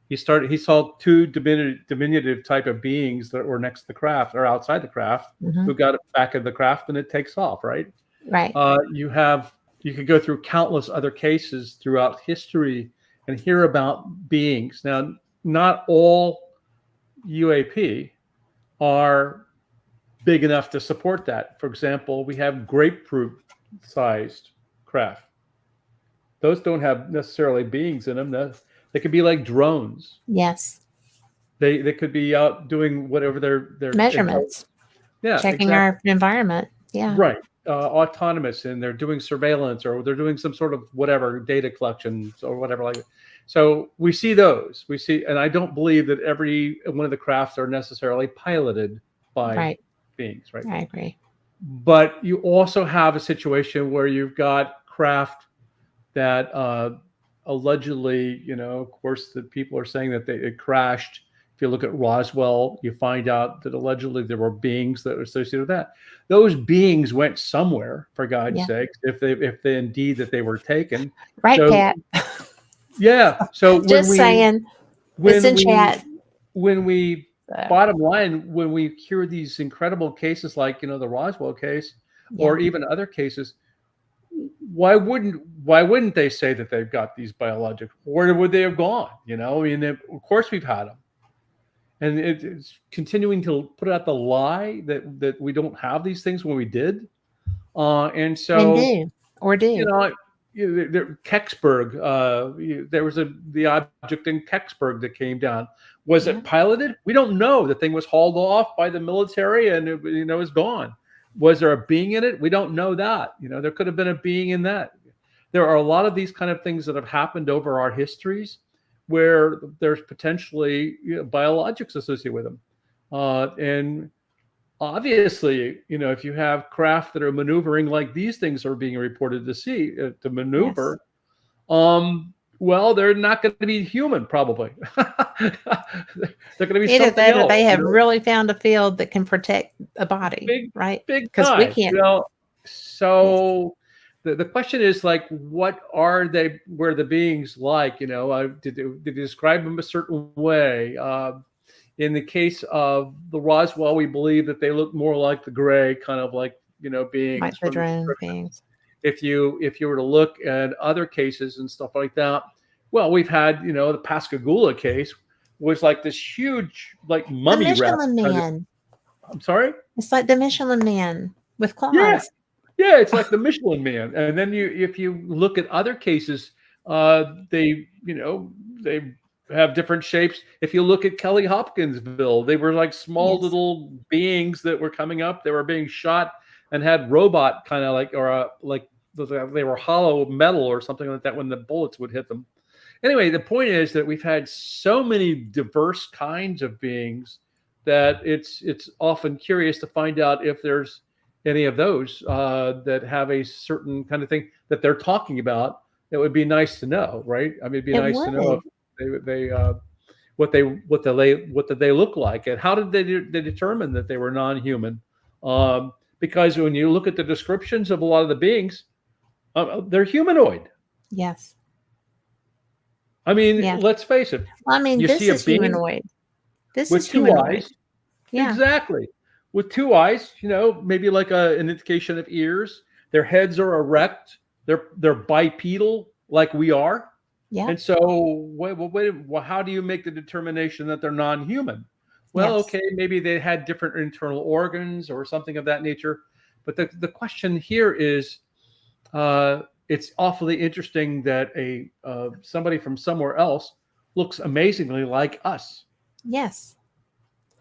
[SPEAKER 1] yes.
[SPEAKER 2] he saw two diminutive type of beings that were next to the craft or outside the craft,
[SPEAKER 1] Hmm.
[SPEAKER 2] who got it back of the craft, and it takes off, right?
[SPEAKER 1] Right.
[SPEAKER 2] You have you could go through countless other cases throughout history and hear about beings. Now, not all UAP are big enough to support that. For example, we have grapefruit-sized craft. Those don't have necessarily beings in them. They could be like drones.
[SPEAKER 1] Yes.
[SPEAKER 2] They could be out doing whatever they're
[SPEAKER 1] Measurements.
[SPEAKER 2] yeah,
[SPEAKER 1] Checking
[SPEAKER 2] exactly.
[SPEAKER 1] our environment. Yeah.
[SPEAKER 2] Right. Autonomous, and they're doing surveillance, or they're doing some sort of whatever data collection or whatever like that. So we see those. We see, and I don't believe that every one of the crafts are necessarily piloted by
[SPEAKER 1] Right.
[SPEAKER 2] beings, right?
[SPEAKER 1] I agree.
[SPEAKER 2] But you also have a situation where you've got craft that allegedly, of course, the people are saying that it crashed. If you look at Roswell, you find out that allegedly there were beings that were associated with that. Those beings went somewhere, for God's
[SPEAKER 1] Yeah.
[SPEAKER 2] sakes, if they indeed that they were taken.
[SPEAKER 1] Right,
[SPEAKER 2] So
[SPEAKER 1] Kat.
[SPEAKER 2] yeah, so
[SPEAKER 1] Just saying. It's
[SPEAKER 2] when
[SPEAKER 1] in
[SPEAKER 2] we
[SPEAKER 1] chat.
[SPEAKER 2] when we
[SPEAKER 1] So,
[SPEAKER 2] bottom line, when we hear these incredible cases like the Roswell case,
[SPEAKER 1] yeah.
[SPEAKER 2] or even other cases, why wouldn't they say that they've got these biologics? Where would they have gone? I mean, of course we've had them, and it's continuing to put out the lie that we don't have these things when we did, and
[SPEAKER 1] And
[SPEAKER 2] so
[SPEAKER 1] do. Or
[SPEAKER 2] you
[SPEAKER 1] do.
[SPEAKER 2] know. Kecksburg, there was the object in Kecksburg that came down. Was
[SPEAKER 1] Yeah.
[SPEAKER 2] it piloted? We don't know. The thing was hauled off by the military, and it is gone. Was there a being in it? We don't know that. There could have been a being in that. There are a lot of these kind of things that have happened over our histories where there's potentially biologics associated with them. And obviously, if you have craft that are maneuvering like these things are being reported to
[SPEAKER 1] Yes.
[SPEAKER 2] maneuver, well, they're not going to be human, probably. They're going to be
[SPEAKER 1] Either
[SPEAKER 2] something
[SPEAKER 1] that or
[SPEAKER 2] else,
[SPEAKER 1] they have really found a field that can protect a body,
[SPEAKER 2] big,
[SPEAKER 1] right?
[SPEAKER 2] big
[SPEAKER 1] Because we
[SPEAKER 2] time.
[SPEAKER 1] can't. Yes.
[SPEAKER 2] So the question is like, what are they? Were the beings like? Did they describe them a certain way? In the case of the Roswell, we believe that they look more like the gray, kind of like
[SPEAKER 1] Like
[SPEAKER 2] beings
[SPEAKER 1] the
[SPEAKER 2] from the
[SPEAKER 1] drone
[SPEAKER 2] description.
[SPEAKER 1] beings.
[SPEAKER 2] If you were to look at other cases and stuff like that, well, we've had the Pascagoula case was like this huge like
[SPEAKER 1] The
[SPEAKER 2] mummy wrap
[SPEAKER 1] Michelin
[SPEAKER 2] kind of.
[SPEAKER 1] Man.
[SPEAKER 2] I'm sorry.
[SPEAKER 1] It's like the Michelin Man with
[SPEAKER 2] Yeah,
[SPEAKER 1] claws.
[SPEAKER 2] yeah, it's like the Michelin Man. And then if you look at other cases, they have different shapes. If you look at Kelly Hopkinsville, they were like small
[SPEAKER 1] Yes.
[SPEAKER 2] little beings that were coming up. They were being shot and had robot kind of like, or like they were hollow metal or something like that when the bullets would hit them. Anyway, the point is that we've had so many diverse kinds of beings that it's often curious to find out if there's any of those that have a certain kind of thing that they're talking about it would be nice to know, right? I mean, it'd be
[SPEAKER 1] It
[SPEAKER 2] nice to know if
[SPEAKER 1] would.
[SPEAKER 2] they what did they look like, and how did they determine that they were non-human? Because when you look at the descriptions of a lot of the beings, they're humanoid.
[SPEAKER 1] Yes.
[SPEAKER 2] I mean,
[SPEAKER 1] Yes.
[SPEAKER 2] let's face it.
[SPEAKER 1] Well, I mean,
[SPEAKER 2] You see
[SPEAKER 1] this
[SPEAKER 2] a
[SPEAKER 1] is
[SPEAKER 2] being
[SPEAKER 1] humanoid. This is
[SPEAKER 2] with two
[SPEAKER 1] humanoid.
[SPEAKER 2] eyes,
[SPEAKER 1] Yeah.
[SPEAKER 2] exactly, with two eyes. Maybe like an indication of ears. Their heads are erect. They're bipedal, like we are.
[SPEAKER 1] Yeah.
[SPEAKER 2] And so, how do you make the determination that they're non-human? Well,
[SPEAKER 1] Yes.
[SPEAKER 2] okay, maybe they had different internal organs or something of that nature. But the question here is, it's awfully interesting that somebody from somewhere else looks amazingly like us,
[SPEAKER 1] Yes.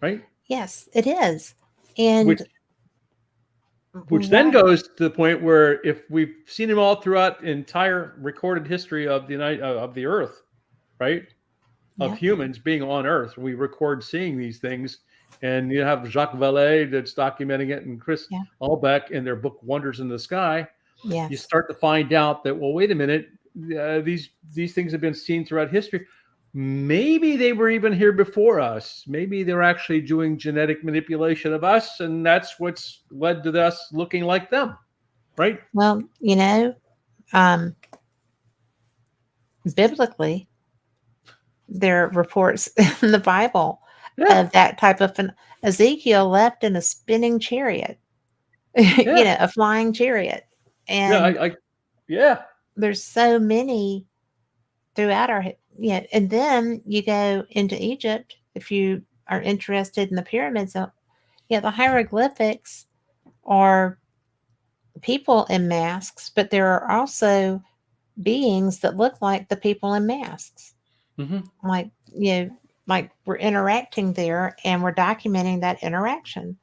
[SPEAKER 2] right?
[SPEAKER 1] Yes, it is.
[SPEAKER 2] Which
[SPEAKER 1] And
[SPEAKER 2] which then
[SPEAKER 1] why?
[SPEAKER 2] goes to the point where if we've seen them all throughout the entire recorded history of the Earth, right? Of
[SPEAKER 1] Yeah.
[SPEAKER 2] humans being on Earth. We record seeing these things, and you have Jacques Vallée that's documenting it, and Chris
[SPEAKER 1] Yeah.
[SPEAKER 2] Albeck in their book Wonders in the Sky. You
[SPEAKER 1] Yes.
[SPEAKER 2] start to find out that, well, wait a minute, these things have been seen throughout history. Maybe they were even here before us. Maybe they're actually doing genetic manipulation of us, and that's what's led to us looking like them, right?
[SPEAKER 1] Well, um, biblically, there are reports in the Bible
[SPEAKER 2] Yeah,
[SPEAKER 1] of that type of Ezekiel left in a spinning chariot,
[SPEAKER 2] yeah,
[SPEAKER 1] a flying chariot.
[SPEAKER 2] yeah.
[SPEAKER 1] And
[SPEAKER 2] Yeah,
[SPEAKER 1] there's so many throughout and then you go into Egypt if you are interested in the pyramids. The hieroglyphics are people in masks, but there are also beings that look like the people in masks.
[SPEAKER 2] hmm,
[SPEAKER 1] Like, like we're interacting there and we're documenting that interaction.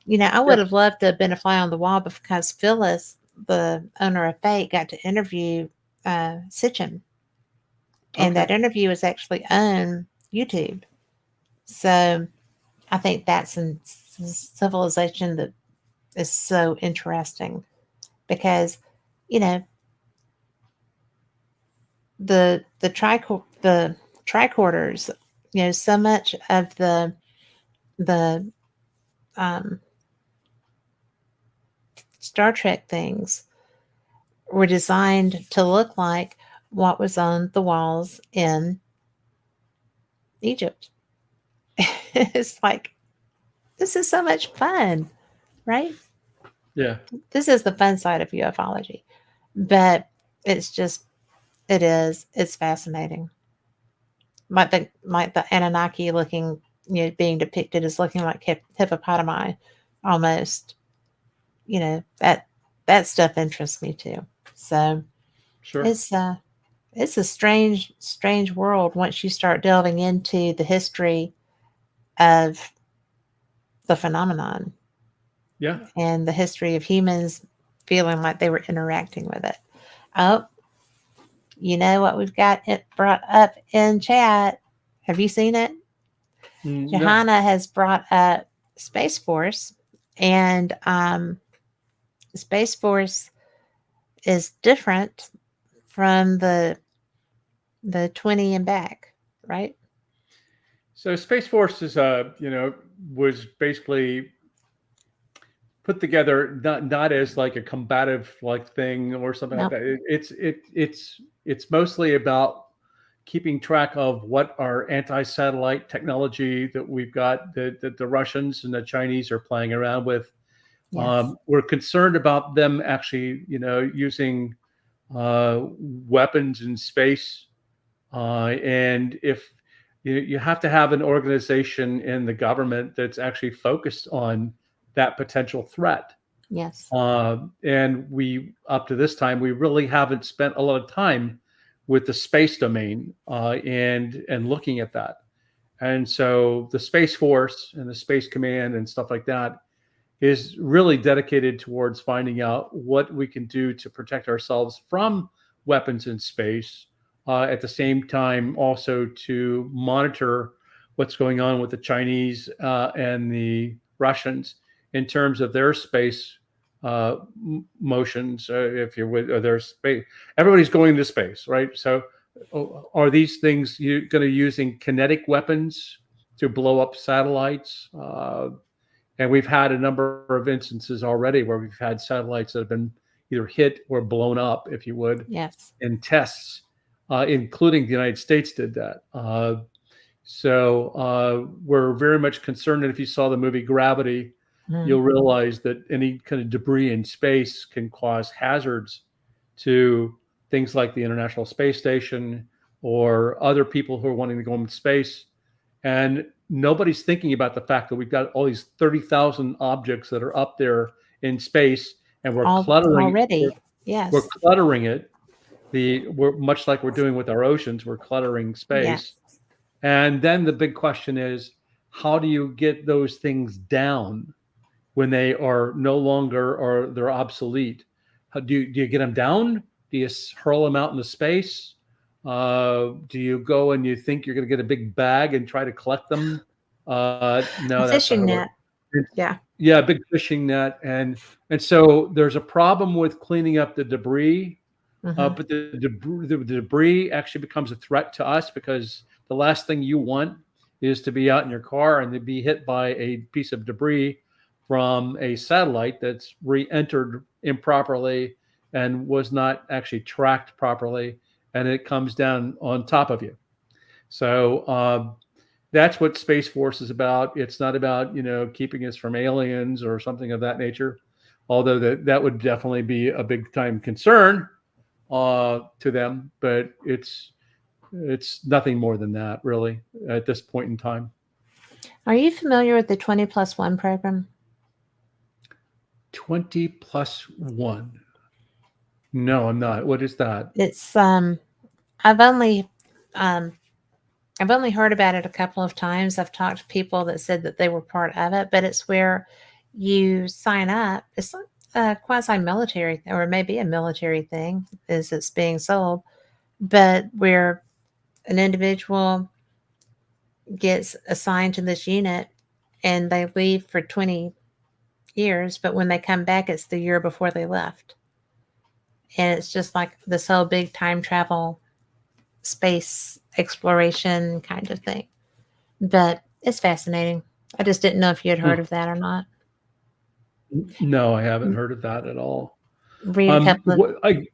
[SPEAKER 1] I
[SPEAKER 2] yeah.
[SPEAKER 1] would have loved to have been a fly on the wall because Phyllis, the owner of Fate, got to interview Sitchin. And that
[SPEAKER 2] Okay,
[SPEAKER 1] interview is actually on YouTube. So I think that's a civilization that is so interesting because, you know, the tricorders, so much of the um, Star Trek things were designed to look like what was on the walls in Egypt. It's like this is so much fun, right?
[SPEAKER 2] yeah,
[SPEAKER 1] This is the fun side of ufology, but it's just it's fascinating. Like the Anunnaki looking, being depicted as looking like hippopotami, almost. That stuff interests me too. So
[SPEAKER 2] sure.
[SPEAKER 1] it's it's a strange world once you start delving into the history of the phenomenon
[SPEAKER 2] Yeah.
[SPEAKER 1] and the history of humans feeling like they were interacting with it. Oh, you know what we've got it brought up in chat? Have you seen it?
[SPEAKER 2] No.
[SPEAKER 1] Johanna has brought up Space Force, and Space Force is different from the 20 and back, right?
[SPEAKER 2] So Space Force was basically put together not as like a combative like thing or something like
[SPEAKER 1] No.
[SPEAKER 2] that. It's mostly about keeping track of what our anti-satellite technology that we've got that the Russians and the Chinese are playing around with.
[SPEAKER 1] Yes.
[SPEAKER 2] We're concerned about them actually, using weapons in space. And if you have to have an organization in the government that's actually focused on that potential threat.
[SPEAKER 1] Yes.
[SPEAKER 2] And we, up to this time, we really haven't spent a lot of time with the space domain and looking at that. And so the Space Force and the Space Command and stuff like that is really dedicated towards finding out what we can do to protect ourselves from weapons in space. At the same time, also to monitor what's going on with the Chinese and the Russians in terms of their space motions, if you're with, or there's space. Everybody's going to space, right? So, are these things you going to using kinetic weapons to blow up satellites? And we've had a number of instances already where we've had satellites that have been either hit or blown up, if you would,
[SPEAKER 1] Yes.
[SPEAKER 2] in tests, including the United States did that. So we're very much concerned. And if you saw the movie Gravity,
[SPEAKER 1] Mhm.
[SPEAKER 2] you'll realize that any kind of debris in space can cause hazards to things like the International Space Station or other people who are wanting to go into space. And nobody's thinking about the fact that we've got all these 30,000 objects that are up there in space, and
[SPEAKER 1] Already.
[SPEAKER 2] we're
[SPEAKER 1] Yes.
[SPEAKER 2] cluttering it. We're much like we're doing with our oceans, we're cluttering
[SPEAKER 1] Yes.
[SPEAKER 2] space. And then the big question is, how do you get those things down when they are no longer, or they're obsolete? How do you get them down? Do you hurl them out into space? Do you go and you think you're going to get a big bag and try to collect them?
[SPEAKER 1] A
[SPEAKER 2] No, that's not
[SPEAKER 1] fishing
[SPEAKER 2] how it works.
[SPEAKER 1] net. Yeah.
[SPEAKER 2] Yeah, big fishing net, and so there's a problem with cleaning up the debris.
[SPEAKER 1] Hmm.
[SPEAKER 2] But the debris actually becomes a threat to us, because the last thing you want is to be out in your car and to be hit by a piece of debris from a satellite that's re-entered improperly and was not actually tracked properly, and it comes down on top of you. So that's what Space Force is about. It's not about keeping us from aliens or something of that nature, although that would definitely be a big time concern to them, but it's nothing more than that, really, at this point in time.
[SPEAKER 1] Are you familiar with the 20+1 program?
[SPEAKER 2] 20+1? No, I'm not. What is that?
[SPEAKER 1] It's I've only um I've only heard about it a couple of times. I've talked to people that said that they were part of it, but it's where you sign up. It's like a quasi military, or maybe a military thing, as it's being sold, but where an individual gets assigned to this unit and they leave for 20 years, but when they come back, it's the year before they left. And it's just like this whole big time travel, space exploration kind of thing. But it's fascinating. I just didn't know if you had heard
[SPEAKER 2] Hmm.
[SPEAKER 1] of that or not.
[SPEAKER 2] No, I haven't heard of that at all.
[SPEAKER 1] Read a couple of.
[SPEAKER 2] What I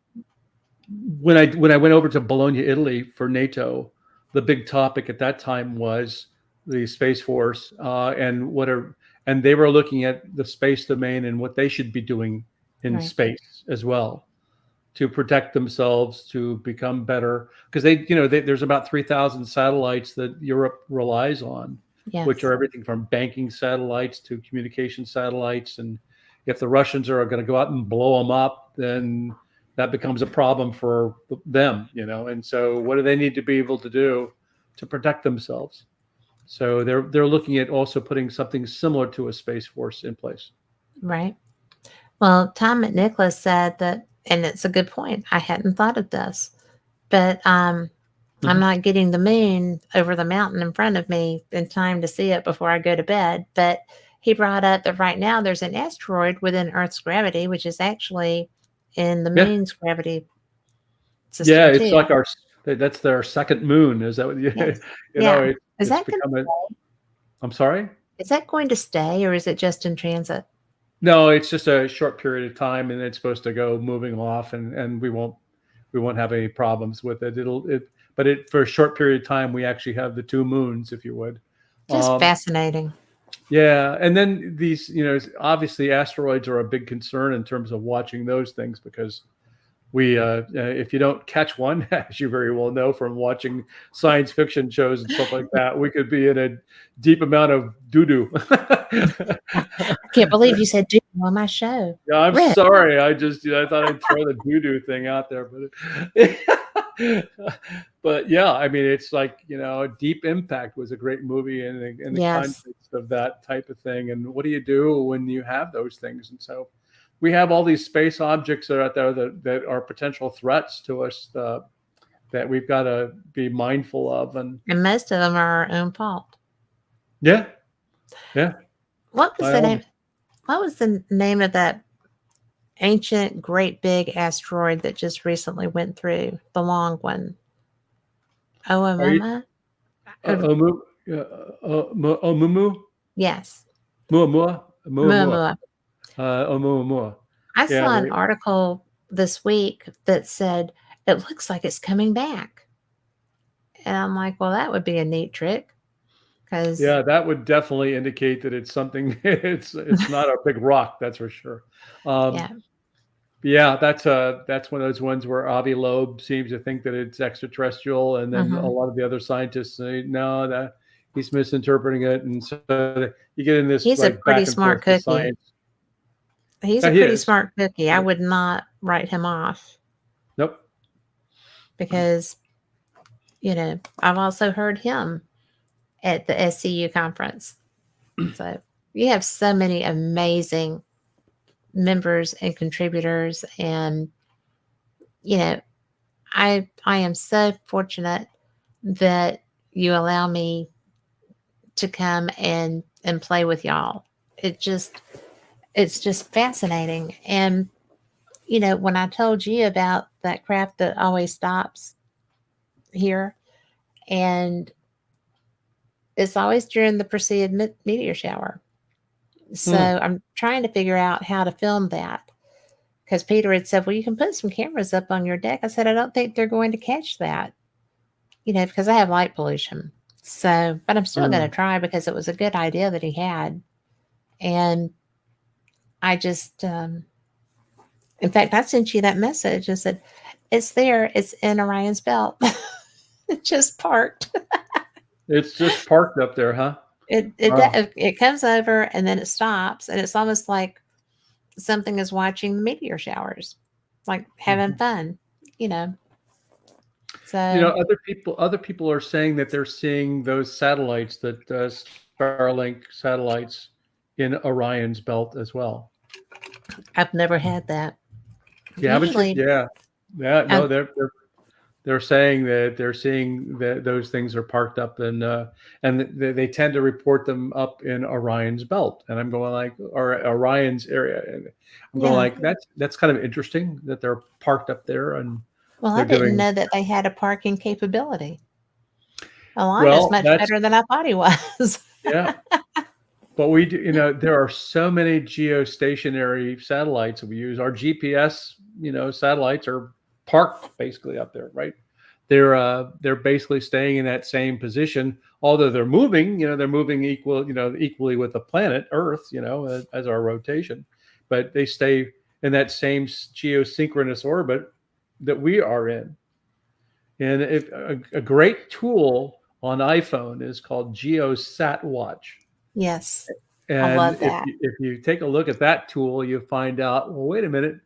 [SPEAKER 2] when I went over to Bologna, Italy for NATO, the big topic at that time was the Space Force, and they were looking at the space domain and what they should be doing in
[SPEAKER 1] Right.
[SPEAKER 2] space as well to protect themselves, to become better, because there's about 3,000 satellites that Europe relies on, which
[SPEAKER 1] Yes.
[SPEAKER 2] are everything from banking satellites to communication satellites. And if the Russians are going to go out and blow them up, then that becomes a problem for them, And so, what do they need to be able to do to protect themselves? So they're looking at also putting something similar to a space force in place.
[SPEAKER 1] Right. Well, Tom McNicholas said that, and it's a good point. I hadn't thought of this, but I'm
[SPEAKER 2] Mhm.
[SPEAKER 1] not getting the moon over the mountain in front of me in time to see it before I go to bed. But he brought up that right now there's an asteroid within Earth's gravity, which is actually in the
[SPEAKER 2] Yeah,
[SPEAKER 1] moon's gravity
[SPEAKER 2] yeah,
[SPEAKER 1] system
[SPEAKER 2] it's
[SPEAKER 1] too.
[SPEAKER 2] like that's their second moon. Is that what you?
[SPEAKER 1] Yes. Yeah. Is
[SPEAKER 2] It's
[SPEAKER 1] that going
[SPEAKER 2] become a. I'm sorry.
[SPEAKER 1] is that going to stay, or is it just in transit?
[SPEAKER 2] No, it's just a short period of time, and it's supposed to go moving off, and we won't have any problems with it. But for a short period of time, we actually have the two moons, if you would.
[SPEAKER 1] Just
[SPEAKER 2] Um,
[SPEAKER 1] fascinating.
[SPEAKER 2] yeah, and then these, obviously asteroids are a big concern in terms of watching those things, because if you don't catch one, as you very well know from watching science fiction shows and stuff like that, we could be in a deep amount of doo-doo.
[SPEAKER 1] I can't believe you said "do" on my show.
[SPEAKER 2] Yeah, I'm
[SPEAKER 1] Rich.
[SPEAKER 2] sorry. I thought I'd throw the doo-doo thing out there, but yeah, I mean, it's like, Deep Impact was a great movie in the
[SPEAKER 1] Yes.
[SPEAKER 2] context of that type of thing. And what do you do when you have those things? And so we have all these space objects that are out there that are potential threats to us, that we've got to be mindful of. And
[SPEAKER 1] And most of them are our own fault.
[SPEAKER 2] yeah, yeah,
[SPEAKER 1] What was
[SPEAKER 2] I
[SPEAKER 1] the name? What was the name of that ancient, great big asteroid that just recently went through, the long one.
[SPEAKER 2] Are you
[SPEAKER 1] Oumuamua? Or-
[SPEAKER 2] Omu Omumu?
[SPEAKER 1] Yes,
[SPEAKER 2] Muamua? Muamua.
[SPEAKER 1] Oumuamua.
[SPEAKER 2] Oumuamua.
[SPEAKER 1] I
[SPEAKER 2] Yeah,
[SPEAKER 1] saw an article this week that said it looks like it's coming back. And I'm like, well, that would be a neat trick because,
[SPEAKER 2] yeah, that would definitely indicate that it's something. It's not a big rock, that's for sure.
[SPEAKER 1] yeah.
[SPEAKER 2] Yeah, that's one of those ones where Avi Loeb seems to think that it's extraterrestrial, and then a
[SPEAKER 1] Hmm.
[SPEAKER 2] lot of the other scientists say no, that he's misinterpreting it, and so you get in this
[SPEAKER 1] He's a
[SPEAKER 2] like
[SPEAKER 1] pretty
[SPEAKER 2] back and
[SPEAKER 1] smart
[SPEAKER 2] forth with
[SPEAKER 1] cookie.
[SPEAKER 2] science.
[SPEAKER 1] He's
[SPEAKER 2] Yeah,
[SPEAKER 1] a
[SPEAKER 2] he
[SPEAKER 1] pretty
[SPEAKER 2] is.
[SPEAKER 1] smart cookie. I would not write him off
[SPEAKER 2] Nope.
[SPEAKER 1] because, I've also heard him at the SCU conference. So you have so many amazing members and contributors, and you know, I am so fortunate that you allow me to come and play with y'all. It just it's just fascinating. And when I told you about that craft that always stops here, and it's always during the Perseid meteor shower. So
[SPEAKER 2] Hmm.
[SPEAKER 1] I'm trying to figure out how to film that because Peter had said, well, you can put some cameras up on your deck. I said, I don't think they're going to catch that, because I have light pollution. So, but I'm still going
[SPEAKER 2] Hmm.
[SPEAKER 1] to try because it was a good idea that he had. And I just, in fact, I sent you that message. I said, it's there. It's in Orion's belt. It just parked.
[SPEAKER 2] It's just parked up there, huh? Wow.
[SPEAKER 1] It comes over and then it stops, and it's almost like something is watching the meteor showers, like having
[SPEAKER 2] Mhm.
[SPEAKER 1] fun, you know.
[SPEAKER 2] You know,
[SPEAKER 1] So
[SPEAKER 2] other people are saying that they're seeing those satellites, that Starlink satellites, in Orion's belt as well.
[SPEAKER 1] I've never had that.
[SPEAKER 2] Yeah, haven't you?
[SPEAKER 1] Usually,
[SPEAKER 2] Yeah, yeah. No,
[SPEAKER 1] I,
[SPEAKER 2] they're saying that they're seeing that those things are parked up, and they tend to report them up in Orion's belt. And I'm going like, or Orion's area, and I'm going
[SPEAKER 1] yeah.
[SPEAKER 2] like, that's kind of interesting that they're parked up there and
[SPEAKER 1] Well, I
[SPEAKER 2] they're
[SPEAKER 1] didn't
[SPEAKER 2] doing
[SPEAKER 1] know that they had a parking capability. Alana's
[SPEAKER 2] well.
[SPEAKER 1] much
[SPEAKER 2] That's
[SPEAKER 1] better than I thought he was.
[SPEAKER 2] yeah. But we do, there are so many geostationary satellites we use. Our GPS, satellites are parked basically up there, right? They're basically staying in that same position, although they're moving. They're moving equally with the planet Earth, as our rotation, but they stay in that same geosynchronous orbit that we are in. And if a great tool on iPhone is called GeoSat Watch.
[SPEAKER 1] Yes, I
[SPEAKER 2] And
[SPEAKER 1] love
[SPEAKER 2] if
[SPEAKER 1] that.
[SPEAKER 2] you, if you take a look at that tool, you find out, well, wait a minute,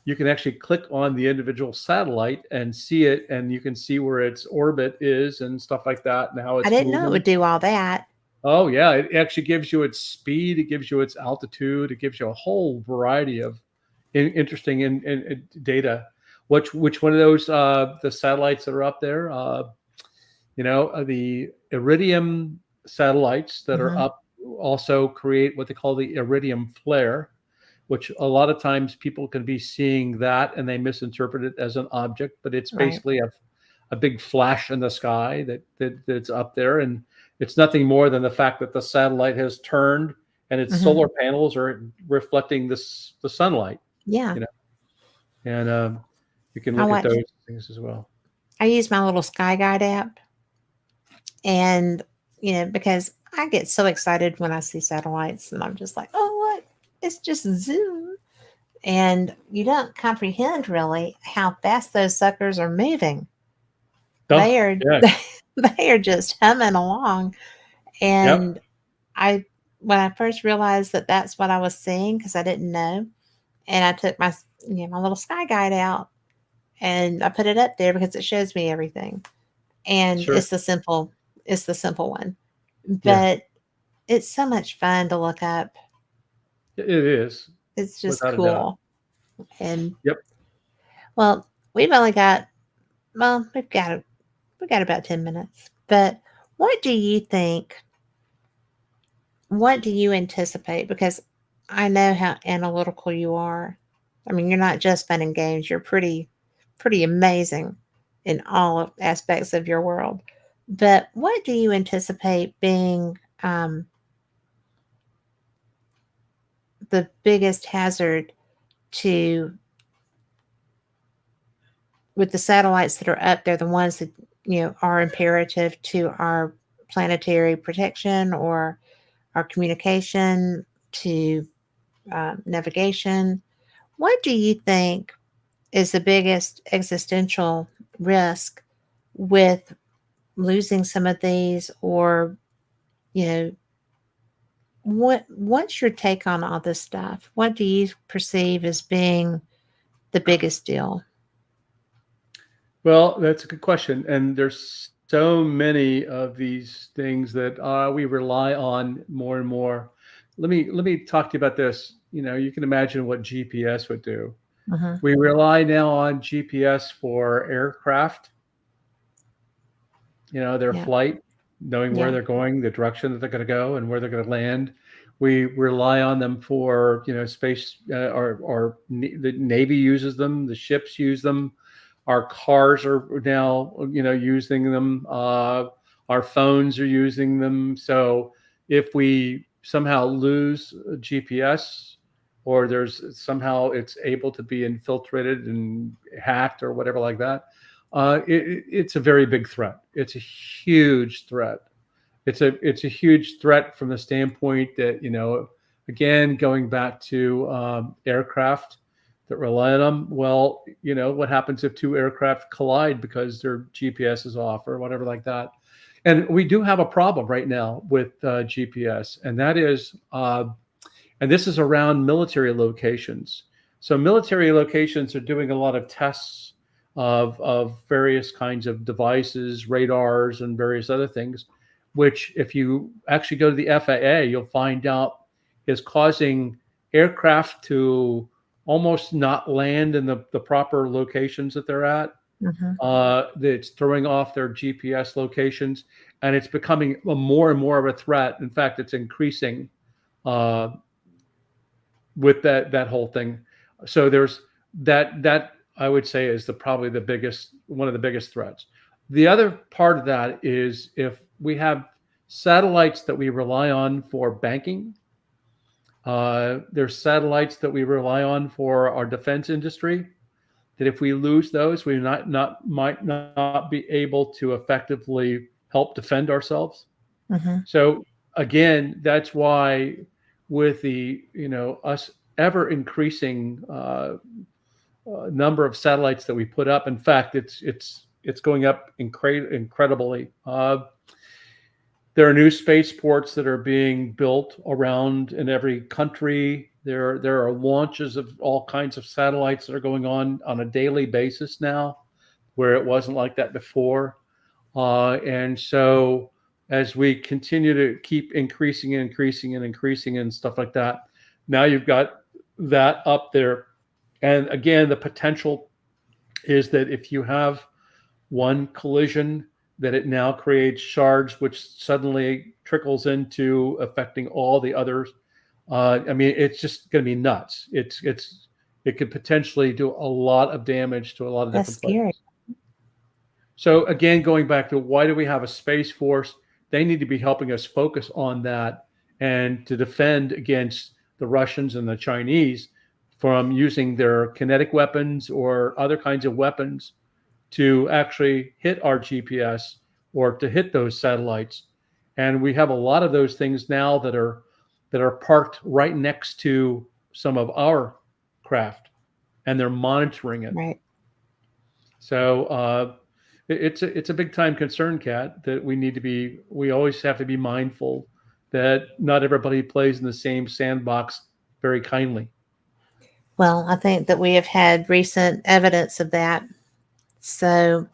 [SPEAKER 2] you can actually click on the individual satellite and see it, and you can see where its orbit is and stuff like that, and how
[SPEAKER 1] I
[SPEAKER 2] it's
[SPEAKER 1] didn't know it
[SPEAKER 2] moving.
[SPEAKER 1] would do all that.
[SPEAKER 2] Oh yeah, it actually gives you its speed, it gives you its altitude, it gives you a whole variety of interesting data. Which one of those the satellites that are up there? The iridium satellites that are
[SPEAKER 1] Hmm.
[SPEAKER 2] up also create what they call the iridium flare, which a lot of times people can be seeing that and they misinterpret it as an object, but it's
[SPEAKER 1] Right.
[SPEAKER 2] basically a big flash in the sky that's up there. And it's nothing more than the fact that the satellite has turned and its
[SPEAKER 1] Hmm.
[SPEAKER 2] solar panels are reflecting the sunlight,
[SPEAKER 1] Yeah.
[SPEAKER 2] you know, and you can
[SPEAKER 1] I
[SPEAKER 2] look at
[SPEAKER 1] watch.
[SPEAKER 2] those things as well.
[SPEAKER 1] I use my little Sky Guide app, and because I get so excited when I see satellites, and I'm just like, oh, look, it's just zoom. And you don't comprehend really how fast those suckers are moving.
[SPEAKER 2] Oh,
[SPEAKER 1] They are
[SPEAKER 2] yeah.
[SPEAKER 1] they are just humming along.
[SPEAKER 2] Yep.
[SPEAKER 1] And I when I first realized that that's what I was seeing, because I didn't know, and I took my little Sky Guide out and I put it up there because it shows me everything. And
[SPEAKER 2] Sure.
[SPEAKER 1] it's the simple one,
[SPEAKER 2] Yeah.
[SPEAKER 1] but it's so much fun to look up.
[SPEAKER 2] It is,
[SPEAKER 1] It's just
[SPEAKER 2] without a doubt.
[SPEAKER 1] cool. And
[SPEAKER 2] Yep.
[SPEAKER 1] well, we've only got well, we got about 10 minutes. But what do you think? What do you anticipate? Because I know how analytical you are. I mean, you're not just fun and games. You're pretty amazing in all aspects of your world. But what do you anticipate being the biggest hazard to with the satellites that are up there, the ones that are imperative to our planetary protection or our communication to navigation? What do you think is the biggest existential risk with losing some of these, or you know what's your take on all this stuff? What do you perceive as being the biggest deal?
[SPEAKER 2] Well, that's a good question. And there's so many of these things that we rely on more and more. Let me talk to you about this. You can imagine what GPS would do.
[SPEAKER 1] Hmm.
[SPEAKER 2] We rely now on GPS for aircraft, their
[SPEAKER 1] Yeah.
[SPEAKER 2] flight, knowing where
[SPEAKER 1] Yeah.
[SPEAKER 2] they're going, the direction that they're going to go, and where they're going to land. We rely on them for, space, the Navy uses them, the ships use them, our cars are now, using them. Our phones are using them. So if we somehow lose GPS, or there's somehow it's able to be infiltrated and hacked or whatever like that, it's a very big threat. It's a huge threat. It's a huge threat from the standpoint that, again, going back to aircraft that rely on them. Well, what happens if two aircraft collide because their GPS is off or whatever like that? And we do have a problem right now with GPS, and that is, and this is around military locations. So military locations are doing a lot of tests of various kinds of devices, radars, and various other things, which, if you actually go to the FAA, you'll find out is causing aircraft to almost not land in the proper locations that they're at.
[SPEAKER 1] Hmm.
[SPEAKER 2] It's throwing off their GPS locations, and it's becoming more and more of a threat. In fact, it's increasing uh, with that whole thing. So there's that I would say is probably the biggest, one of the biggest threats. The other part of that is if we have satellites that we rely on for banking, there's satellites that we rely on for our defense industry. That if we lose those, we might not be able to effectively help defend ourselves.
[SPEAKER 1] Hmm.
[SPEAKER 2] So again, that's why with the us ever increasing number of satellites that we put up. In fact, it's going up incredibly. There are new spaceports that are being built around in every country. There are launches of all kinds of satellites that are going on a daily basis now, where it wasn't like that before. And so as we continue to keep increasing and increasing and increasing and stuff like that, now you've got that up there. And again, the potential is that if you have one collision, that it now creates shards, which suddenly trickles into affecting all the others. I mean, it's just going to be nuts. It could potentially do a lot of damage to a lot of
[SPEAKER 1] That's
[SPEAKER 2] different
[SPEAKER 1] scary.
[SPEAKER 2] places. So again, going back to why do we have a space force? They need to be helping us focus on that and to defend against the Russians and the Chinese from using their kinetic weapons or other kinds of weapons to actually hit our GPS or to hit those satellites. And we have a lot of those things now that are parked right next to some of our craft, and they're monitoring it.
[SPEAKER 1] Right.
[SPEAKER 2] So it's a big time concern, Kat, that we always have to be mindful that not everybody plays in the same sandbox very kindly.
[SPEAKER 1] Well, I think that we have had recent evidence of that. So,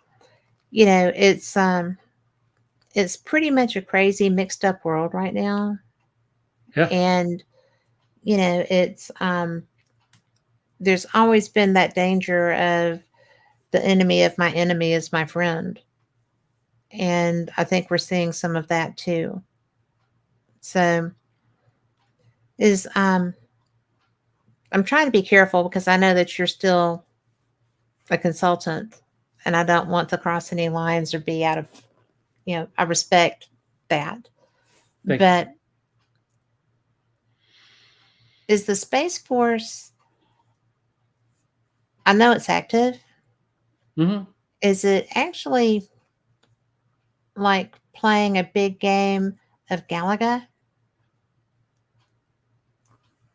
[SPEAKER 1] you know, it's pretty much a crazy mixed up world right now.
[SPEAKER 2] Yeah.
[SPEAKER 1] And, it's there's always been that danger of the enemy of my enemy is my friend. And I think we're seeing some of that too. So is I'm trying to be careful because I know that you're still a consultant, and I don't want to cross any lines or be out of, I respect that.
[SPEAKER 2] Thank you.
[SPEAKER 1] But is the Space Force, I know it's active.
[SPEAKER 2] Hmm.
[SPEAKER 1] Is it actually like playing a big game of Galaga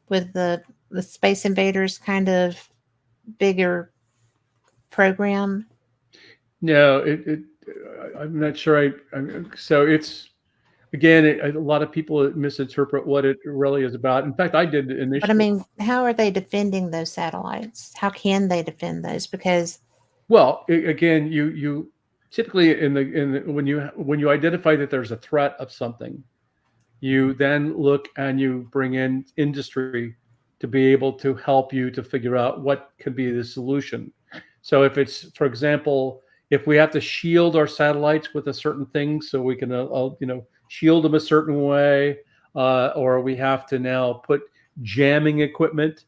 [SPEAKER 1] with the Space Invaders kind of bigger program?
[SPEAKER 2] No, I'm not sure. So it's again, a lot of people misinterpret what it really is about. In fact, I did
[SPEAKER 1] But I
[SPEAKER 2] initially.
[SPEAKER 1] mean, how are they defending those satellites? How can they defend those? Because
[SPEAKER 2] Well, again, you typically when you identify that there's a threat of something, you then look and you bring in industry to be able to help you to figure out what could be the solution. So if it's, for example, if we have to shield our satellites with a certain thing so we can shield them a certain way, or we have to now put jamming equipment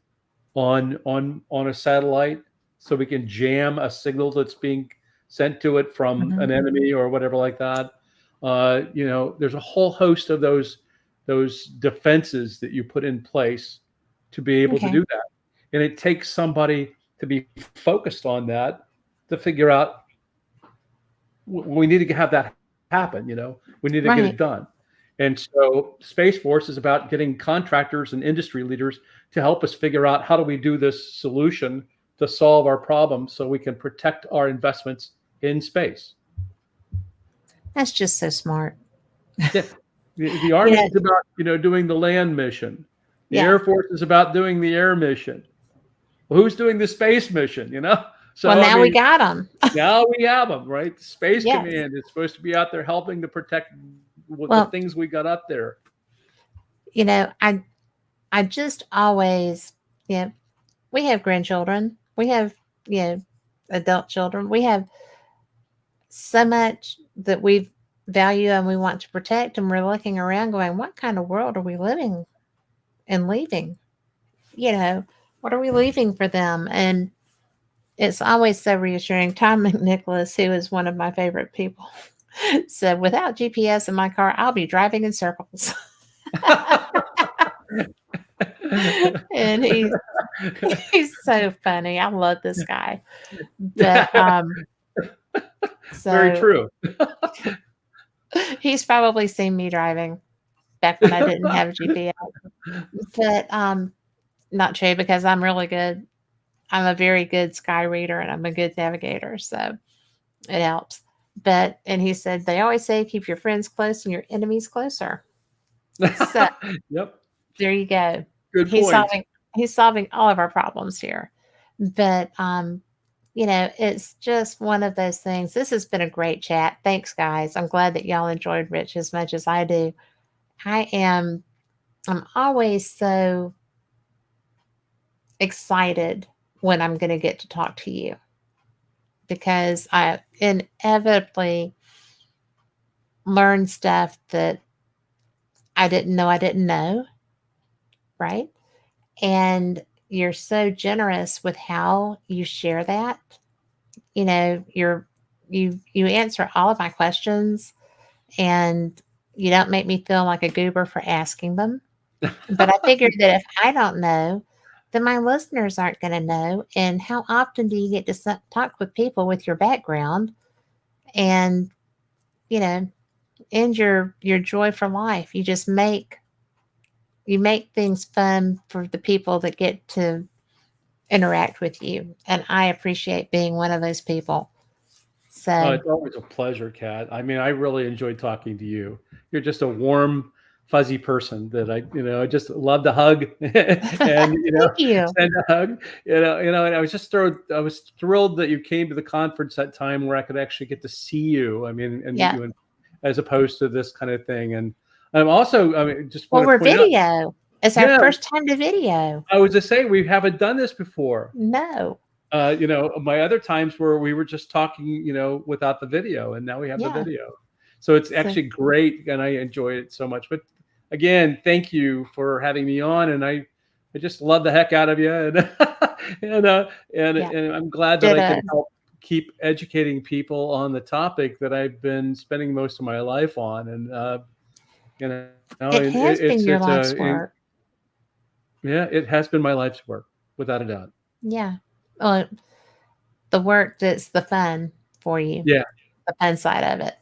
[SPEAKER 2] on a satellite so we can jam a signal that's being sent to it from
[SPEAKER 1] Mhm.
[SPEAKER 2] an enemy or whatever like that. There's a whole host of those defenses that you put in place to be able to
[SPEAKER 1] Okay,
[SPEAKER 2] do that, and it takes somebody to be focused on that to figure out we need to have that happen. We need to get it
[SPEAKER 1] right.
[SPEAKER 2] done. And so Space Force is about getting contractors and industry leaders to help us figure out how do we do this solution to solve our problem so we can protect our investments in space.
[SPEAKER 1] That's just so smart.
[SPEAKER 2] Yeah. The
[SPEAKER 1] You
[SPEAKER 2] Army
[SPEAKER 1] know,
[SPEAKER 2] is about, doing the land mission. The
[SPEAKER 1] yeah.
[SPEAKER 2] Air Force is about doing the air mission. Well, who's doing the space mission?
[SPEAKER 1] Well,
[SPEAKER 2] So, I
[SPEAKER 1] now we
[SPEAKER 2] mean,
[SPEAKER 1] got them.
[SPEAKER 2] now we have them, right? The Space
[SPEAKER 1] Yes.
[SPEAKER 2] Command is supposed to be out there helping to protect the
[SPEAKER 1] Well,
[SPEAKER 2] things we got up there.
[SPEAKER 1] I just always, yeah, we have grandchildren. We have, you know, adult children. We have so much that we value and we want to protect, and we're looking around going, what kind of world are we living and leaving? You know, what are we leaving for them? And it's always so reassuring. Tom McNicholas, who is one of my favorite people, said, without GPS in my car, I'll be driving in circles. And he's so funny. I love this guy. But
[SPEAKER 2] Very
[SPEAKER 1] so
[SPEAKER 2] true.
[SPEAKER 1] he's probably seen me driving back when I didn't have GPS. But not true, because I'm really good. I'm a very good sky reader and I'm a good navigator, so it helps. And he said they always say keep your friends close and your enemies closer. So
[SPEAKER 2] Yep.
[SPEAKER 1] there you go.
[SPEAKER 2] Good
[SPEAKER 1] He's
[SPEAKER 2] point.
[SPEAKER 1] solving he's solving all of our problems here. But it's just one of those things. This has been a great chat. Thanks, guys. I'm glad that y'all enjoyed Rich as much as I do. I am I'm always so excited when I'm going to get to talk to you, because I inevitably learn stuff that I didn't know, right? And you're so generous with how you share that. You answer all of my questions, and you don't make me feel like a goober for asking them. But I figured that if I don't know, then my listeners aren't going to know. And how often do you get to talk with people with your background and, you know, end your joy for life? You make things fun for the people that get to interact with you. And I appreciate being one of those people.
[SPEAKER 2] Oh,
[SPEAKER 1] So,
[SPEAKER 2] it's always a pleasure, Kat. I mean, I really enjoy talking to you. You're just a warm, fuzzy person that I just love to hug and,
[SPEAKER 1] thank you.
[SPEAKER 2] send a hug. And I was thrilled that you came to the conference that time where I could actually get to see you. I mean, and meet
[SPEAKER 1] Yeah.
[SPEAKER 2] you, as opposed to this kind of thing. And I'm also, I mean, just
[SPEAKER 1] Well,
[SPEAKER 2] want to
[SPEAKER 1] we're
[SPEAKER 2] point out,
[SPEAKER 1] video. It's our
[SPEAKER 2] yeah,
[SPEAKER 1] first time to video.
[SPEAKER 2] I was just saying we haven't done this before.
[SPEAKER 1] No.
[SPEAKER 2] My other times where we were just talking, without the video, and now we have the
[SPEAKER 1] Yeah.
[SPEAKER 2] video. So it's
[SPEAKER 1] So,
[SPEAKER 2] actually great, and I enjoy it so much. But again, thank you for having me on, and I I just love the heck out of you, and
[SPEAKER 1] Yeah.
[SPEAKER 2] and I'm glad that I
[SPEAKER 1] Ditto.
[SPEAKER 2] can help keep educating people on the topic that I've been spending most of my life on, and you know,
[SPEAKER 1] It
[SPEAKER 2] and
[SPEAKER 1] has been your
[SPEAKER 2] it's
[SPEAKER 1] life's work.
[SPEAKER 2] yeah, it has been my life's work without a doubt.
[SPEAKER 1] Yeah. Well, the work that's the fun for you,
[SPEAKER 2] Yeah,
[SPEAKER 1] the fun side of it.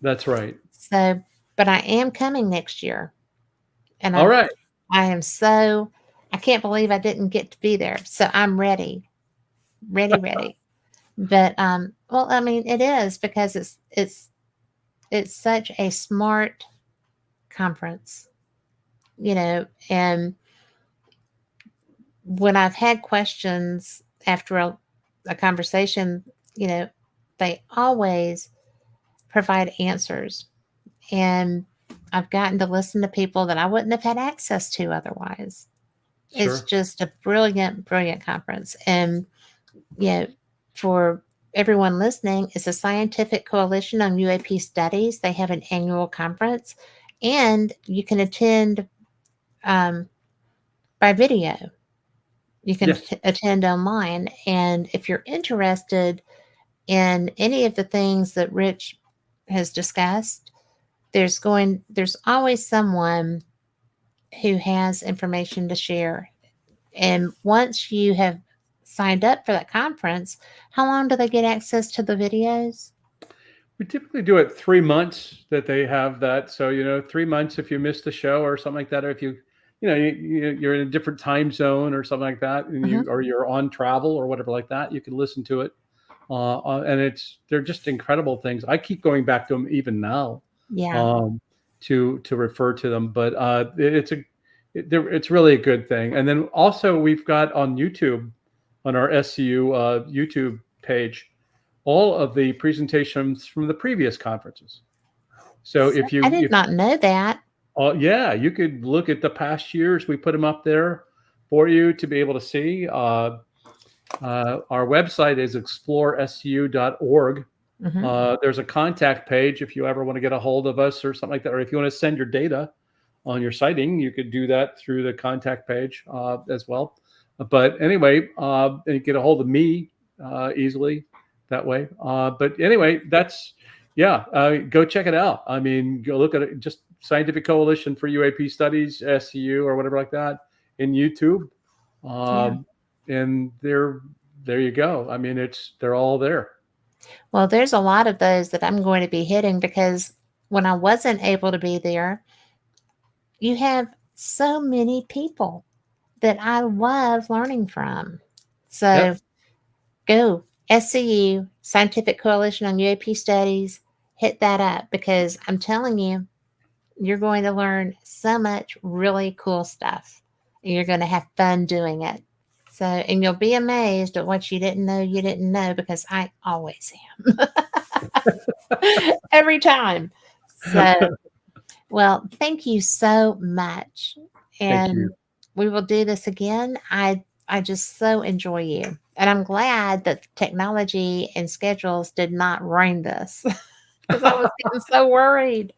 [SPEAKER 2] that's right.
[SPEAKER 1] So, but I am coming next year, and
[SPEAKER 2] All right.
[SPEAKER 1] I am so I can't believe I didn't get to be there. So I'm ready, ready, ready. But well, I mean, it is because it's such a smart conference, and when I've had questions after a conversation, you know, they always provide answers. And I've gotten to listen to people that I wouldn't have had access to otherwise. It's
[SPEAKER 2] Sure.
[SPEAKER 1] just a brilliant, brilliant conference. And, you know, for everyone listening, it's a scientific coalition on UAP studies. They have an annual conference, and you can attend um, by video. You can
[SPEAKER 2] Yes.
[SPEAKER 1] attend online. And if you're interested in any of the things that Rich has discussed, there's always someone who has information to share. And once you have signed up for that conference, how long do they get access to the videos?
[SPEAKER 2] We typically do it 3 months that they have that. So, 3 months if you miss the show or something like that, or if you're in a different time zone or something like that, and
[SPEAKER 1] Hmm.
[SPEAKER 2] you're on travel or whatever like that, you can listen to it. And they're just incredible things. I keep going back to them even now,
[SPEAKER 1] Yeah.
[SPEAKER 2] um, to refer to them. But it's really a good thing. And then also we've got on YouTube, on our SCU YouTube page, all of the presentations from the previous conferences. So
[SPEAKER 1] So
[SPEAKER 2] if
[SPEAKER 1] I
[SPEAKER 2] you
[SPEAKER 1] did
[SPEAKER 2] if
[SPEAKER 1] not know that.
[SPEAKER 2] yeah, you could look at the past years. We put them up there for you to be able to see. Our website is explorescu.org.
[SPEAKER 1] Hmm.
[SPEAKER 2] There's a contact page if you ever want to get a hold of us or something like that, or if you want to send your data on your sighting, you could do that through the contact page as well. But anyway, you get a hold of me easily that way. But anyway, yeah, go check it out. I mean, go look at it, just Scientific Coalition for UAP Studies, SCU, or whatever like that in YouTube.
[SPEAKER 1] Yeah.
[SPEAKER 2] And there you go. I mean, they're all there.
[SPEAKER 1] Well, there's a lot of those that I'm going to be hitting because when I wasn't able to be there, you have so many people that I love learning from. So
[SPEAKER 2] Yep.
[SPEAKER 1] go SCU, Scientific Coalition on UAP Studies, hit that up because I'm telling you, you're going to learn so much really cool stuff. And you're going to have fun doing it. So, and you'll be amazed at what you didn't know because I always am every time. So, well, thank you so much.
[SPEAKER 2] Thank you.
[SPEAKER 1] And we will do this again. I just so enjoy you. And I'm glad that technology and schedules did not ruin this because I was getting so worried.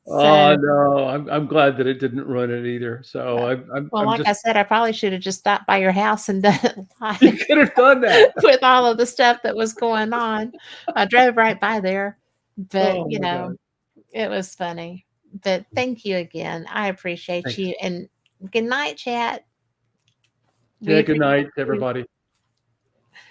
[SPEAKER 2] Oh
[SPEAKER 1] So,
[SPEAKER 2] no, I'm glad that it didn't run it either. So
[SPEAKER 1] uh, well,
[SPEAKER 2] I'm
[SPEAKER 1] like I
[SPEAKER 2] just
[SPEAKER 1] said, I probably should have just stopped by your house and done it
[SPEAKER 2] you
[SPEAKER 1] live
[SPEAKER 2] could have done that.
[SPEAKER 1] with all of the stuff that was going on. I drove right by there, but
[SPEAKER 2] Oh my God.
[SPEAKER 1] it was funny. But thank you again. I appreciate
[SPEAKER 2] Thanks.
[SPEAKER 1] you. And good night, chat. We
[SPEAKER 2] Yeah, good
[SPEAKER 1] appreciate
[SPEAKER 2] night,
[SPEAKER 1] you.
[SPEAKER 2] everybody.